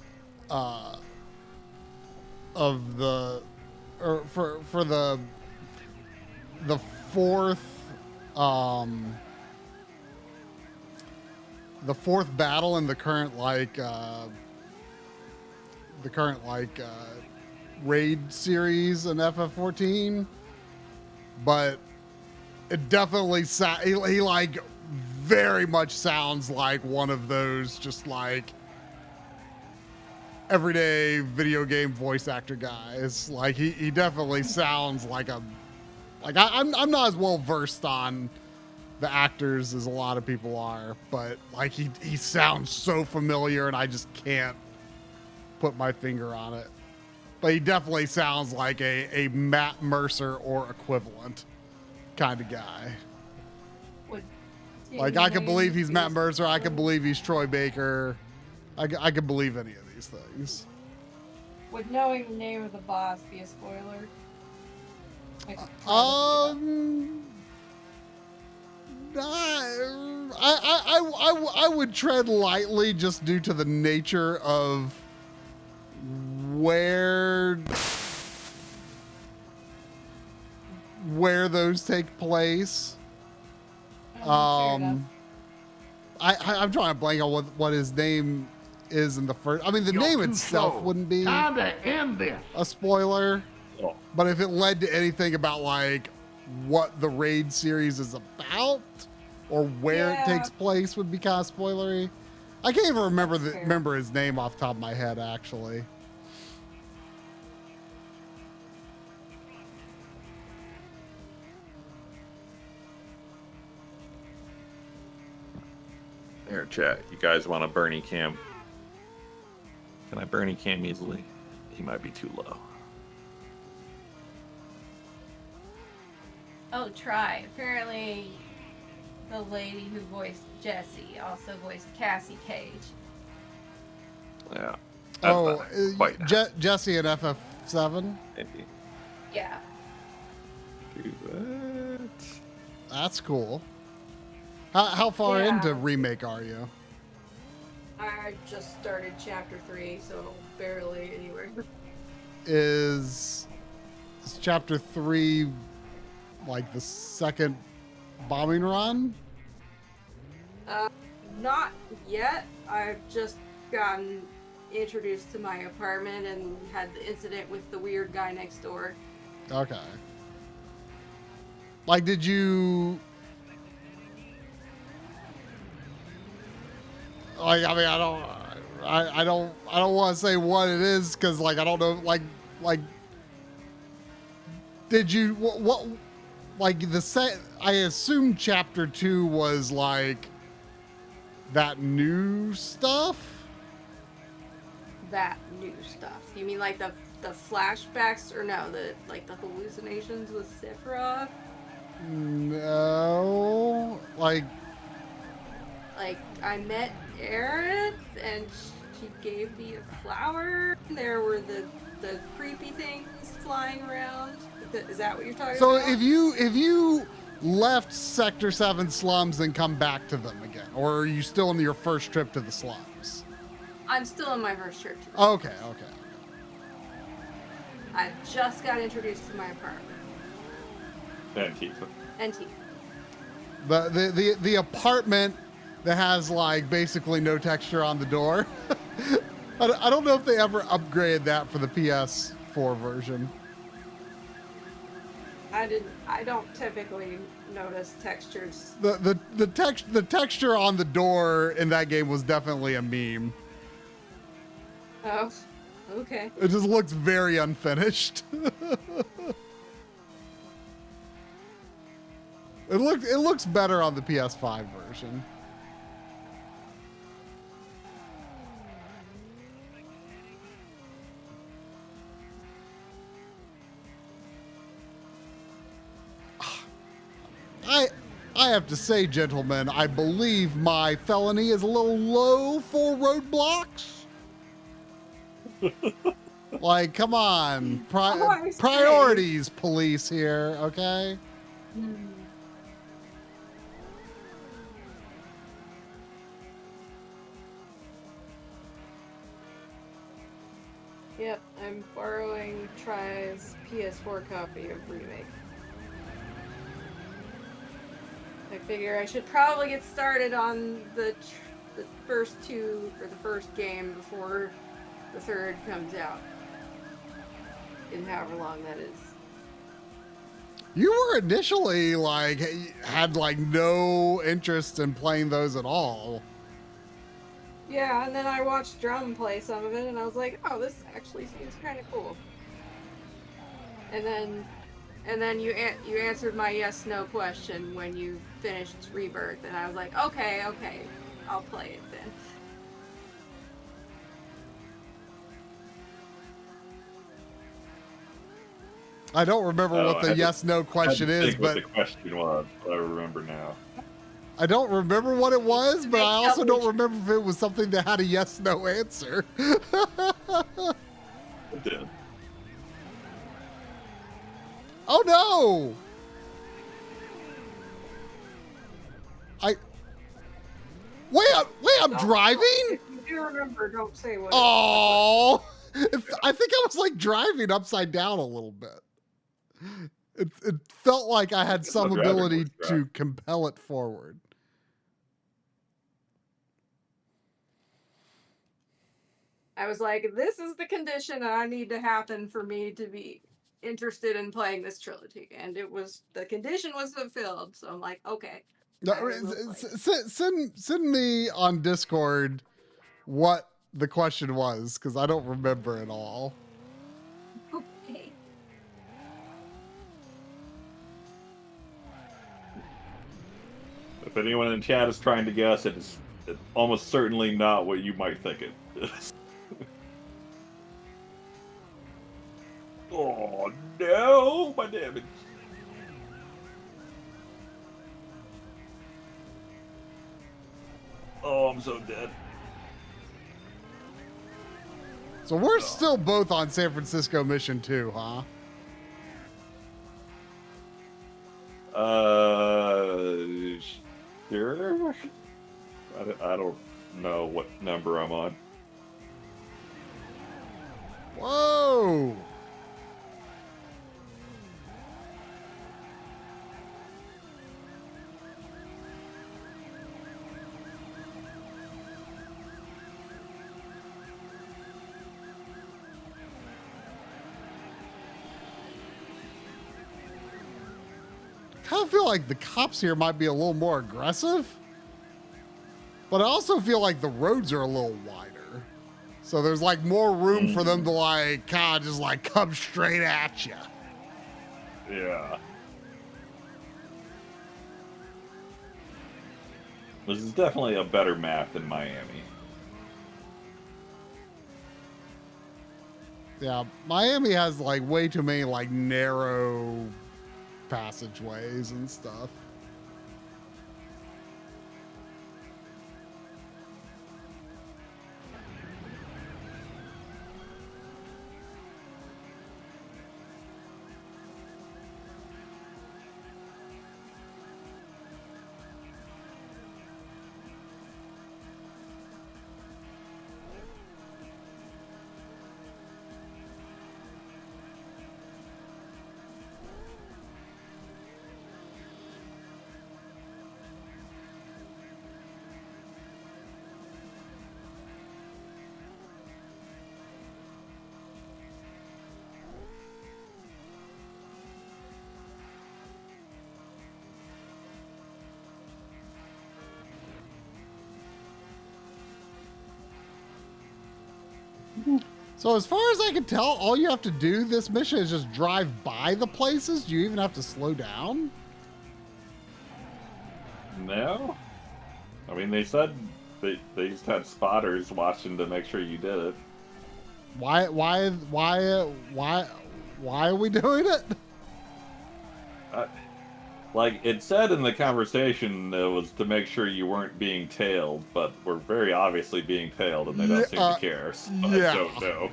of the or for the fourth battle in the current raid series in FF14, but it definitely he like very much sounds like one of those just like everyday video game voice actor guys. Like he definitely sounds like I'm not as well versed on the actors as a lot of people are, but like he sounds so familiar and I just can't put my finger on it. But he definitely sounds like a Matt Mercer or equivalent kind of guy. Like I can believe he's Matt Mercer. I can believe he's Troy Baker. I can believe any of these things. Would knowing the name of the boss be a spoiler? I would tread lightly just due to the nature of where those take place. I'm trying to blank on what his name is in the first. I mean, the name itself wouldn't be a spoiler, but if it led to anything about like what the raid series is about or where it takes place would be kind of spoilery. I can't even remember his name off the top of my head, actually. There, chat. You guys want a Bernie cam? Can I Bernie cam easily? He might be too low. Oh, try. Apparently, the lady who voiced Jessie also voiced Cassie Cage. Yeah. Jesse in FF7? Maybe. Yeah. Do that. That's cool. How far into remake are you? I just started chapter 3, so barely anywhere. Is chapter 3 like the second bombing run? Not yet. I've just gotten introduced to my apartment and had the incident with the weird guy next door. Okay. Like, did you Like, I mean, I don't want to say what it is because, like, I don't know. Like, did you what like the set? I assume chapter 2 was like that new stuff. That new stuff. You mean like the flashbacks, or no, the hallucinations with Sephiroth? No, like I met Aerith and she gave me a flower. There were the creepy things flying around. Is that what you're talking so. about? If you left Sector 7 slums and come back to them again, or are you still on your first trip to the slums? I'm still on my first trip to the Okay. I just got introduced to my apartment. And Tifa. And Tifa. The apartment that has like basically no texture on the door. I don't know if they ever upgraded that for the PS4 version. I don't typically notice textures. The texture on the door in that game was definitely a meme. Oh, okay. It just looks very unfinished. It looks better on the PS5 version. I have to say, gentlemen, I believe my felony is a little low for roadblocks. Like, come on. Priorities, police here, okay? Yep, I'm borrowing Try's PS4 copy of Remake. I figure I should probably get started on the first two, or the first game before the third comes out. In however long that is. You were initially like had like no interest in playing those at all. Yeah, and then I watched Drum play some of it, and I was like, oh, this actually seems kind of cool. And then you answered my yes/no question when you finished Rebirth, and I was like, okay, I'll play it then. I don't remember what the yes/no question is, but what the question was. I remember now. I don't remember what it was, but I also don't remember if it was something that had a yes/no answer. It did. Oh no! Wait, I'm driving? If you do remember, don't say what. Oh, I think I was like driving upside down a little bit. It felt like I had some ability to compel it forward. I was like, this is the condition that I need to happen for me to be interested in playing this trilogy, and the condition was fulfilled. So I'm like, okay. Send me on Discord what the question was, because I don't remember it all. Okay. If anyone in chat is trying to guess, it's almost certainly not what you might think it is. Oh no, my damage. Oh, I'm so dead. So we're still both on San Francisco mission 2, huh? Sure. I don't know what number I'm on. Whoa! I kind of feel like the cops here might be a little more aggressive. But I also feel like the roads are a little wider. So there's like more room for them to like kind of just like come straight at you. Yeah. This is definitely a better map than Miami. Yeah, Miami has like way too many like narrow passageways and stuff. So as far as I can tell, all you have to do this mission is just drive by the places. Do you even have to slow down? No. I mean, they said they just had spotters watching to make sure you did it. Why are we doing it? Like, it said in the conversation it was to make sure you weren't being tailed, but we're very obviously being tailed and they don't seem to care, so yeah. I don't know.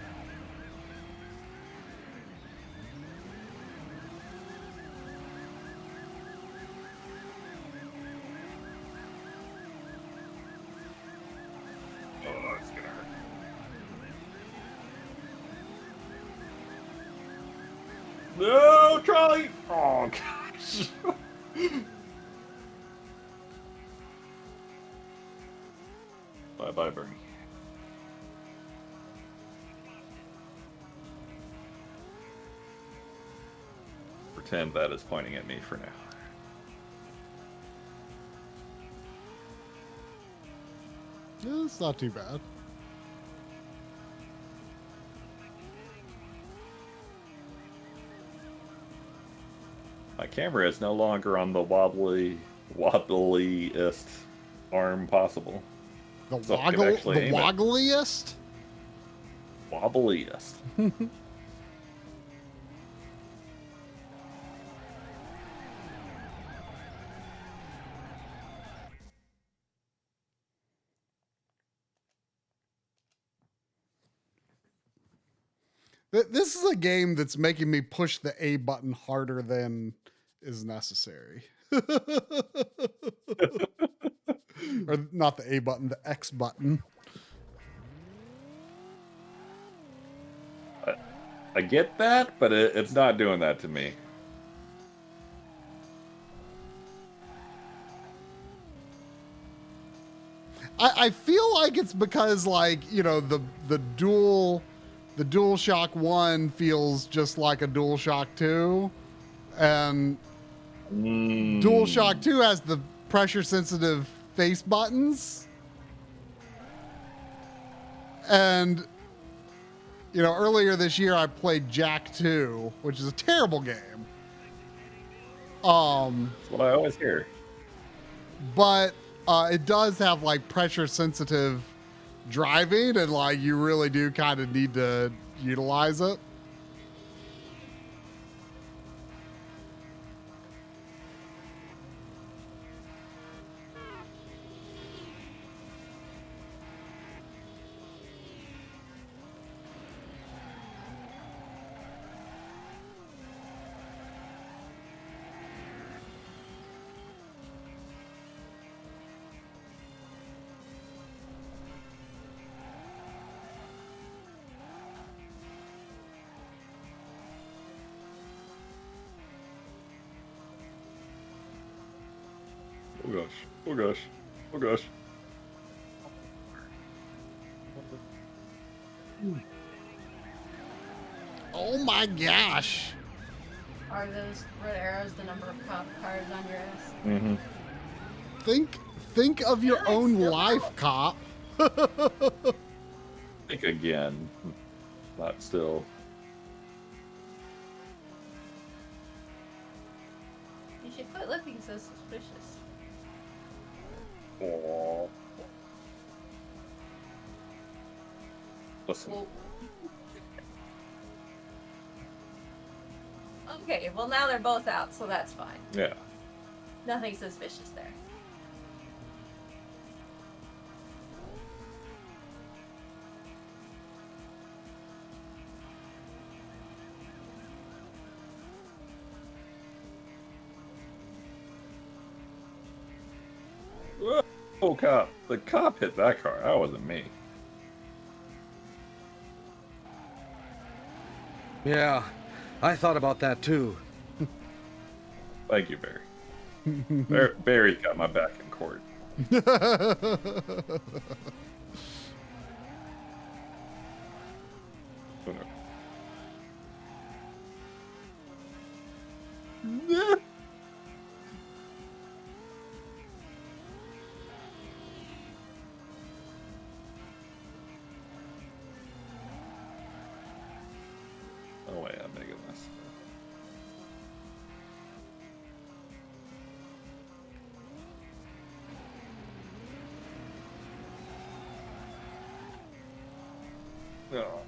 Oh, that's gonna hurt. No, trolley! Oh, gosh. Bye-bye, Bernie. Pretend that is pointing at me for now. Yeah, it's not too bad. My camera is no longer on the wobbliest arm possible. The So I can actually aim it. woggliest? Wobbliest. This is a game that's making me push the A button harder than is necessary. Or not the A button, the X button. I get that, but it's not doing that to me. I feel like it's because, like, you know, the DualShock 1 feels just like a DualShock 2, and DualShock 2 has the pressure sensitive face buttons. And, you know, earlier this year I played Jack 2, which is a terrible game. That's what I always hear. But it does have like pressure sensitive driving, and like you really do kind of need to utilize it. Oh gosh. Oh gosh. Oh gosh. Oh my gosh. Are those red arrows the number of cop cars on your ass? Mm-hmm. Think of your own life, cop. Think again. Not still. You should quit looking so suspicious. Aww. Listen. Well, okay, well now they're both out, so that's fine. Yeah. Nothing suspicious there. Oh, cop. The cop hit that car. That wasn't me. Yeah, I thought about that too. Thank you, Barry. Barry got my back in court. Oh wait, I'm making this. Oh.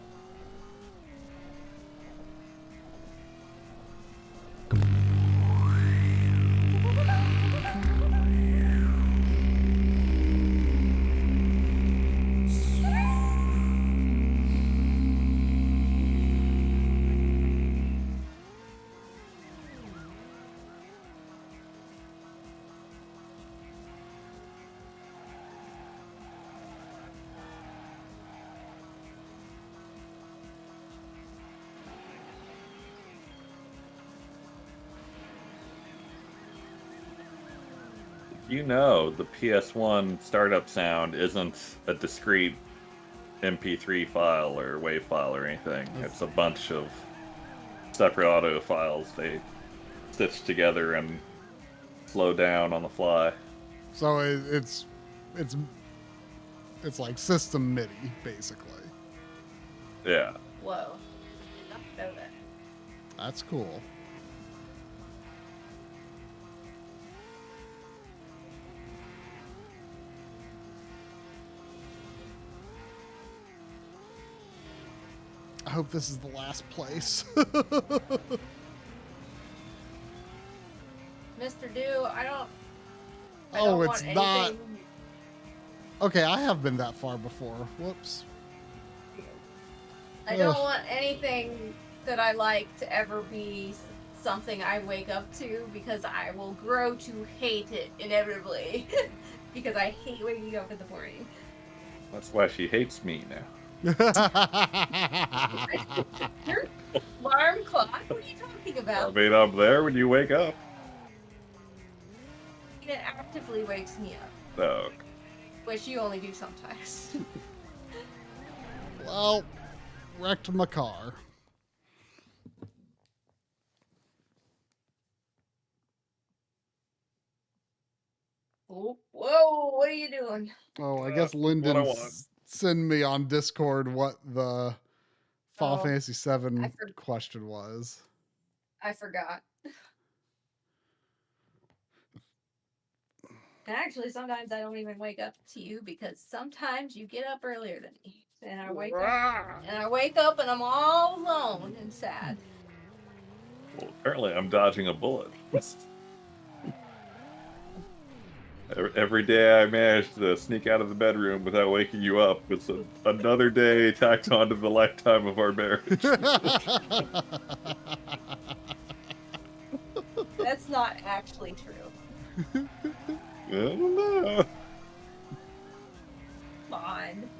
You know, the PS1 startup sound isn't a discrete MP3 file or WAV file or anything. It's a bunch of separate audio files they stitch together and slow down on the fly. So it's like system MIDI, basically. Yeah. Whoa. Not know that. That's cool. I hope this is the last place. Mr. Do, I don't Oh, it's want not. anything. Okay, I have been that far before. Whoops. I don't want anything that I like to ever be something I wake up to, because I will grow to hate it inevitably. Because I hate waking up in the morning. That's why she hates me now. Your alarm clock? What are you talking I about? mean, I'm there when you wake up. It actively wakes me up, Oh. which you only do sometimes. Well, wrecked my car. Oh, whoa, what are you doing? Oh, I guess what Lyndon I want. send me on Discord what the Final Oh, Fantasy VII I question was. I forgot. And actually, sometimes I don't even wake up to you, because sometimes you get up earlier than me, and I wake up and I'm all alone and sad. Well, apparently I'm dodging a bullet. Every day I manage to sneak out of the bedroom without waking you up. It's another day tacked onto the lifetime of our marriage. That's not actually true. I don't know. Come on.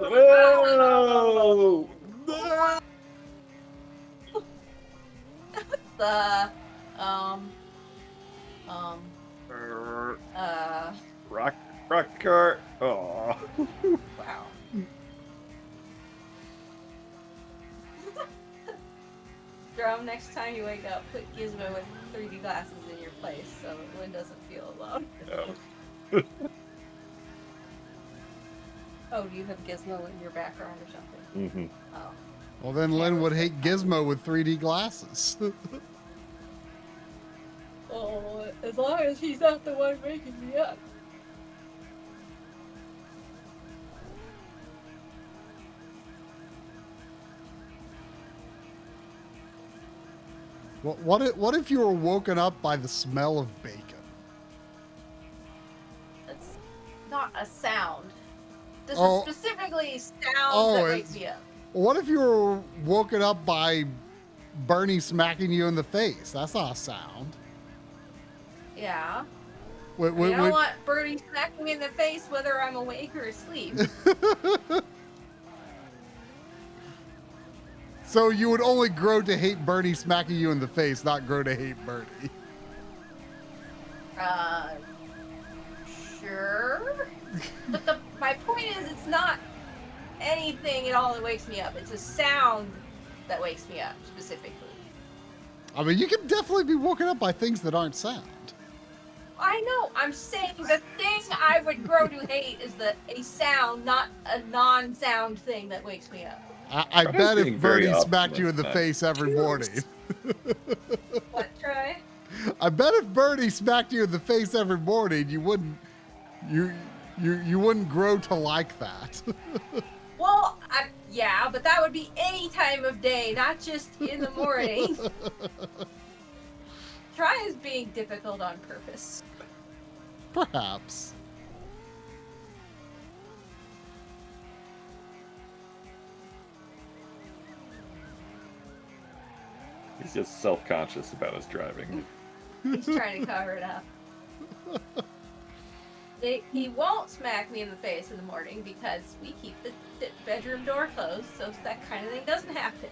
No! No! The Rock cart. Oh. Wow. Drum, next time you wake up, put Gizmo with 3D glasses in your place so Lynn doesn't feel alone. Oh, do you have Gizmo in your background or something? Mm-hmm. Oh. Well, then Lynn would hate Gizmo with 3D glasses. Oh, as long as he's not the one making me up. What if you were woken up by the smell of bacon? That's not a sound. This Oh. is specifically sounds that wake me up. What if you were woken up by Bernie smacking you in the face? That's not a sound. Yeah. Wait, I don't want Bernie smacking me in the face whether I'm awake or asleep. So you would only grow to hate Bernie smacking you in the face, not grow to hate Bernie. Sure. But my point is, it's not anything at all that wakes me up. It's a sound that wakes me up, specifically. I mean, you can definitely be woken up by things that aren't sound. I know. I'm saying the thing I would grow to hate is a sound, not a non-sound thing that wakes me up. I bet if Bernie smacked you in the face every morning. What, Troy? I bet if Bernie smacked you in the face every morning, you wouldn't grow to like that. Well, yeah, but that would be any time of day, not just in the morning. Try is being difficult on purpose. Perhaps. He's just self-conscious about his driving. He's trying to cover it up. He won't smack me in the face in the morning because we keep the bedroom door closed, so that kind of thing doesn't happen.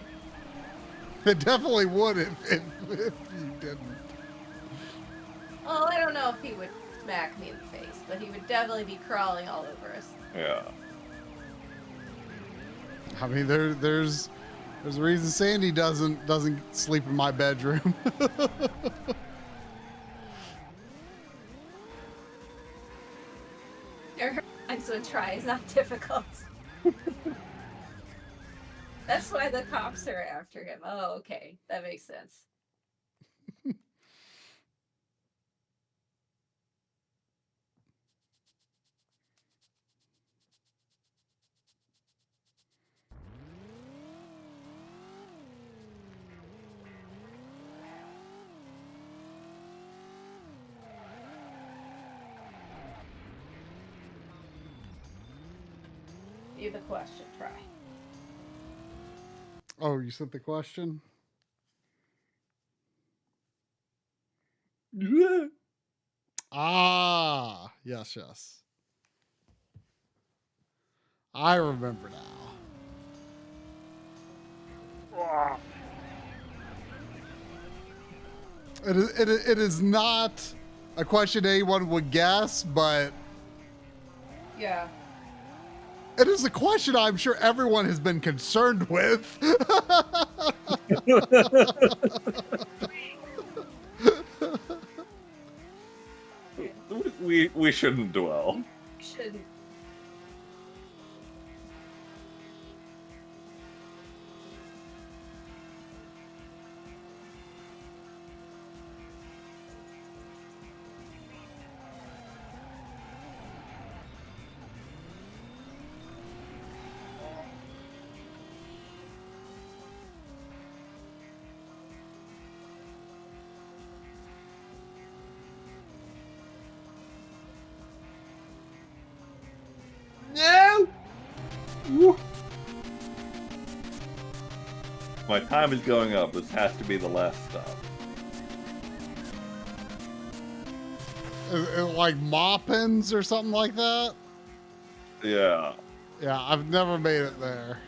It definitely would if you didn't. Well, I don't know if he would smack me in the face, but he would definitely be crawling all over us. Yeah. I mean, there's a reason Sandy doesn't sleep in my bedroom. Times when try is not difficult. That's why the cops are after him. Oh, okay. That makes sense. You have a question, try. Oh, you sent the question? Ah, yes. I remember now. It is not a question anyone would guess, but Yeah. it is a question I'm sure everyone has been concerned with. We shouldn't dwell. Shouldn't. No! Woo. My time is going up. This has to be the last stop. Like Moppins or something like that? Yeah. Yeah, I've never made it there.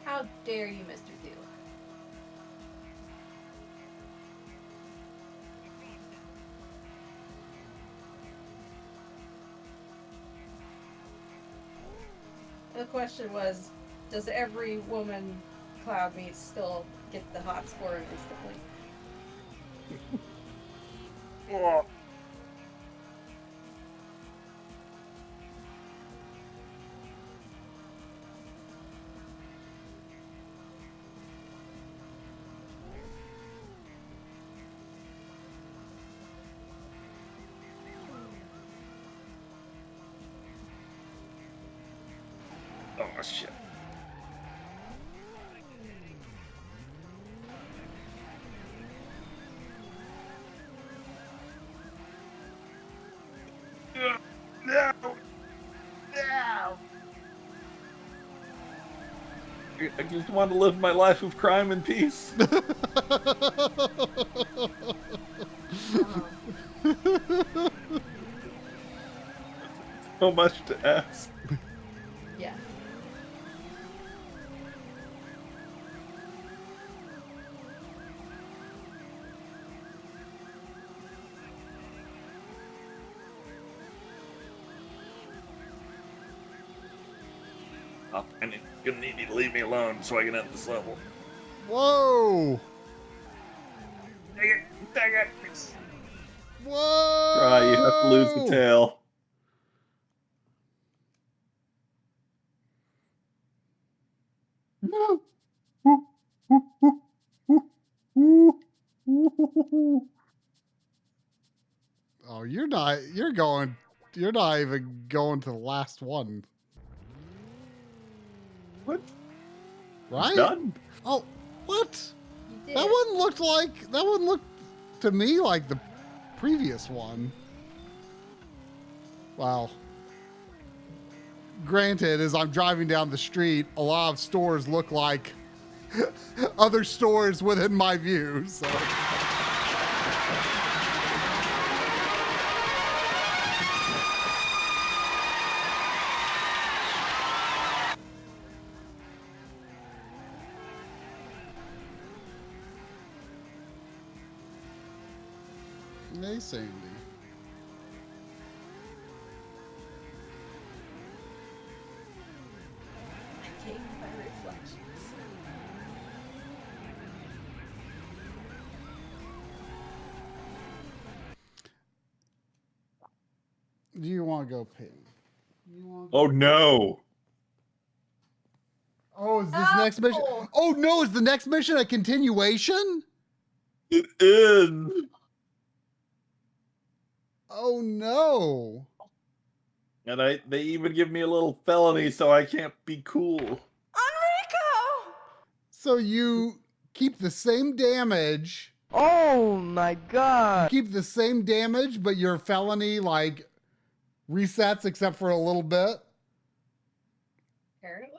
How dare you, Mr. Doolittle? The question was, does every woman Cloud meets still get the hots for him instantly? Oh shit. No! No! I just want to live my life of crime and peace. So much to ask. Yes. Oh, and you're gonna need to leave me alone so I can end this level. Whoa! Dang it! Dang it! Whoa! Try, you have to lose the tail. No. Oh, you're not even going to the last one. What? Right? Done. Oh, what? You did. That one looked to me like the previous one. Wow. Granted, as I'm driving down the street, a lot of stores look like other stores within my view, so. Hey, Sandy. Gained by reflections. Do you want to go ping? Oh no! Oh, is this next mission? Oh no, is the next mission a continuation? It is. Oh no. And they even give me a little felony so I can't be cool. Enrico! So you keep the same damage. Oh my god. You keep the same damage, but your felony like resets except for a little bit. Apparently.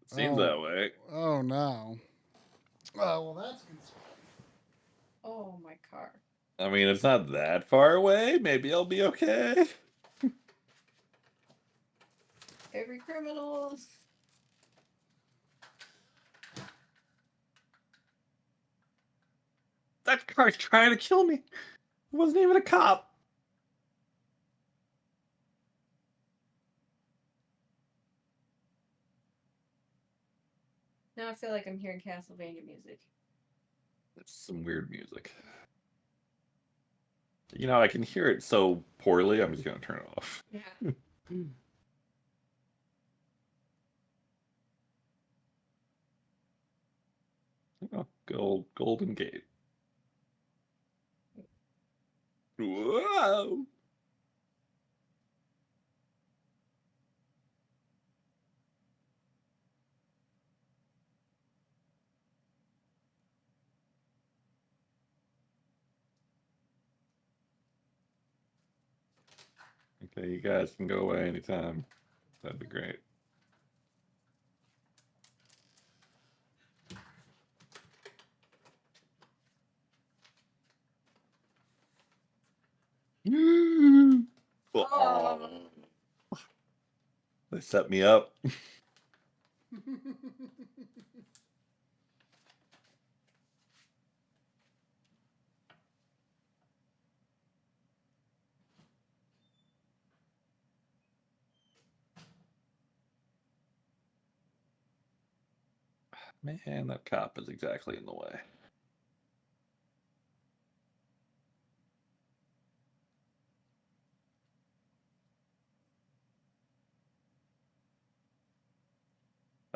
Seems that way. Oh no. Well, that's concerning. Oh, my car. I mean, it's not that far away. Maybe I'll be okay. Every criminal. That car's trying to kill me. It wasn't even a cop. Now I feel like I'm hearing Castlevania music. It's some weird music. You know, I can hear it so poorly, I'm just going to turn it off. Yeah. Oh, Golden Gate. Whoa! Okay, you guys can go away anytime. That'd be great. Oh. They set me up. Man, that cop is exactly in the way.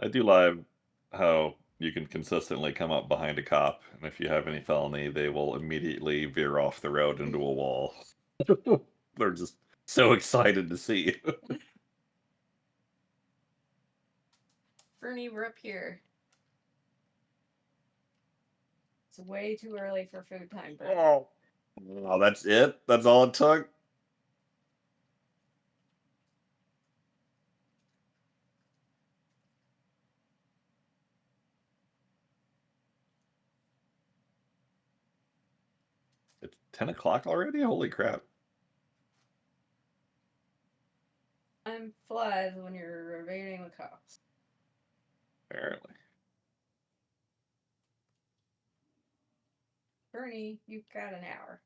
I do like how you can consistently come up behind a cop, and if you have any felony, they will immediately veer off the road into a wall. They're just so excited to see you. Bernie, we're up here. It's way too early for food time, Bernie. Oh, that's it? That's all it took? It's 10 o'clock already? Holy crap. Time flies when you're evading the cops. Apparently. Bernie, you've got an hour.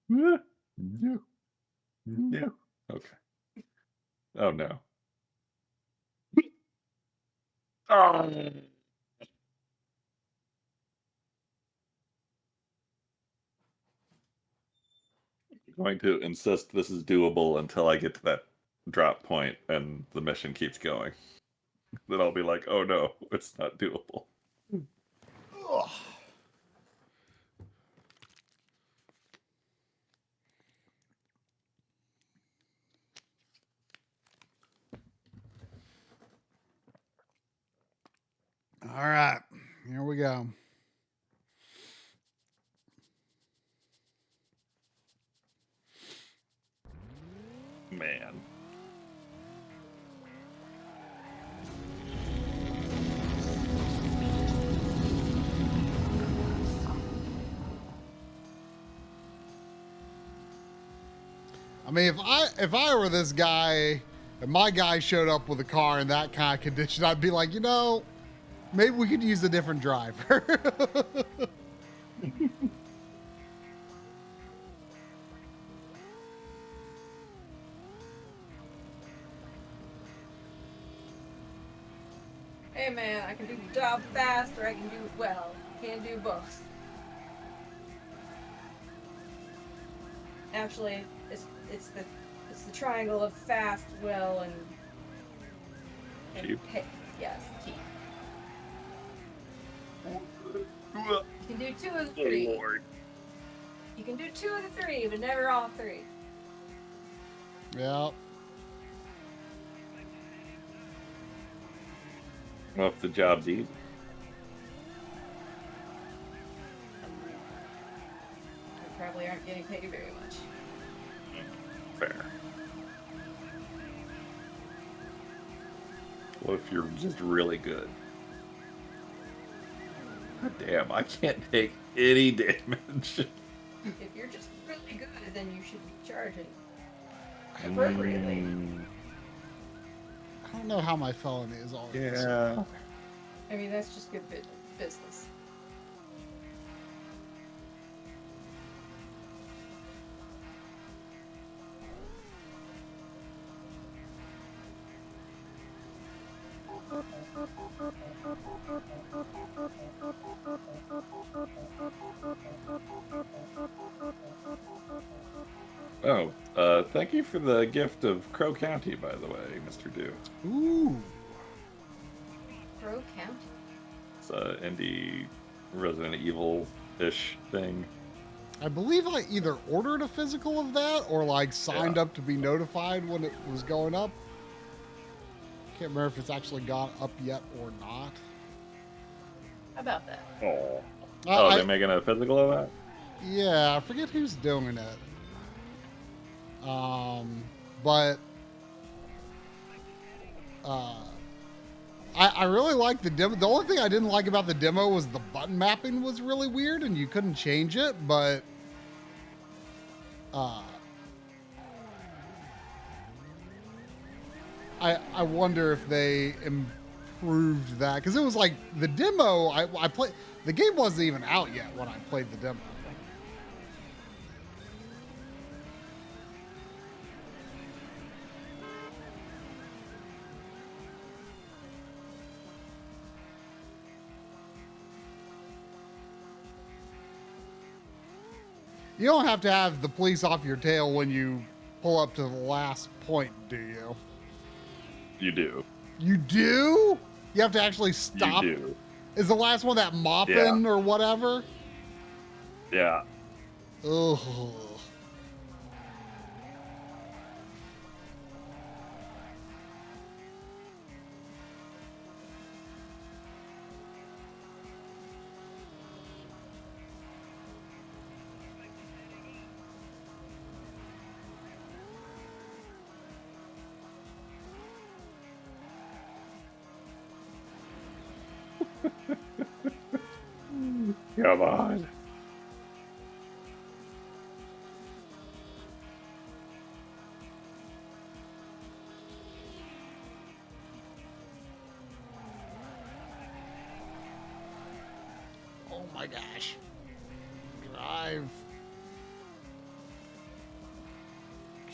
No. No. Okay. Oh no. Oh. I'm going to insist this is doable until I get to that drop point and the mission keeps going. Then I'll be like, oh no, it's not doable. Ugh. All right, here we go. Man. I mean, if I were this guy and my guy showed up with a car in that kind of condition, I'd be like, you know, maybe we could use a different driver. Hey man, I can do the job fast or I can do it well. Can't do both. Actually, it's the triangle of fast, well, and cheap. Yes, cheap. You can do 2 of the 3. Oh, Lord. You can do 2 of the 3, but never all 3. Yeah. Well, if the job's easy. You probably aren't getting paid very much. Fair. What if you're just really good? God damn, I can't take any damage. If you're just really good, then you should be charging appropriately. I don't know how my felony is all. Yeah. I mean, that's just good business. Oh, thank you for the gift of Crow County, by the way, Mr. Do. Ooh. Crow County? It's a indie Resident Evil-ish thing. I believe I either ordered a physical of that or like signed up to be notified when it was going up. Can't remember if it's actually gone up yet or not. How about that? Oh. They're making a physical of that? Yeah, I forget who's doing it. But I really like the demo. The only thing I didn't like about the demo was the button mapping was really weird and you couldn't change it, but I wonder if they improved that, because it was like the demo I played. The game wasn't even out yet when I played the demo. You don't have to have the police off your tail when you pull up to the last point, do you? You do. You do? You have to actually stop? You do. Is the last one that mopping or whatever? Yeah. Ugh. Come on. Oh my gosh. Drive.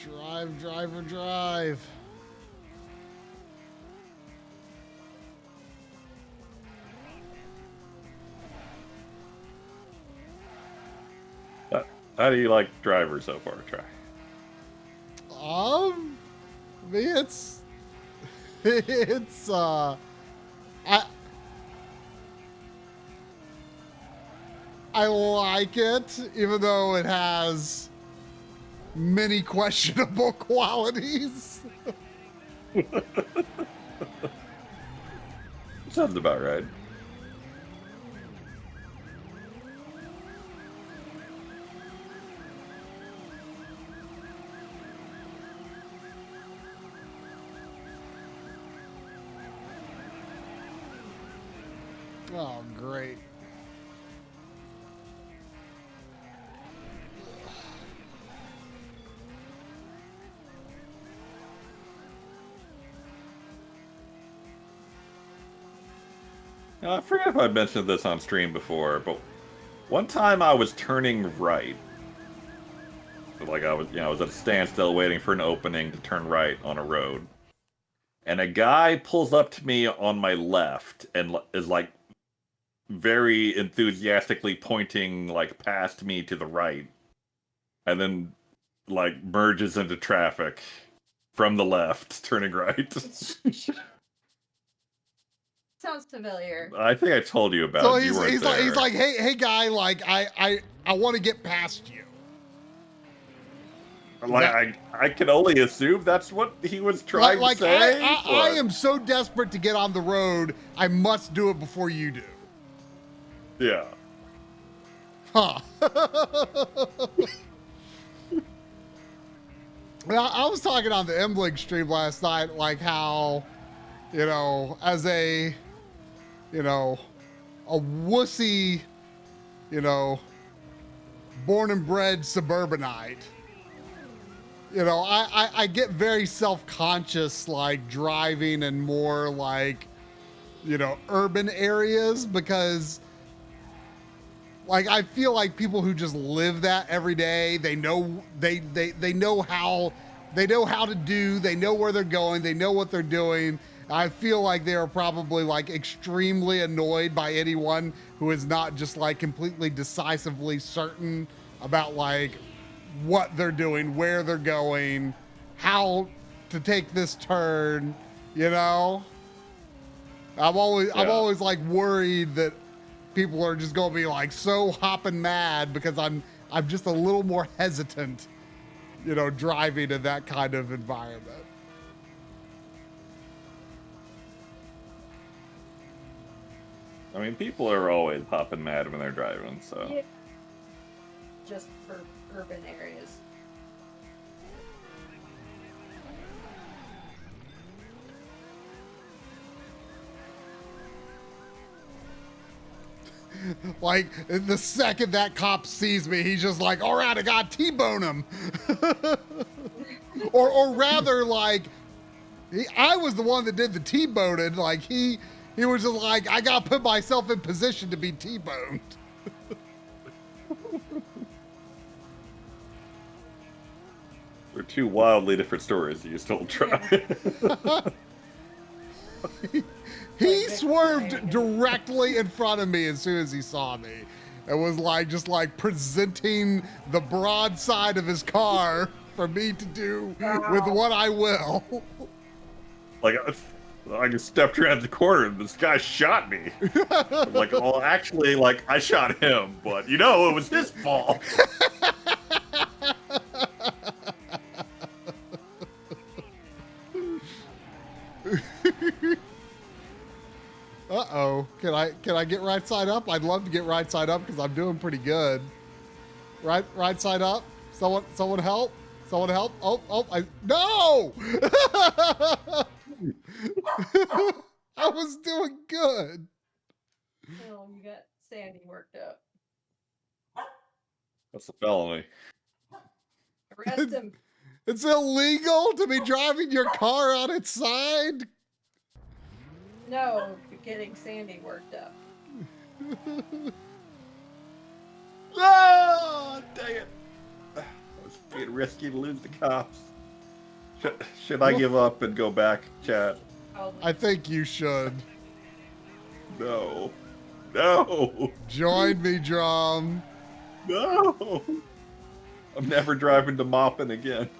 Drive, driver, drive. How do you like Driver so far, Try? I mean, it's I like it, even though it has many questionable qualities. Sounds about right. Oh, great. I forget if I mentioned this on stream before, but one time I was turning right. Like I was at a standstill waiting for an opening to turn right on a road. And a guy pulls up to me on my left and is like very enthusiastically pointing like past me to the right. And then like merges into traffic from the left, turning right. Sounds familiar. I think I told you about So it. You weren't there. he's like, hey guy, like I want to get past you. Like I can only assume that's what he was trying Like to say. I am so desperate to get on the road, I must do it before you do. Yeah. Huh. Well, I was talking on the Emblink stream last night, like how, as a wussy, born and bred suburbanite, I get very self-conscious, like driving in more like, urban areas, because like I feel like people who just live that every day, they know how to do, they know where they're going, they know what they're doing. I feel like they are probably like extremely annoyed by anyone who is not just like completely decisively certain about like what they're doing, where they're going, how to take this turn, I'm always like worried that people are just gonna be like so hopping mad because I'm just a little more hesitant, driving in that kind of environment. I mean, people are always hopping mad when they're driving, so. Yeah. just for urban areas. Like, the second that cop sees me, he's just like, all right, I got T-bone him. or rather, like, I was the one that did the T-boning. Like, he was just like, I got to put myself in position to be T-boned. They're two wildly different stories you still try. He swerved directly in front of me as soon as he saw me. It was like just like presenting the broadside of his car for me to do with what I will. Like, I just stepped around the corner and this guy shot me. I'm like, well, actually, like, I shot him, but you know, it was his fault. Uh-oh. Can I get right side up? I'd love to get right side up because I'm doing pretty good. Right side up? Someone help? Someone help? No! I was doing good. Oh, you got Sandy worked up. That's a felony. Arrest him. It's illegal to be driving your car on its side? No, for getting Sandy worked up. Oh, dang it. It's being risky to lose the cops. Should I give up and go back, chat? I think you should. No. No. Join me, Drum. No. I'm never driving to Moppin again.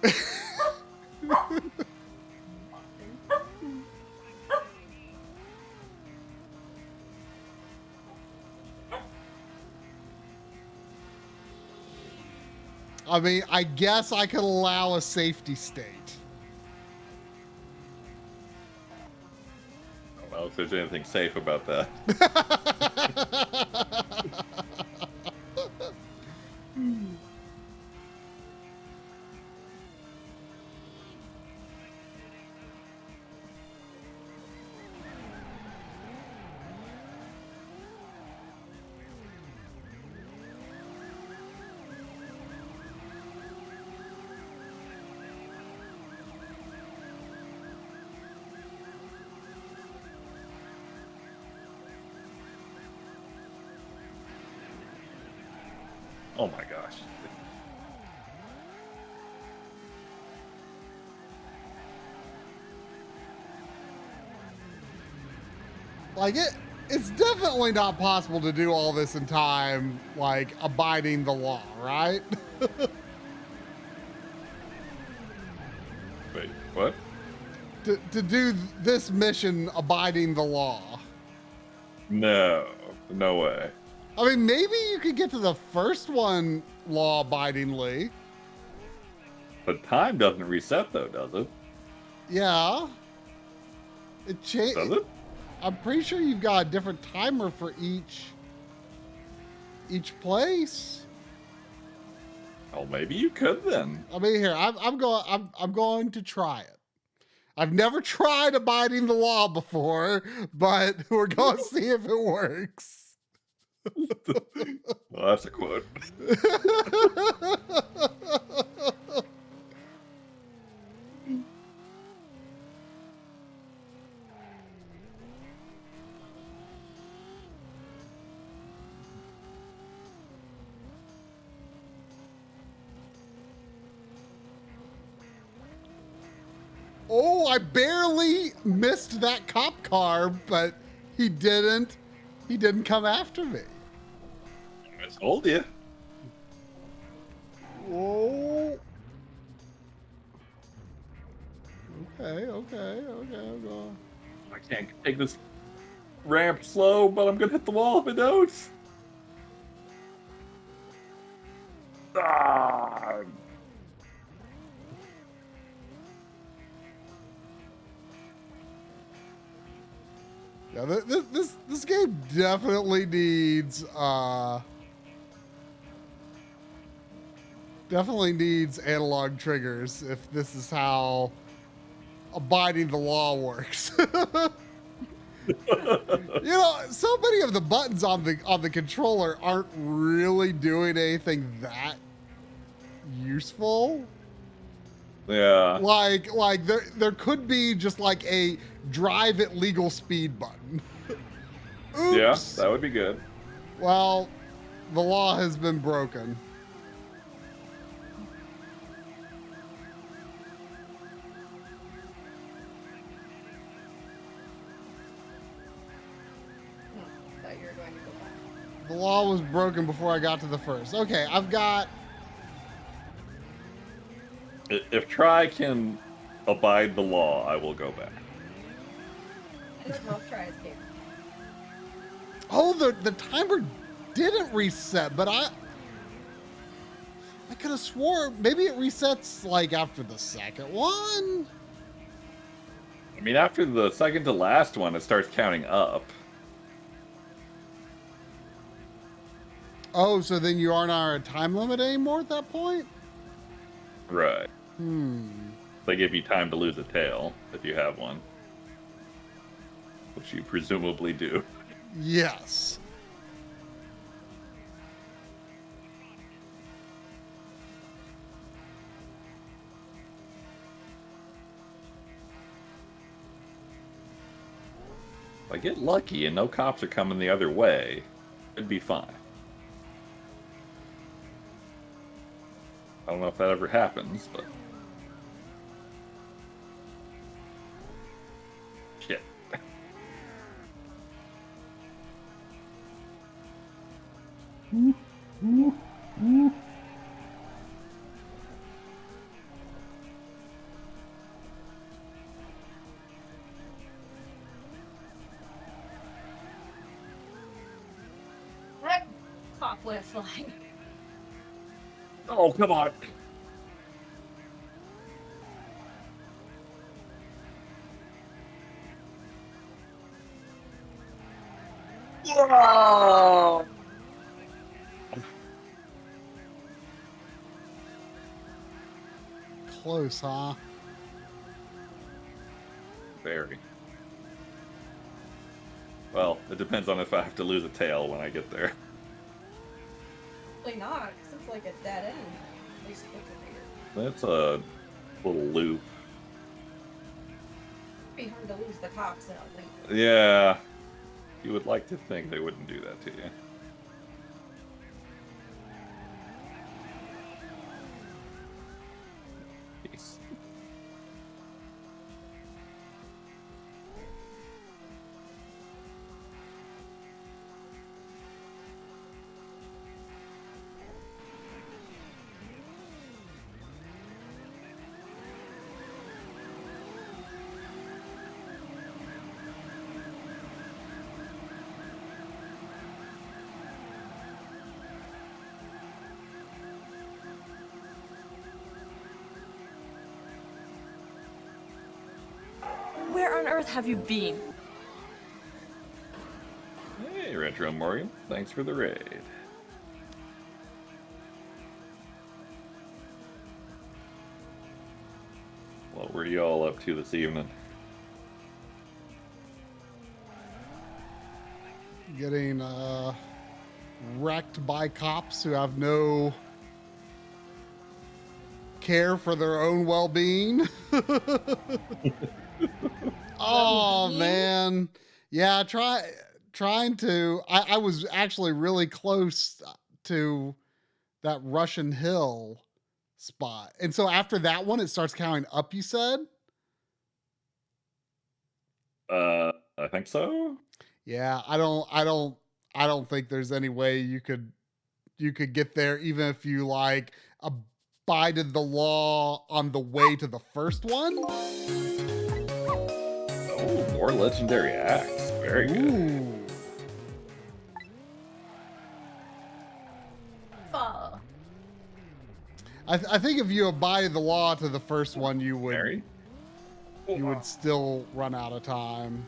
I mean, I guess I could allow a safety state. I don't know if there's anything safe about that. Oh my gosh. Like, it's definitely not possible to do all this in time, like, abiding the law, right? Wait, what? To do this mission abiding the law. No. No way. I mean, maybe you could get to the first one law-abidingly. But time doesn't reset, though, does it? Yeah. It changed. Does it? I'm pretty sure you've got a different timer for each place. Oh, maybe you could then. I mean, here I'm going to try it. I've never tried abiding the law before, but we're going to see if it works. Well, that's a quote. Oh, I barely missed that cop car, but he didn't come after me. I told you. Whoa. Okay, I'm going. I can't take this ramp slow, but I'm gonna hit the wall if it don't. Ah. Yeah, this game definitely needs Definitely needs analog triggers if this is how abiding the law works. You know, so many of the buttons on the controller aren't really doing anything that useful. Yeah. Like there could be just like a drive at legal speed button. Oops. Yeah, that would be good. Well, the law has been broken. Thought you were going to go back. The law was broken before I got to the first. Okay, I've got... If Try can abide the law, I will go back. I don't know if Try escaped. Oh, the timer didn't reset, but I could have swore maybe it resets like after the second one. I mean, after the second to last one, it starts counting up. Oh, so then you aren't on a time limit anymore at that point? Right. Hmm. They give you time to lose a tail, if you have one. Which you presumably do. Yes. If I get lucky and no cops are coming the other way, it'd be fine. I don't know if that ever happens, but... Shit. That cop went flying. Oh, come on. Whoa! Close, huh? Very. Well, it depends on if I have to lose a tail when I get there. Probably not, because it's like a dead end. At least it would That's a little loop. be hard to lose the cops in a loop. Yeah. You would like to think they wouldn't do that to you. Peace. Where on earth have you been? Hey, Retro Morgan. Thanks for the raid. What were you all up to this evening? Getting wrecked by cops who have no care for their own well-being. Oh man, yeah. Trying to. I was actually really close to that Russian Hill spot, and so after that one, it starts counting up. You said. I think so. Yeah, I don't think there's any way you could get there, even if you like abided the law on the way to the first one. Oh, more legendary acts. Very good. Fall. I think if you abided the law to the first one, you would still run out of time.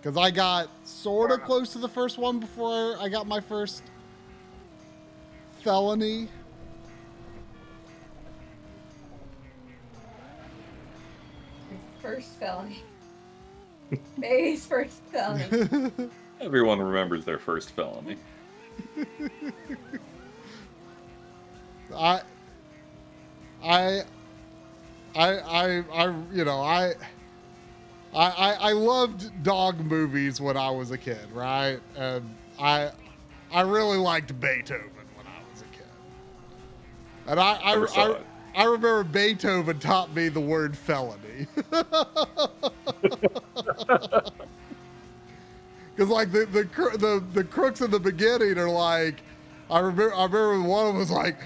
Because I got sort of close to the first one before I got my first felony. First felony. Baby's first felony. Everyone remembers their first felony. I loved dog movies when I was a kid, right? And I really liked Beethoven when I was a kid. And I remember Beethoven taught me the word felony. Because like the crooks in the beginning are like, I remember one of them was like,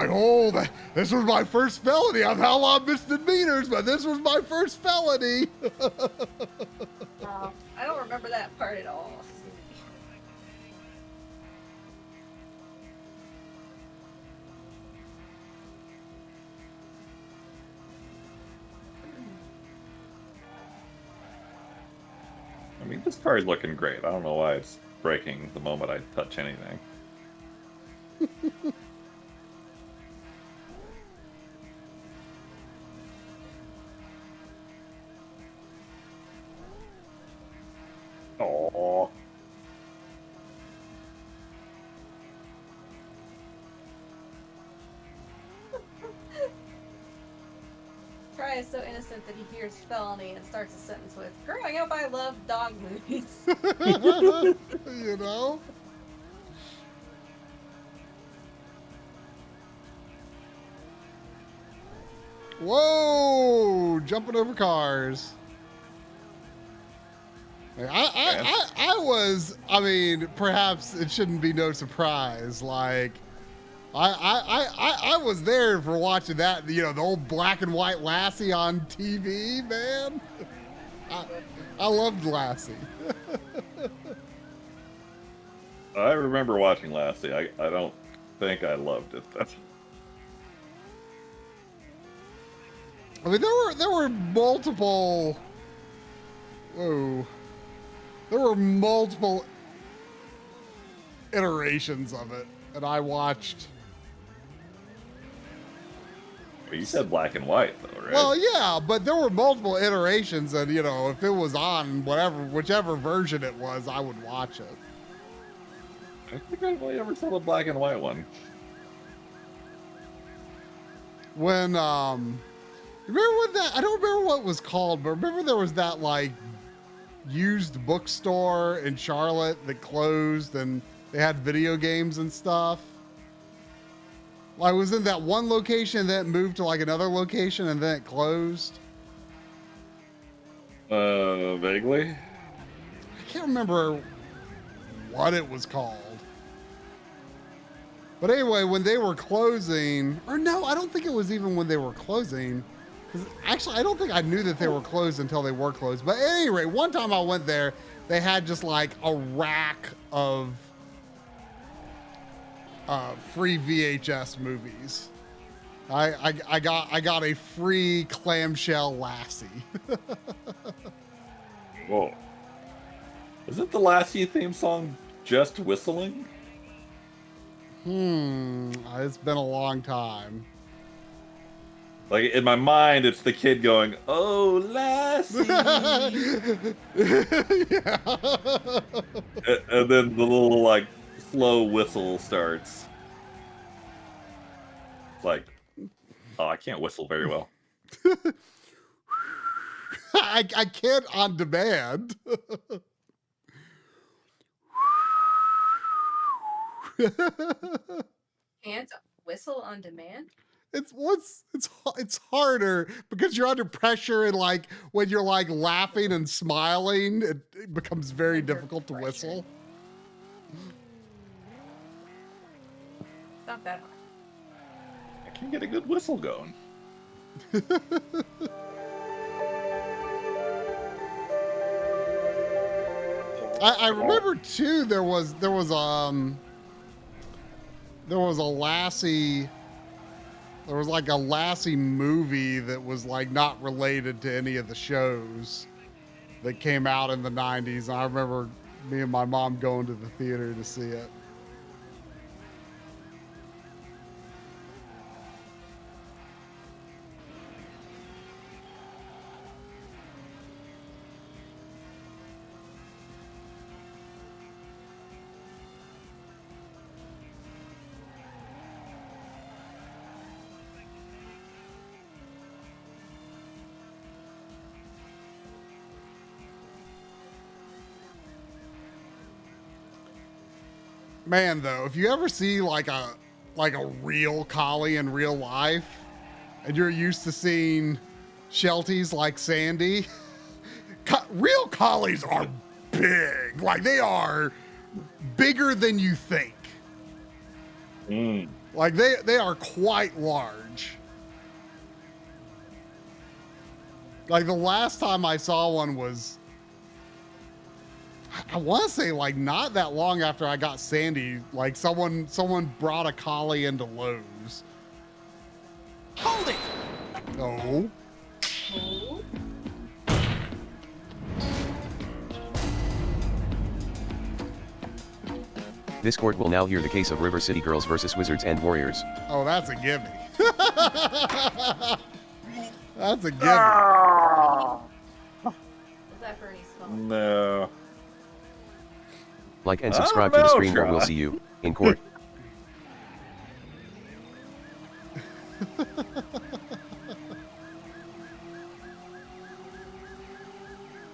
oh, this was my first felony. I've had a lot of misdemeanors, but this was my first felony. I don't remember that part at all. I mean, this car is looking great. I don't know why it's breaking the moment I touch anything. Oh. Fry is so innocent that he hears felony and starts a sentence with, "Growing up, I loved dog movies." You know? Whoa! Jumping over cars. I mean, perhaps it shouldn't be no surprise. Like, I was there for watching that, you know, the old black and white Lassie on TV, man. I loved Lassie. I remember watching Lassie. I don't think I loved it. I mean, there were multiple. Whoa. There were multiple iterations of it, and I watched. Well, you said black and white, though, right? Well, yeah, but there were multiple iterations, and you know, if it was on whichever version it was, I would watch it. I think I've only ever saw the black and white one. When remember when that? I don't remember what it was called, but remember there was that like used bookstore in Charlotte that closed, and they had video games and stuff. Like, it was in that one location, and then it moved to like another location, and then it closed. Vaguely. I can't remember what it was called. But anyway, when they were closing, or no, I don't think it was even when they were closing. Actually, I don't think I knew that they were closed until they were closed. But at any rate, one time I went there, they had just like a rack of free VHS movies. I got a free clamshell Lassie. Whoa. Isn't the Lassie theme song just whistling? It's been a long time. Like, in my mind, it's the kid going, "Oh, Lassie!" Yeah. And then the little, like, slow whistle starts. It's like, oh, I can't whistle very well. I can't on demand. Can't whistle on demand? It's harder because you're under pressure, and like when you're like laughing and smiling, it becomes very difficult to whistle. It's not that hard. I can't get a good whistle going. I remember too. There was a Lassie. There was like a Lassie movie that was like not related to any of the shows that came out in the 90s. I remember me and my mom going to the theater to see it. Man, though, if you ever see like a real collie in real life, and you're used to seeing Shelties like Sandy, real collies are big. Like they are bigger than you think. Like they are quite large. Like the last time I saw one was, I want to say like not that long after I got Sandy. Like someone brought a collie into Lowe's. Hold it! Oh. This court will now hear the case of River City Girls versus Wizards and Warriors. Oh, that's a gimme. That's a gimme. Was that Bernie's phone? No. Like and subscribe to the stream or we'll see you in court.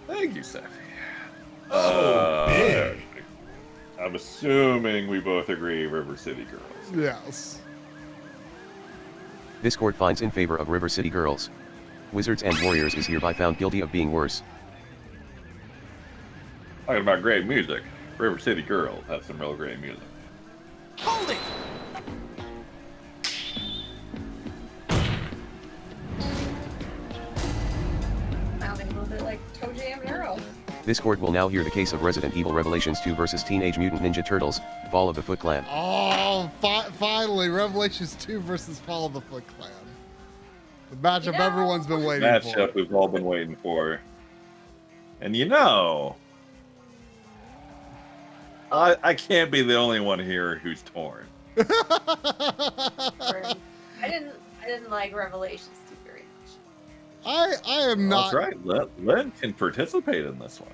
Thank you, Seffi. Big. I'm assuming we both agree River City Girls. Yes. This court finds in favor of River City Girls. Wizards and Warriors is hereby found guilty of being worse. Talking about great music. River City Girls has some real great music. Hold it! Sounding a little bit like Toe Jam and Earl. This court will now hear the case of Resident Evil Revelations 2 versus Teenage Mutant Ninja Turtles, Fall of the Foot Clan. Oh, finally, Revelations 2 versus Fall of the Foot Clan. The matchup everyone's been waiting for. Matchup we've all been waiting for. And you know, I can't be the only one here who's torn. I didn't like Revelations too very much. I am not. That's right. Len can participate in this one.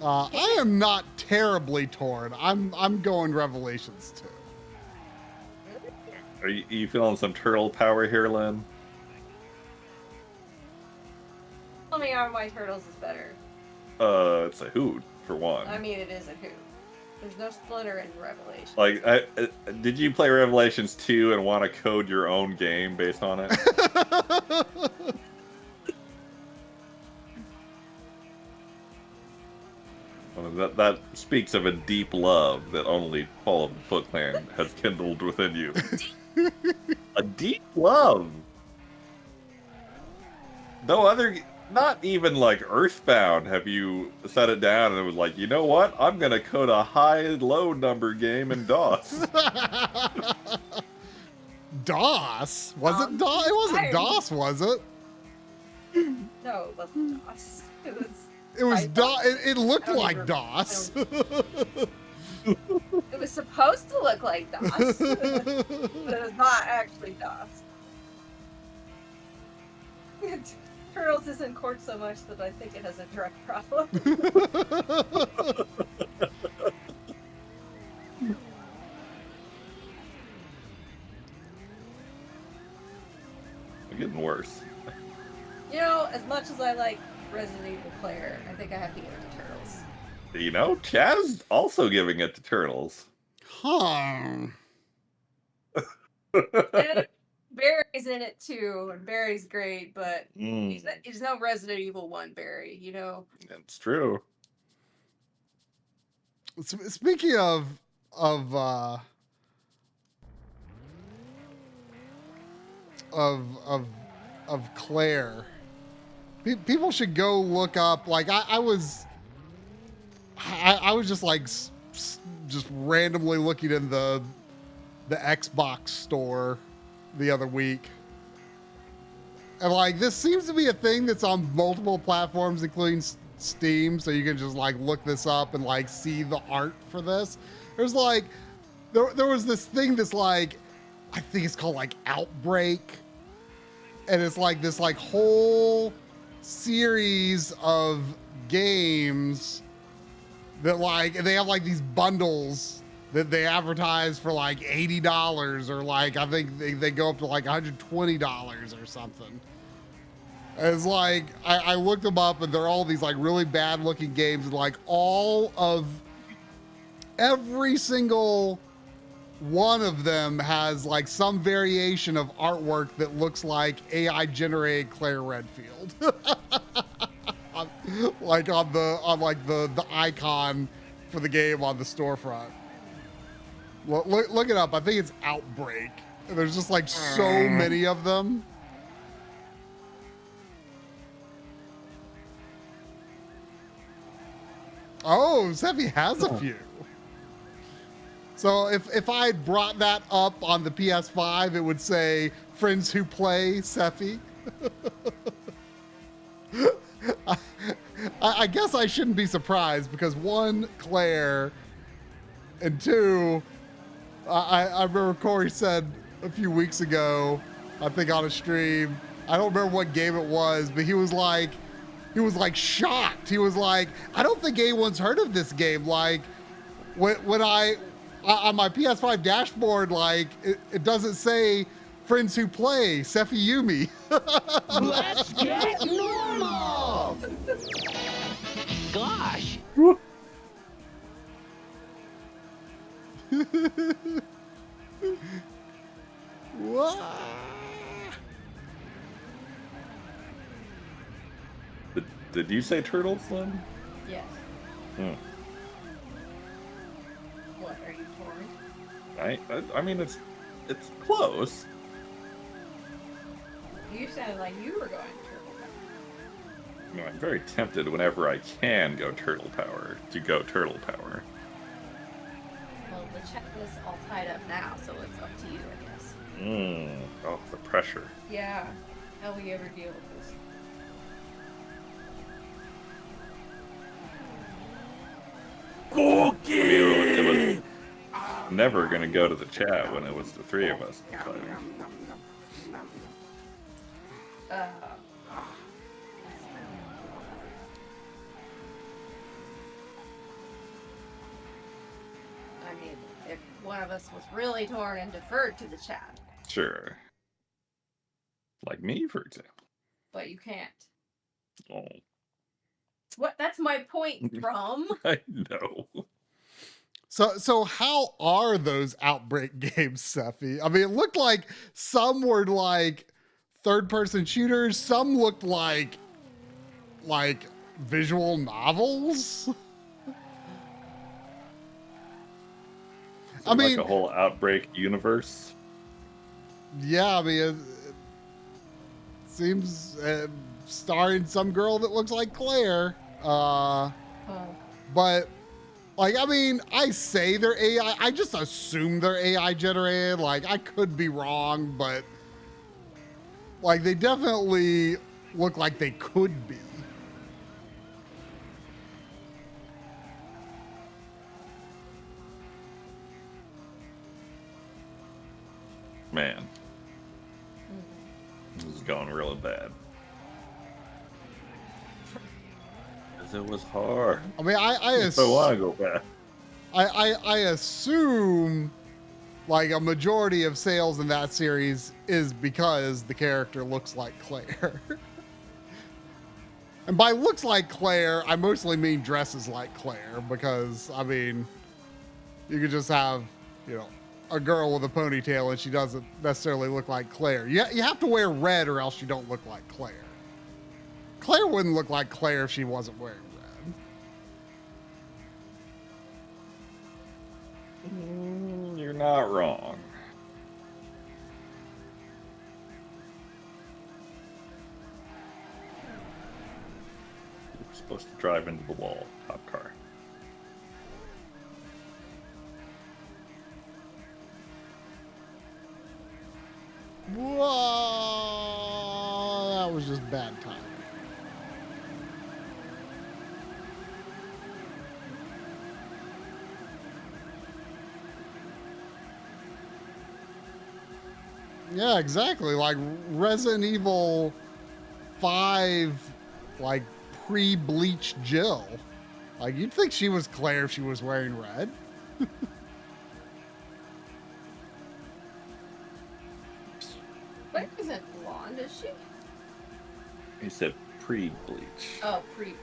I am not terribly torn. I'm going Revelations 2. Are you feeling some turtle power here, Len? Tell me how my Turtles is better. It's a hoot for one. I mean, it is a hoot. There's no Splinter in Revelations. Like, did you play Revelations 2 and want to code your own game based on it? Well, that speaks of a deep love that only Fall of the Foot Clan has kindled within you. A deep love. No other, not even like Earthbound have you set it down and it was like, you know what? I'm going to code a high-low number game in DOS. DOS? Was it DOS? It wasn't DOS, was it? No, it wasn't DOS. It was DOS. It looked like DOS. It was supposed to look like DOS, but it was not actually DOS. Turtles is in court so much that I think it has a direct problem. It's getting worse. You know, as much as I like Resident Evil player, I think I have to give it to Turtles. You know, Chaz also giving it to Turtles. Huh. And Barry's in it too, and Barry's great, but he's no Resident Evil 1 Barry, you know? It's true. Speaking of Claire, people should go look up. Like I was just like just randomly looking in the Xbox store the other week, and like this seems to be a thing that's on multiple platforms, including Steam. So you can just like look this up and like see the art for this. There's like there was this thing that's like, I think it's called like Outbreak, and it's like this like whole series of games that like they have like these bundles that they advertise for like $80, or like I think they go up to like $120 or something. And it's like I looked them up and they're all these like really bad looking games, and like all of every single one of them has like some variation of artwork that looks like AI generated Claire Redfield. Like on the icon for the game on the storefront. Look it up. I think it's Outbreak. There's just like so many of them. Oh, Sephi has a few. So if I had brought that up on the PS5, it would say friends who play Sephi. I guess I shouldn't be surprised because one, Claire, and two, I remember Corey said a few weeks ago, I think on a stream, I don't remember what game it was, but he was like shocked. He was like, I don't think anyone's heard of this game. Like when I on my PS5 dashboard, like it doesn't say friends who play Sephi Yumi. Let's get normal! Gosh! What? Did you say turtles then? Yes. Hmm. What, are you torn? I mean, it's close. You sounded like you were going turtle power. I mean, I'm very tempted whenever I can go turtle power to go turtle power. Well, the check is all tied up now, so it's up to you, I guess. Oh, the pressure. Yeah. How will you ever deal with this? I mean, it was never going to go to the chat when it was the three of us fighting. I mean, if one of us was really torn and deferred to the chat, Sure. Like me, for example. but you can't. Oh, What? That's my point, Drum. I know. So how are those Outbreak games, Sephi? I mean, it looked like some were like third-person shooters. Some looked like visual novels. I mean, like a whole Outbreak universe. Yeah, I mean, it seems starring some girl that looks like Claire. But like, I mean, I say they're AI. I just assume they're AI generated. Like, I could be wrong, but like, they definitely look like they could be. Man. This is going really bad. Because it was hard. I mean, I want to go back. I assume like a majority of sales in that series is because the character looks like Claire. And by looks like Claire, I mostly mean dresses like Claire, because I mean, you could just have, you know, a girl with a ponytail and she doesn't necessarily look like Claire. You have to wear red or else you don't look like Claire. Claire wouldn't look like Claire if she wasn't wearing red. You're not wrong. You're supposed to drive into the wall, top car. Whoa, that was just bad timing. Yeah, exactly. Like Resident Evil 5, like pre-bleached Jill. Like, you'd think she was Claire if she was wearing red. Claire isn't blonde, is she? He said pre-bleach. Oh, pre-bleach.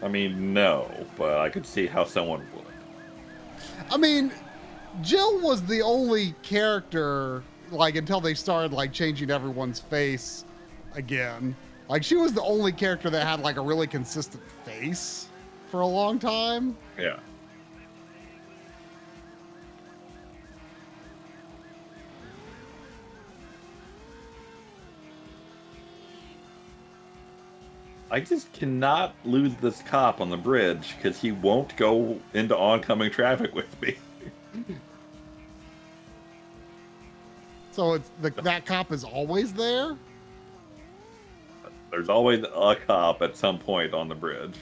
I mean, no, but I could see how someone would. I mean, Jill was the only character, like, until they started, like, changing everyone's face again. Like, she was the only character that had, like, a really consistent face for a long time. Yeah. I just cannot lose this cop on the bridge because he won't go into oncoming traffic with me. So it's that cop is always there? There's always a cop at some point on the bridge.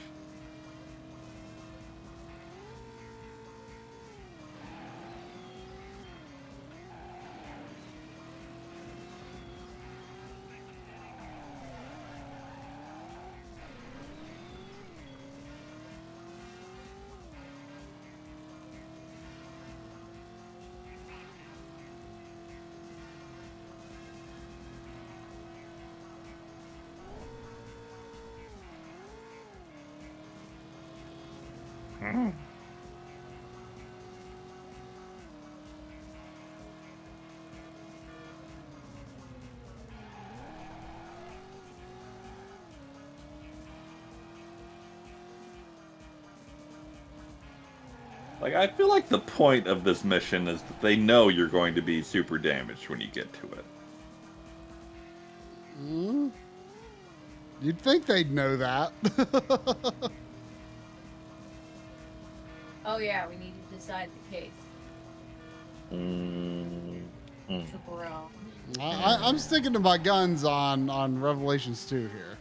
Like, I feel like the point of this mission is that they know you're going to be super damaged when you get to it. Mm. You'd think they'd know that. Oh yeah, we need to decide the case. I'm sticking to my guns on Revelations 2 here.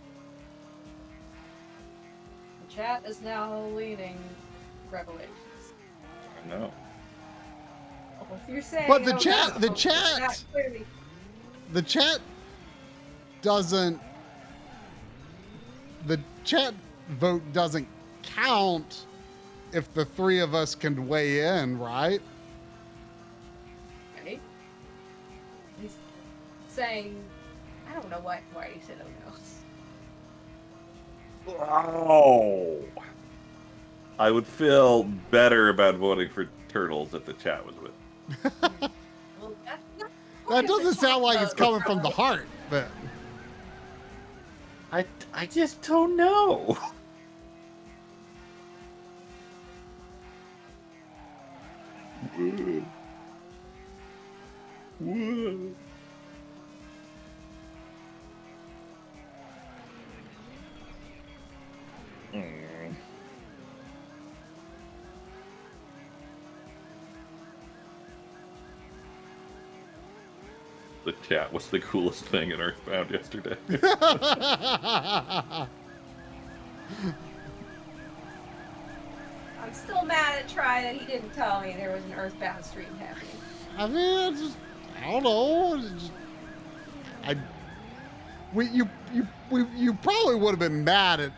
The chat is now leading Revelations. I know. Well, if you're saying, But the oh, chat, no, the not chat, clearly. the chat doesn't. The chat vote doesn't count if the three of us can weigh in, right? Right? He's saying, I don't know why he said oh no. Oh. I would feel better about voting for Turtles if the chat was with. Well, that's not That doesn't sound like it's coming from the heart, but I just don't know. The chat was the coolest thing in Earthbound yesterday. I'm still mad at Try that he didn't tell me there was an Earthbound stream happening. I mean, I don't know. You probably would have been mad at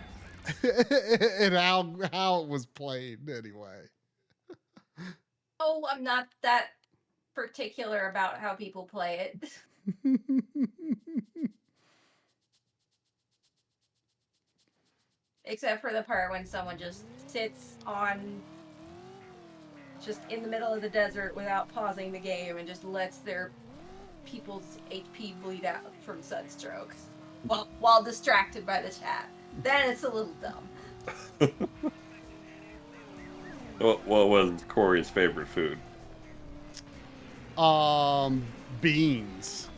how it was played anyway. Oh, I'm not that particular about how people play it. Except for the part when someone just sits just in the middle of the desert without pausing the game and just lets their people's HP bleed out from sunstrokes while distracted by the chat. Then it's a little dumb. What was Corey's favorite food? Beans.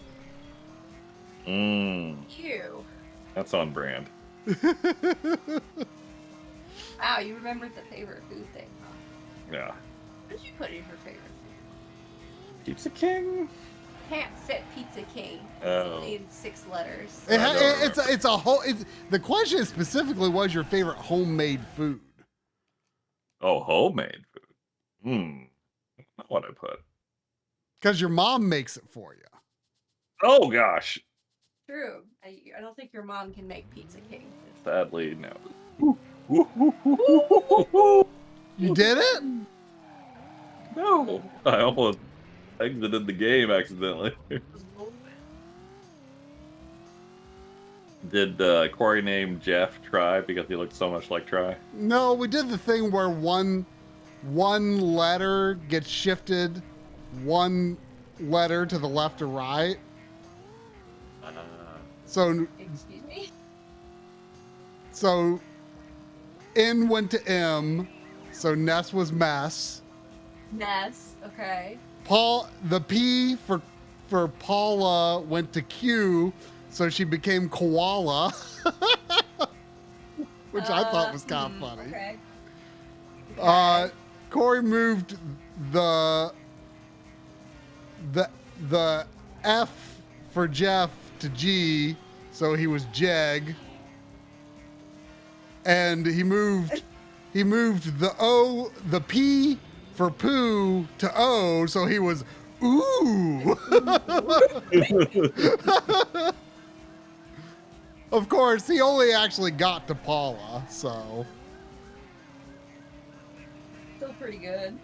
Ew. That's on brand. Wow, you remembered the favorite food thing, huh? Yeah. What did you put in your favorite food? Pizza King? Can't fit Pizza King. Oh. It's in 6 letters. It's a whole. The question is specifically, what is your favorite homemade food? Oh, homemade food. Not what I put. Because your mom makes it for you. Oh gosh. True. I don't think your mom can make Pizza King. Sadly, no. You did it? No. I almost exited the game accidentally. Did Corey name Jeff Try because he looked so much like Try? No, we did the thing where one letter gets shifted one letter to the left or right. So Excuse me? So N went to M, so Ness was mess. Ness, okay. The P for Paula went to Q, so she became Koala, which I thought was kind of funny. Okay. Corey moved the F for Jeff to G, so he was Jeg. And he moved the P for Pooh to O, so he was Ooh. Of course, he only actually got to Paula, so. Still pretty good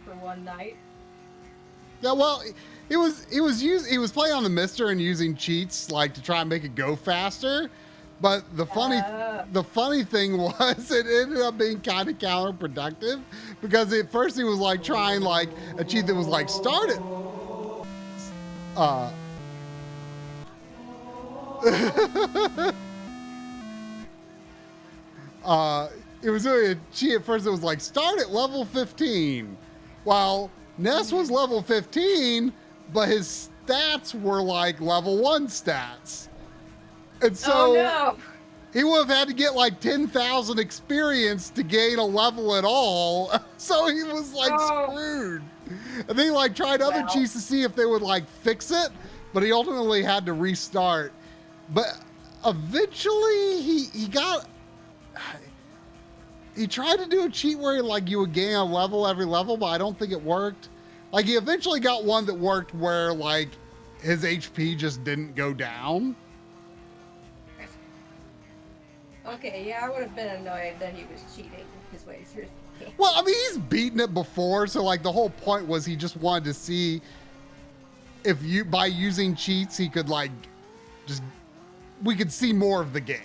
for one night. Yeah, well, he was playing on the Mister and using cheats like to try and make it go faster. But the funny thing was it ended up being kind of counterproductive because at first he was like trying like a cheat that was like start it. It was really a cheat at first. It was like start at level 15. While Ness was level 15, but his stats were like level 1 stats. And so he would have had to get like 10,000 experience to gain a level at all. So he was like screwed. And then he like tried other cheats to see if they would like fix it, but he ultimately had to restart. But eventually he tried to do a cheat where like you would gain a level every level, but I don't think it worked. Like he eventually got one that worked where like his HP just didn't go down. Okay, yeah, I would have been annoyed that he was cheating his way through the game. Well, I mean, he's beaten it before, so like the whole point was he just wanted to see if by using cheats he could like we could see more of the game.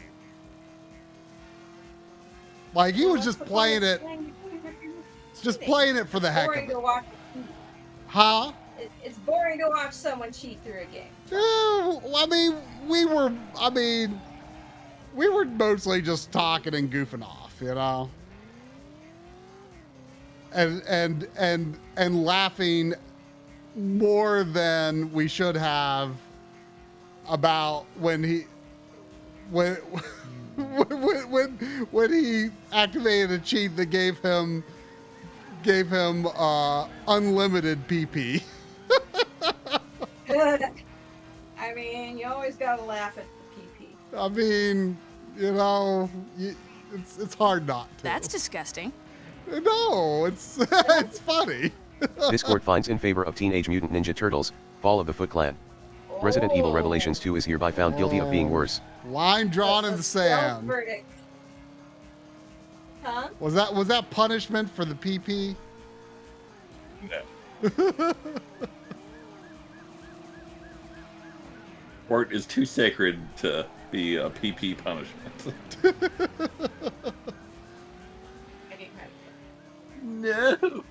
Like he was just playing it for the heck of it. To watch. Huh? It's boring to watch someone cheat through a game. I mean, we were mostly just talking and goofing off, you know, and laughing more than we should have about when he activated a cheat that gave him unlimited PP. I mean, you always gotta laugh at the PP. I mean, you know, it's hard not to. That's disgusting. No, it's funny. Discord finds in favor of Teenage Mutant Ninja Turtles, Fall of the Foot Clan. Resident Evil Revelations 2 is hereby found guilty of being worse. Line drawn in the sand. Verdict. Huh? Was that punishment for the PP? No. Sport is too sacred to be a PP punishment. No.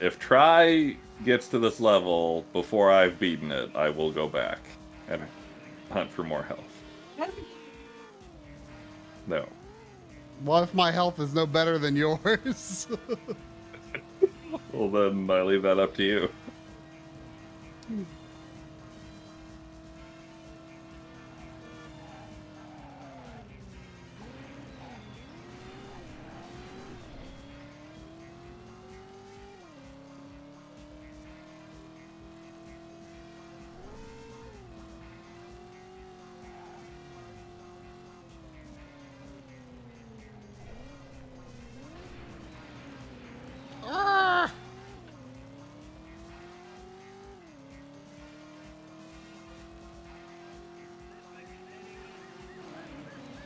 If Try gets to this level before I've beaten it, I will go back and hunt for more health. No. What if my health is no better than yours? Well, then I leave that up to you.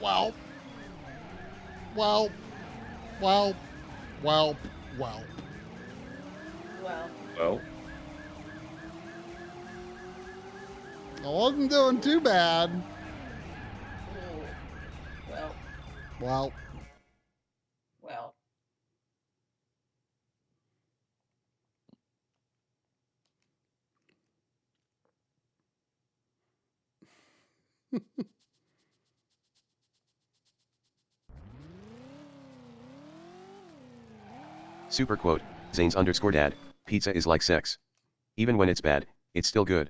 Well. Well. Well. Well. Well. Well. Well. I wasn't doing too bad. Ooh. Well. Well. Well. Super quote, Zane's _dad, pizza is like sex. Even when it's bad, it's still good.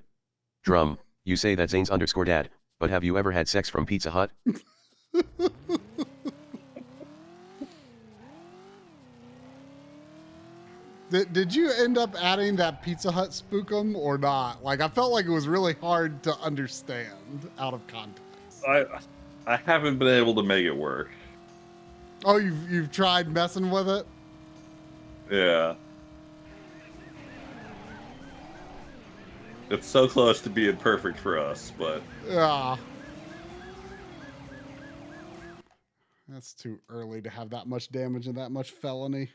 Drum, you say that Zane's _dad, but have you ever had sex from Pizza Hut? Did you end up adding that Pizza Hut spookum or not? Like, I felt like it was really hard to understand out of context. I haven't been able to make it work. Oh, you've tried messing with it? Yeah. It's so close to being perfect for us, but... Yeah. That's too early to have that much damage and that much felony.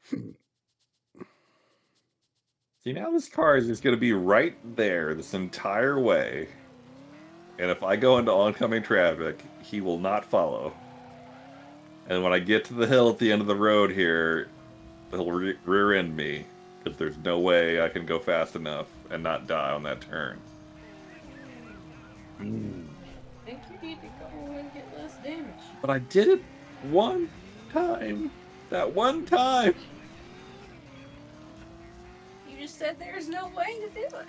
See, now this car is just going to be right there this entire way. And if I go into oncoming traffic, he will not follow. And when I get to the hill at the end of the road here, he'll rear end me. Because there's no way I can go fast enough and not die on that turn. I think you need to go and get less damage. But I did it one time. That one time. You just said there's no way to do it.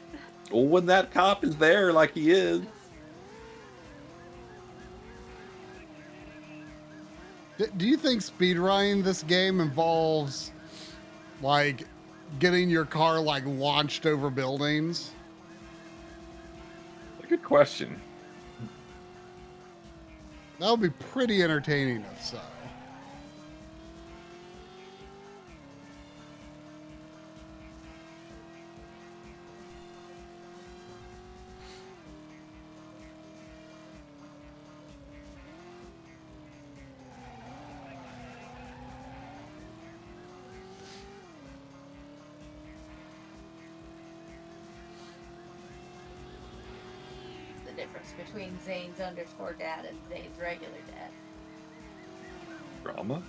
Well, when that cop is there like he is. Do you think speedrunning this game involves, like, getting your car, like, launched over buildings? A good question. That would be pretty entertaining if so. Difference between Zane's _dad and Zane's regular dad. Drama?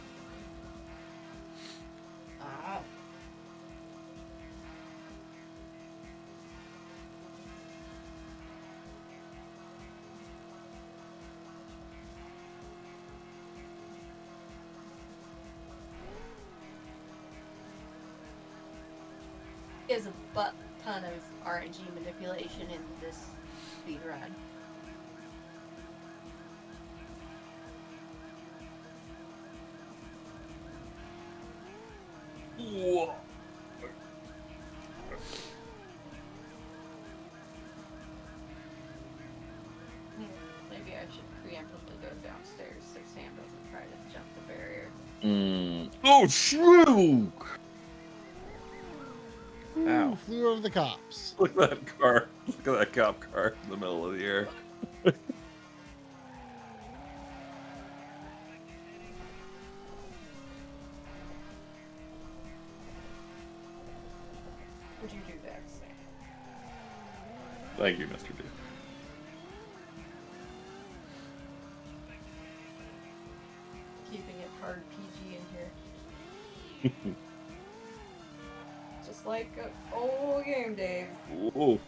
Ah. There's a butt ton of RNG manipulation in this speed run. Whoa. Maybe I should preemptively go downstairs so Sam doesn't try to jump the barrier. Oh, true! Ooh, flew over the cops. Look at that car. Look at that cop car in the middle of the air. Would you do that, Sam? Thank you, Mr. D. Keeping it hard PG in here. Just like an old game, Dave. Ooh.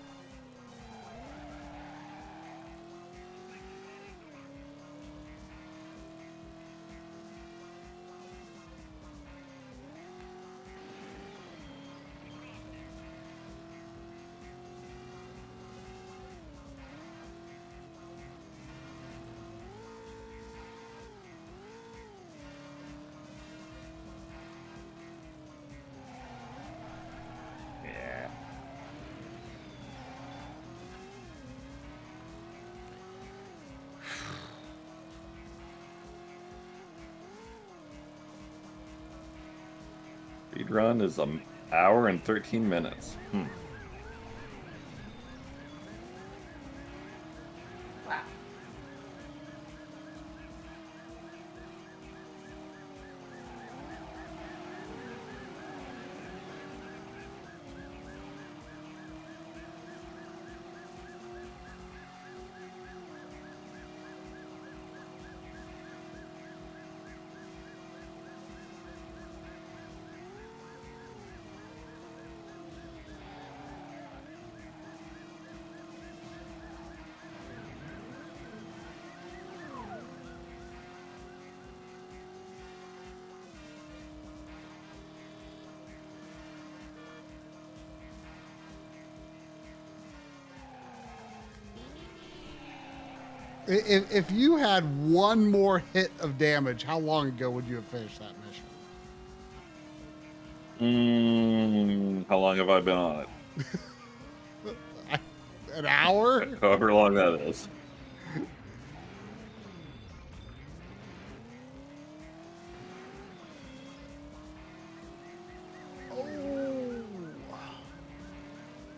Speed run is an hour and 13 minutes. If you had one more hit of damage, how long ago would you have finished that mission? How long have I been on it? An hour? However long that is.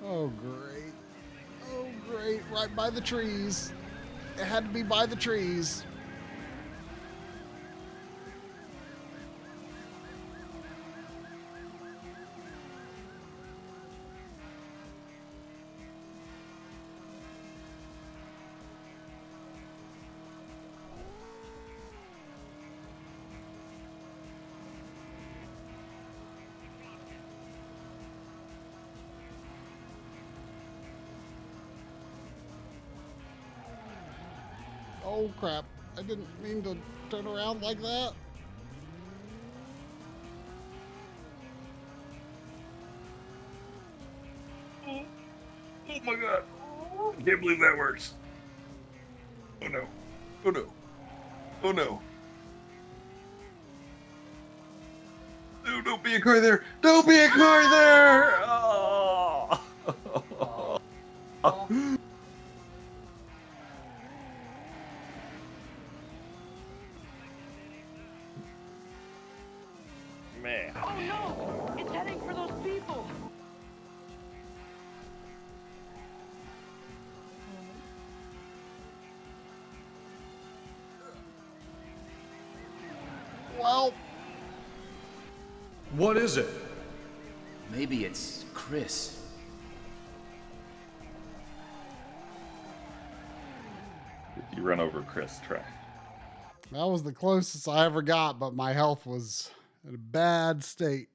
Oh, great. Oh, great. Right by the trees. It had to be by the trees. Oh, crap. I didn't mean to turn around like that. Oh my god. I can't believe that works. Oh no. Oh no. Oh no. No, don't be a car there. Don't be a car there. Oh. Man. Oh no! It's heading for those people! Well, what is it? Maybe it's Chris. Did you run over Chris' track? that was the closest I ever got, but my health was in a bad state.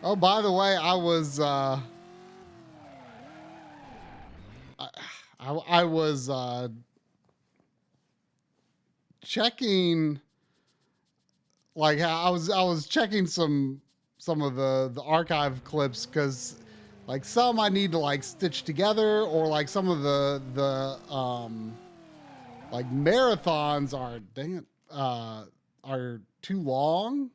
Oh, by the way, I was I was checking, like I was checking some of the archive clips, because like some I need to like stitch together, or like some of the like marathons are, dang it, are too long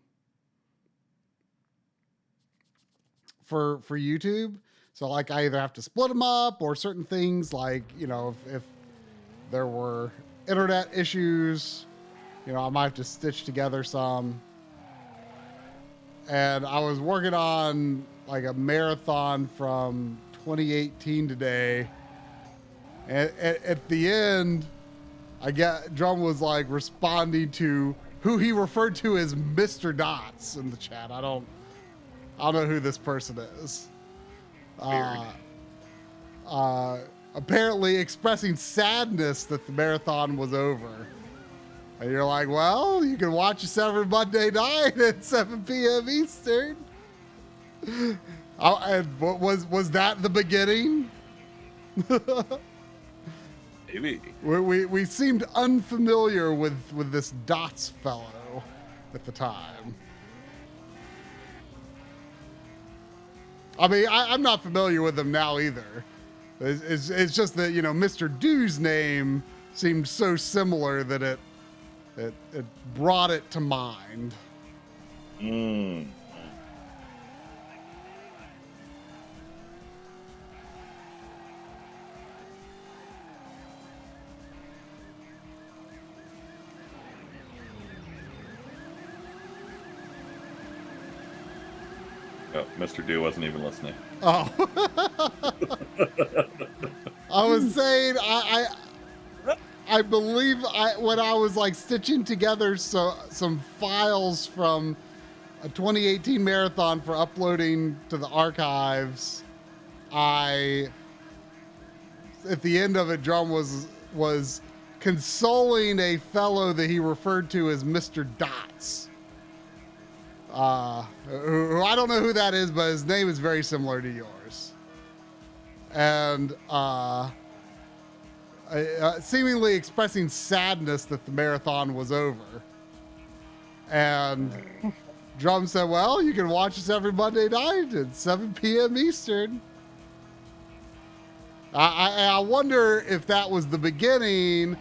for YouTube. So like I either have to split them up, or certain things, like, you know, if there were internet issues, you know, I might have to stitch together some. And I was working on like a marathon from 2018 today. And at the end, Drum was like responding to who he referred to as Mr. Dots in the chat. I don't know who this person is. Apparently expressing sadness that the marathon was over. And you're like, well, you can watch us every Monday night at 7 p.m. Eastern. And what was that the beginning? Maybe. We seemed unfamiliar with this Dots fellow at the time. I mean, I'm not familiar with him now either. It's just that, you know, Mr. Do's name seemed so similar that it brought it to mind. Oh, Mr. Do wasn't even listening. Oh. I was saying, I believe when I was like stitching together some files from a 2018 marathon for uploading to the archives, at the end of it, Drum was consoling a fellow that he referred to as Mr. Dots. Who I don't know who that is, but his name is very similar to yours. And seemingly expressing sadness that the marathon was over. And Drum said, well, you can watch us every Monday night at 7 p.m. Eastern. I wonder if that was the beginning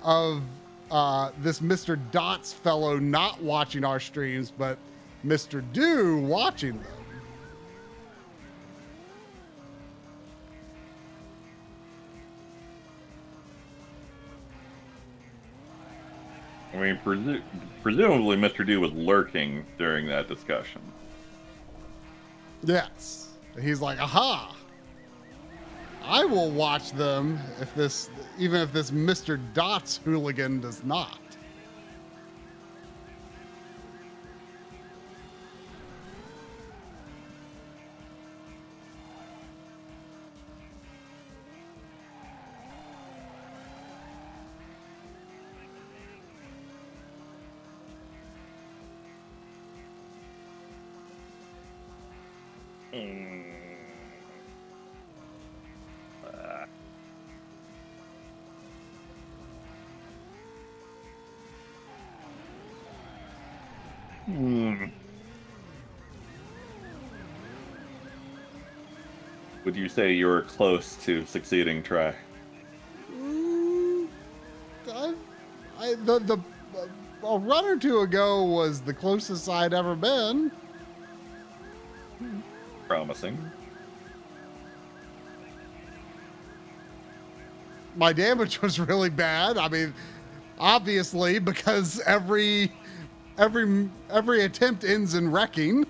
of this Mr. Dots fellow not watching our streams, but Mr. Do watching them. I mean, presumably Mr. Do was lurking during that discussion. Yes. He's like, aha. I will watch them even if this Mr. Dots hooligan does not. Would you say you were close to succeeding, Try? A run or two ago was the closest I'd ever been. Promising. My damage was really bad. I mean, obviously, because every attempt ends in wrecking.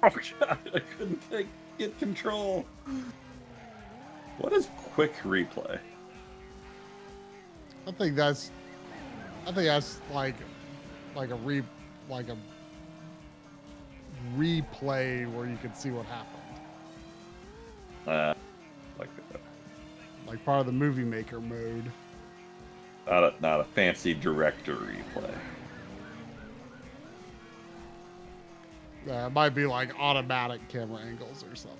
Oh god, I couldn't get control. What is quick replay? I think that's like a replay where you can see what happened. Like part of the movie maker mode. Not a fancy director replay. It might be like automatic camera angles or something.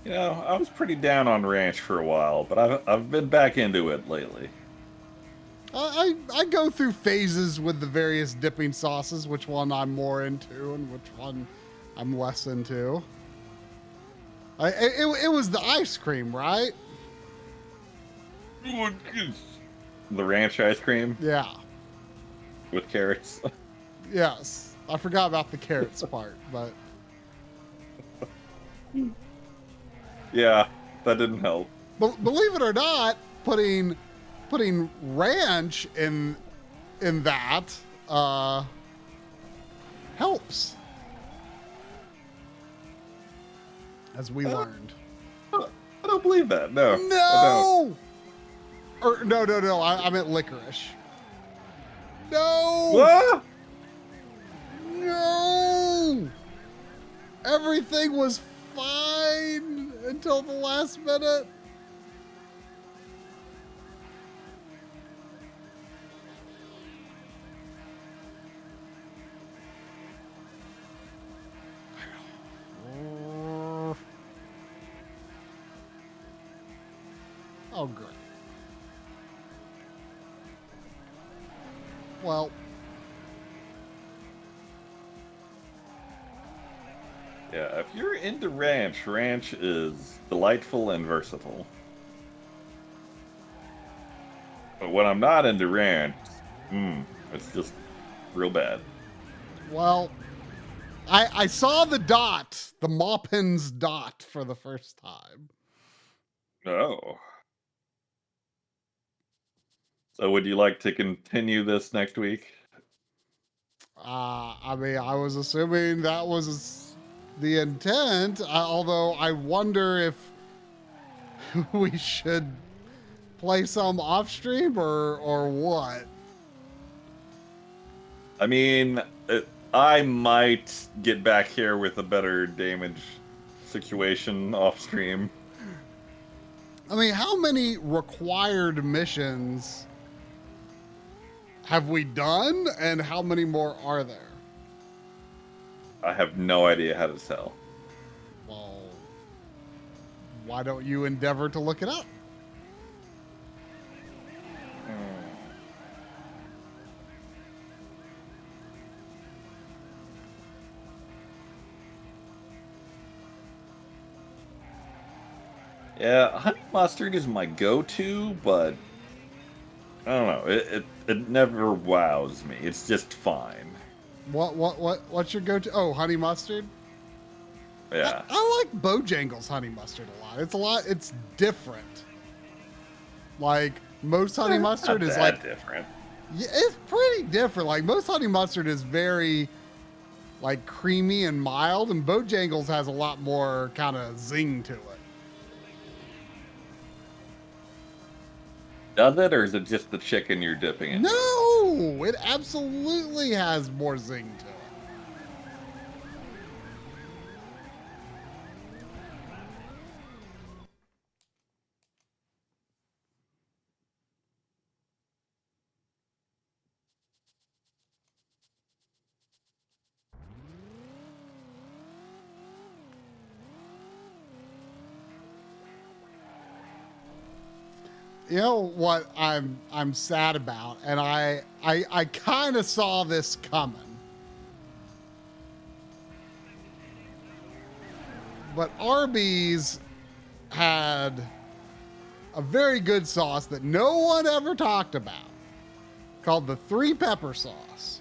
You know, I was pretty down on Ranch for a while, but I've been back into it lately. I go through phases with the various dipping sauces, which one I'm more into and which one I'm less into. It was the ice cream, right? The ranch ice cream? Yeah. With carrots? Yes. I forgot about the carrots part, but... Yeah, that didn't help. Believe it or not, putting ranch in that helps, as we learned. I don't believe that. No. No. Or no. I meant licorice. No. What? No. Everything was fine until the last minute. Oh, great. Well, Yeah, if you're into ranch, ranch is delightful and versatile. But when I'm not into ranch, it's just real bad. well, I saw the dot, the Maupin's dot for the first time. Oh. So would you like to continue this next week? I mean, I was assuming that was the intent, although I wonder if we should play some off stream or what. I mean, I might get back here with a better damage situation off stream. I mean, how many required missions have we done, and how many more are there? I have no idea how to tell. Well, why don't you endeavor to look it up? Yeah, honey mustard is my go-to, but I don't know. It never wows me. It's just fine. What's your go-to? Oh, honey mustard? Yeah. I like Bojangles honey mustard a lot. It's different. Like most honey mustard is like different. Yeah, it's pretty different. Like most honey mustard is very like creamy and mild, and Bojangles has a lot more kind of zing to it. Does it, or is it just the chicken you're dipping in? No, it absolutely has more zing to it. You know what I'm sad about, and I kind of saw this coming. But Arby's had a very good sauce that no one ever talked about, called the 3 pepper sauce.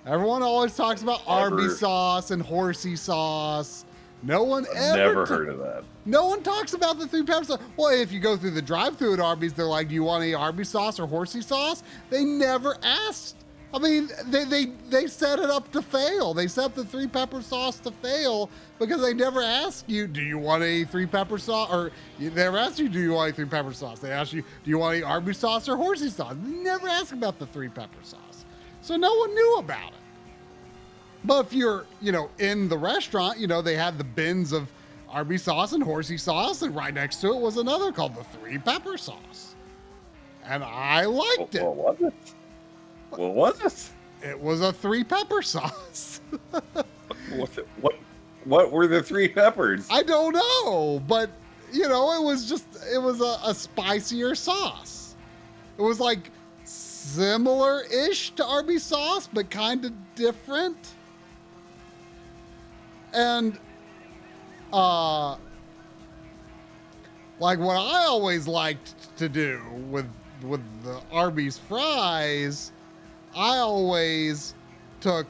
Everyone always talks about Arby's sauce and horsey sauce. No one Never heard of that. No one talks about the 3 pepper sauce. Well, if you go through the drive-thru at Arby's, they're like, "Do you want any Arby's sauce or horsey sauce?" They never asked. I mean, they set it up to fail. They set up the 3 pepper sauce to fail because they never asked you, "Do you want any 3 pepper sauce?" Or they never asked you, "Do you want any 3 pepper sauce?" They asked you, "Do you want any Arby's sauce or horsey sauce?" They never asked about the 3 pepper sauce, so no one knew about it. But if you're, in the restaurant, they had the bins of Arby's sauce and horsey sauce, and right next to it was another called the 3 pepper sauce. And I liked it. What was it? What was it? It was a 3 pepper sauce. What were the 3 peppers? I don't know, but it was a spicier sauce. It was like similar-ish to Arby's sauce, but kind of different. And like what I always liked to do with the Arby's fries, I always took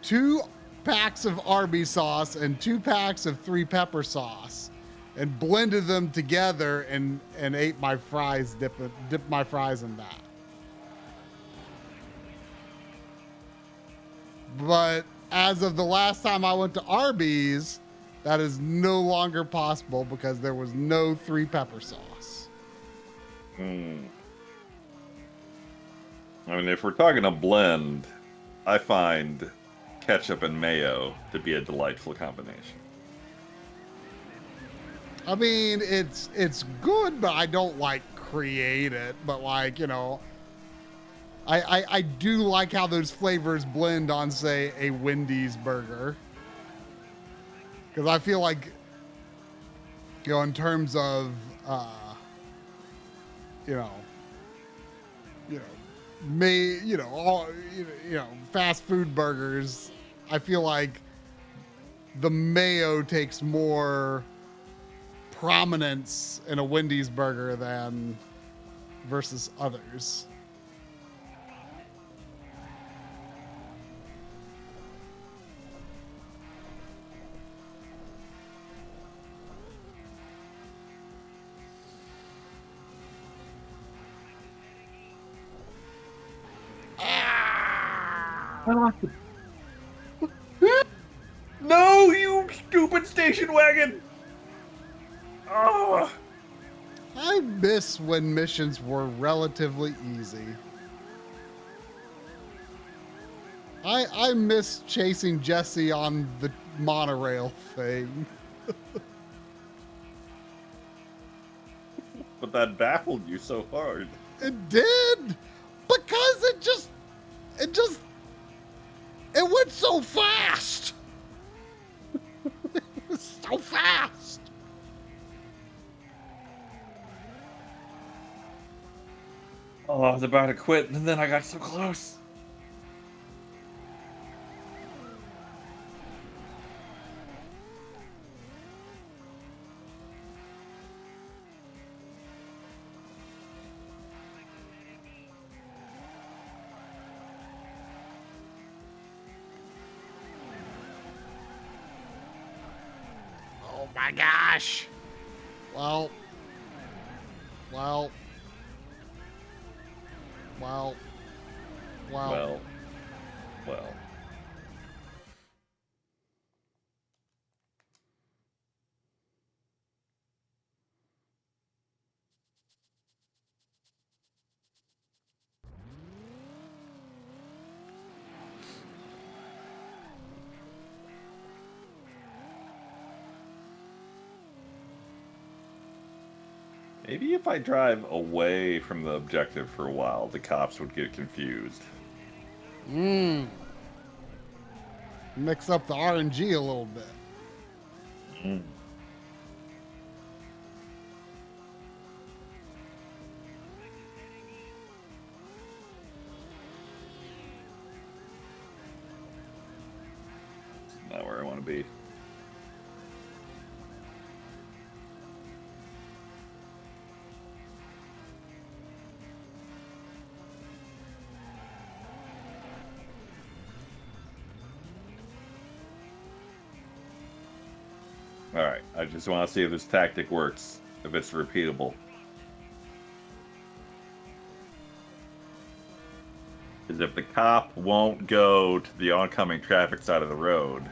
2 packs of Arby's sauce and 2 packs of 3 pepper sauce and blended them together and ate my fries, dipped my fries in that. But as of the last time I went to Arby's, that is no longer possible because there was no 3 pepper sauce. I mean, if we're talking a blend, I find ketchup and mayo to be a delightful combination. I mean, it's good, but I don't create it. But I do like how those flavors blend on, say, a Wendy's burger. Because I feel like, in terms fast food burgers, I feel like the mayo takes more prominence in a Wendy's burger than versus others. No, you stupid station wagon! Oh. I miss when missions were relatively easy. I miss chasing Jesse on the monorail thing. But that baffled you so hard. It did! Because it went so fast! It was so fast! Oh, I was about to quit, and then I got so close. Oh my gosh! Well. Maybe if I drive away from the objective for a while, the cops would get confused. Mix up the RNG a little bit. Not where I want to be. Alright, I just want to see if this tactic works, if it's repeatable. Because if the cop won't go to the oncoming traffic side of the road,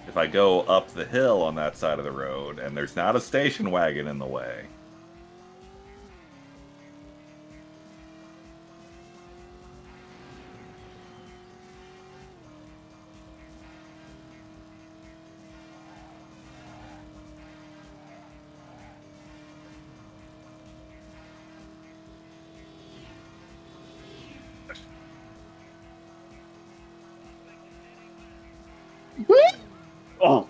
if I go up the hill on that side of the road and there's not a station wagon in the way, oh!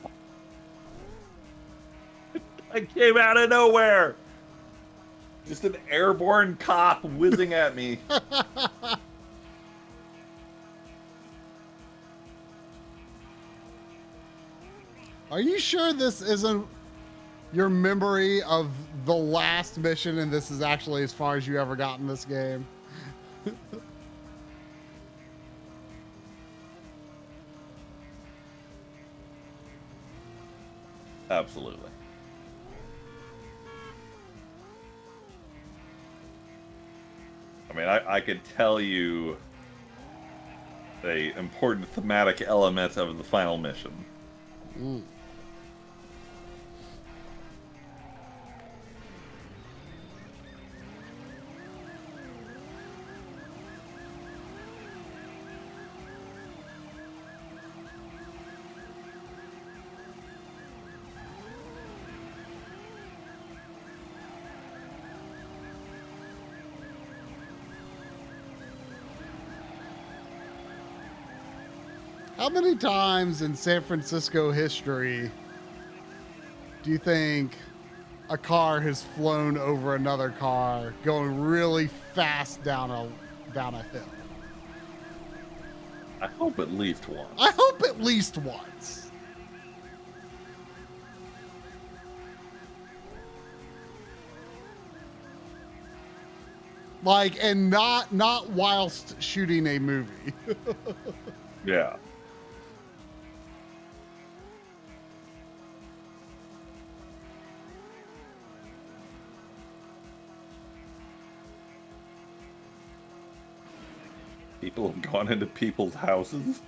I came out of nowhere! Just an airborne cop whizzing at me. Are you sure this isn't your memory of the last mission and this is actually as far as you ever got in this game? Absolutely. I mean, I could tell you the important thematic element of the final mission. How many times in San Francisco history do you think a car has flown over another car going really fast down down a hill. I hope at least once. I hope at least once. Like, and not whilst shooting a movie. Yeah. People have gone into people's houses.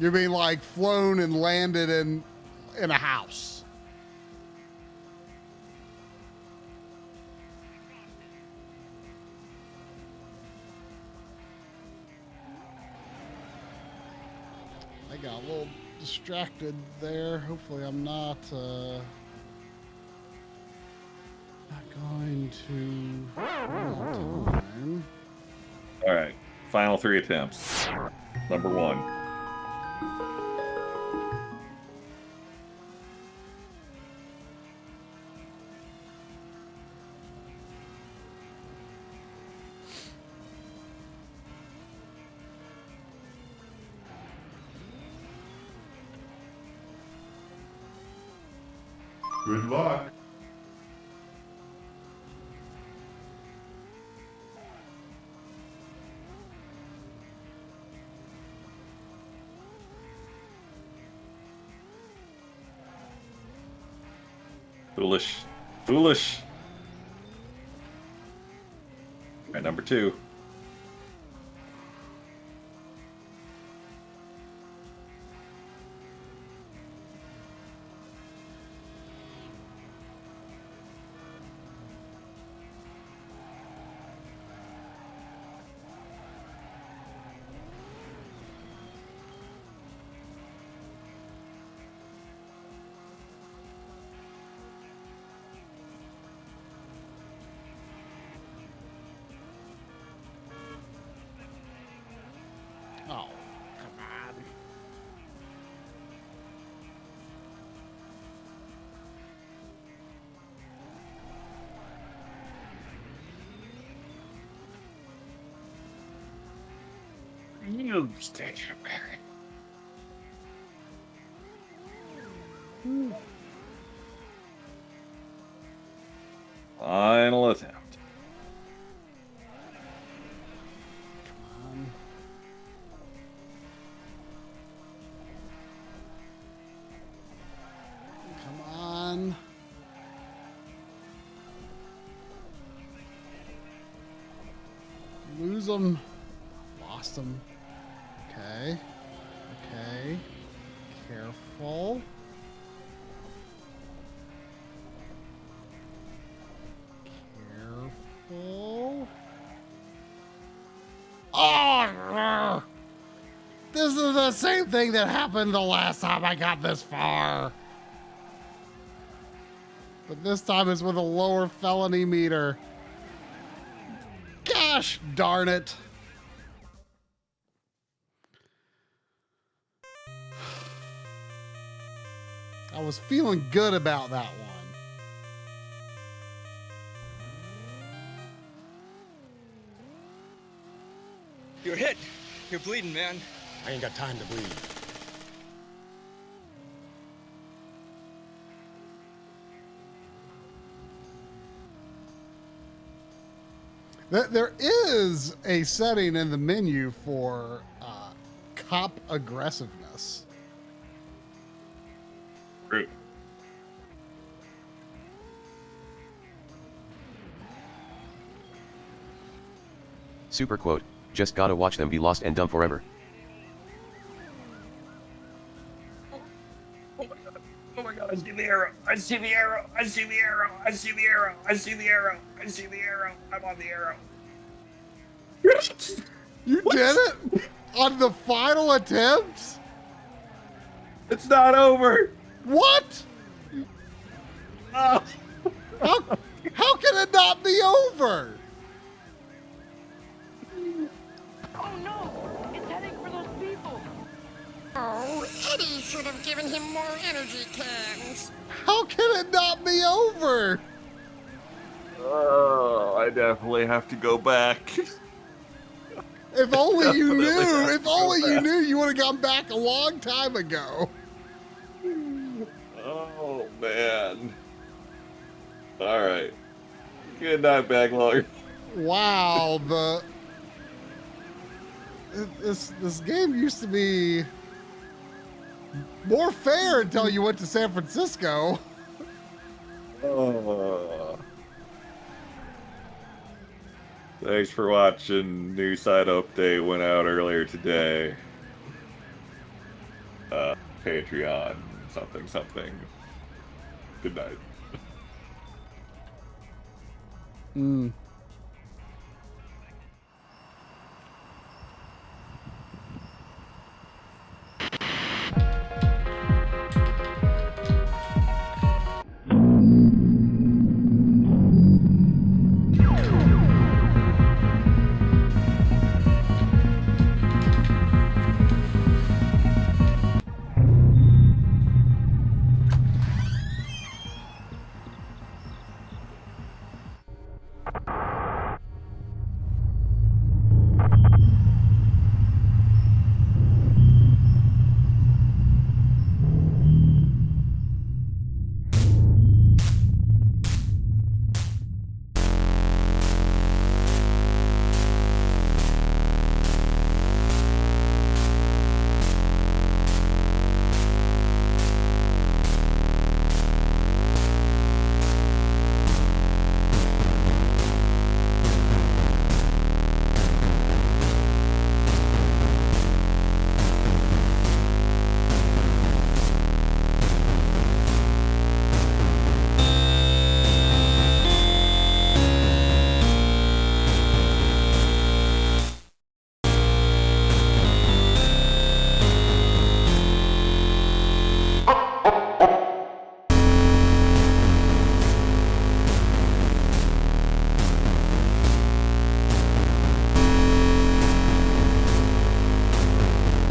You mean like flown and landed in a house? I got a little distracted there. Hopefully I'm not going to run out of time. All right. Final 3 attempts. Number 1. Good luck. Foolish. Foolish. All right, number 2. Oh, come on. You stationary. Final attempt. Come on. Lose them. Lost them. Okay. Okay. Careful. Careful. Oh! This is the same thing that happened the last time I got this far. But this time it's with a lower felony meter. Gosh darn it. I was feeling good about that one. You're hit. You're bleeding, man. I ain't got time to bleed. There is a setting in the menu for cop aggressiveness. True. Super quote, just gotta watch them be lost and dumb forever. Oh my god, I see the arrow. I see the arrow. I see the arrow. I see the arrow. I see the arrow. I see the arrow. I'm on the arrow. You did it? On the final attempt? It's not over. What? Oh. How can it not be over? Oh no! It's heading for those people! Oh, Eddie should have given him more energy cans. How can it not be over? Oh, I definitely have to go back. If only you Definitely knew. have If to go only you back. knew, you would have gone back a long time ago. Oh man. All right. Good night, Backlogger. Wow, this game used to be more fair until you went to San Francisco. Oh. Thanks for watching. New site update went out earlier today. Patreon, something. Good night.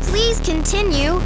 Please continue.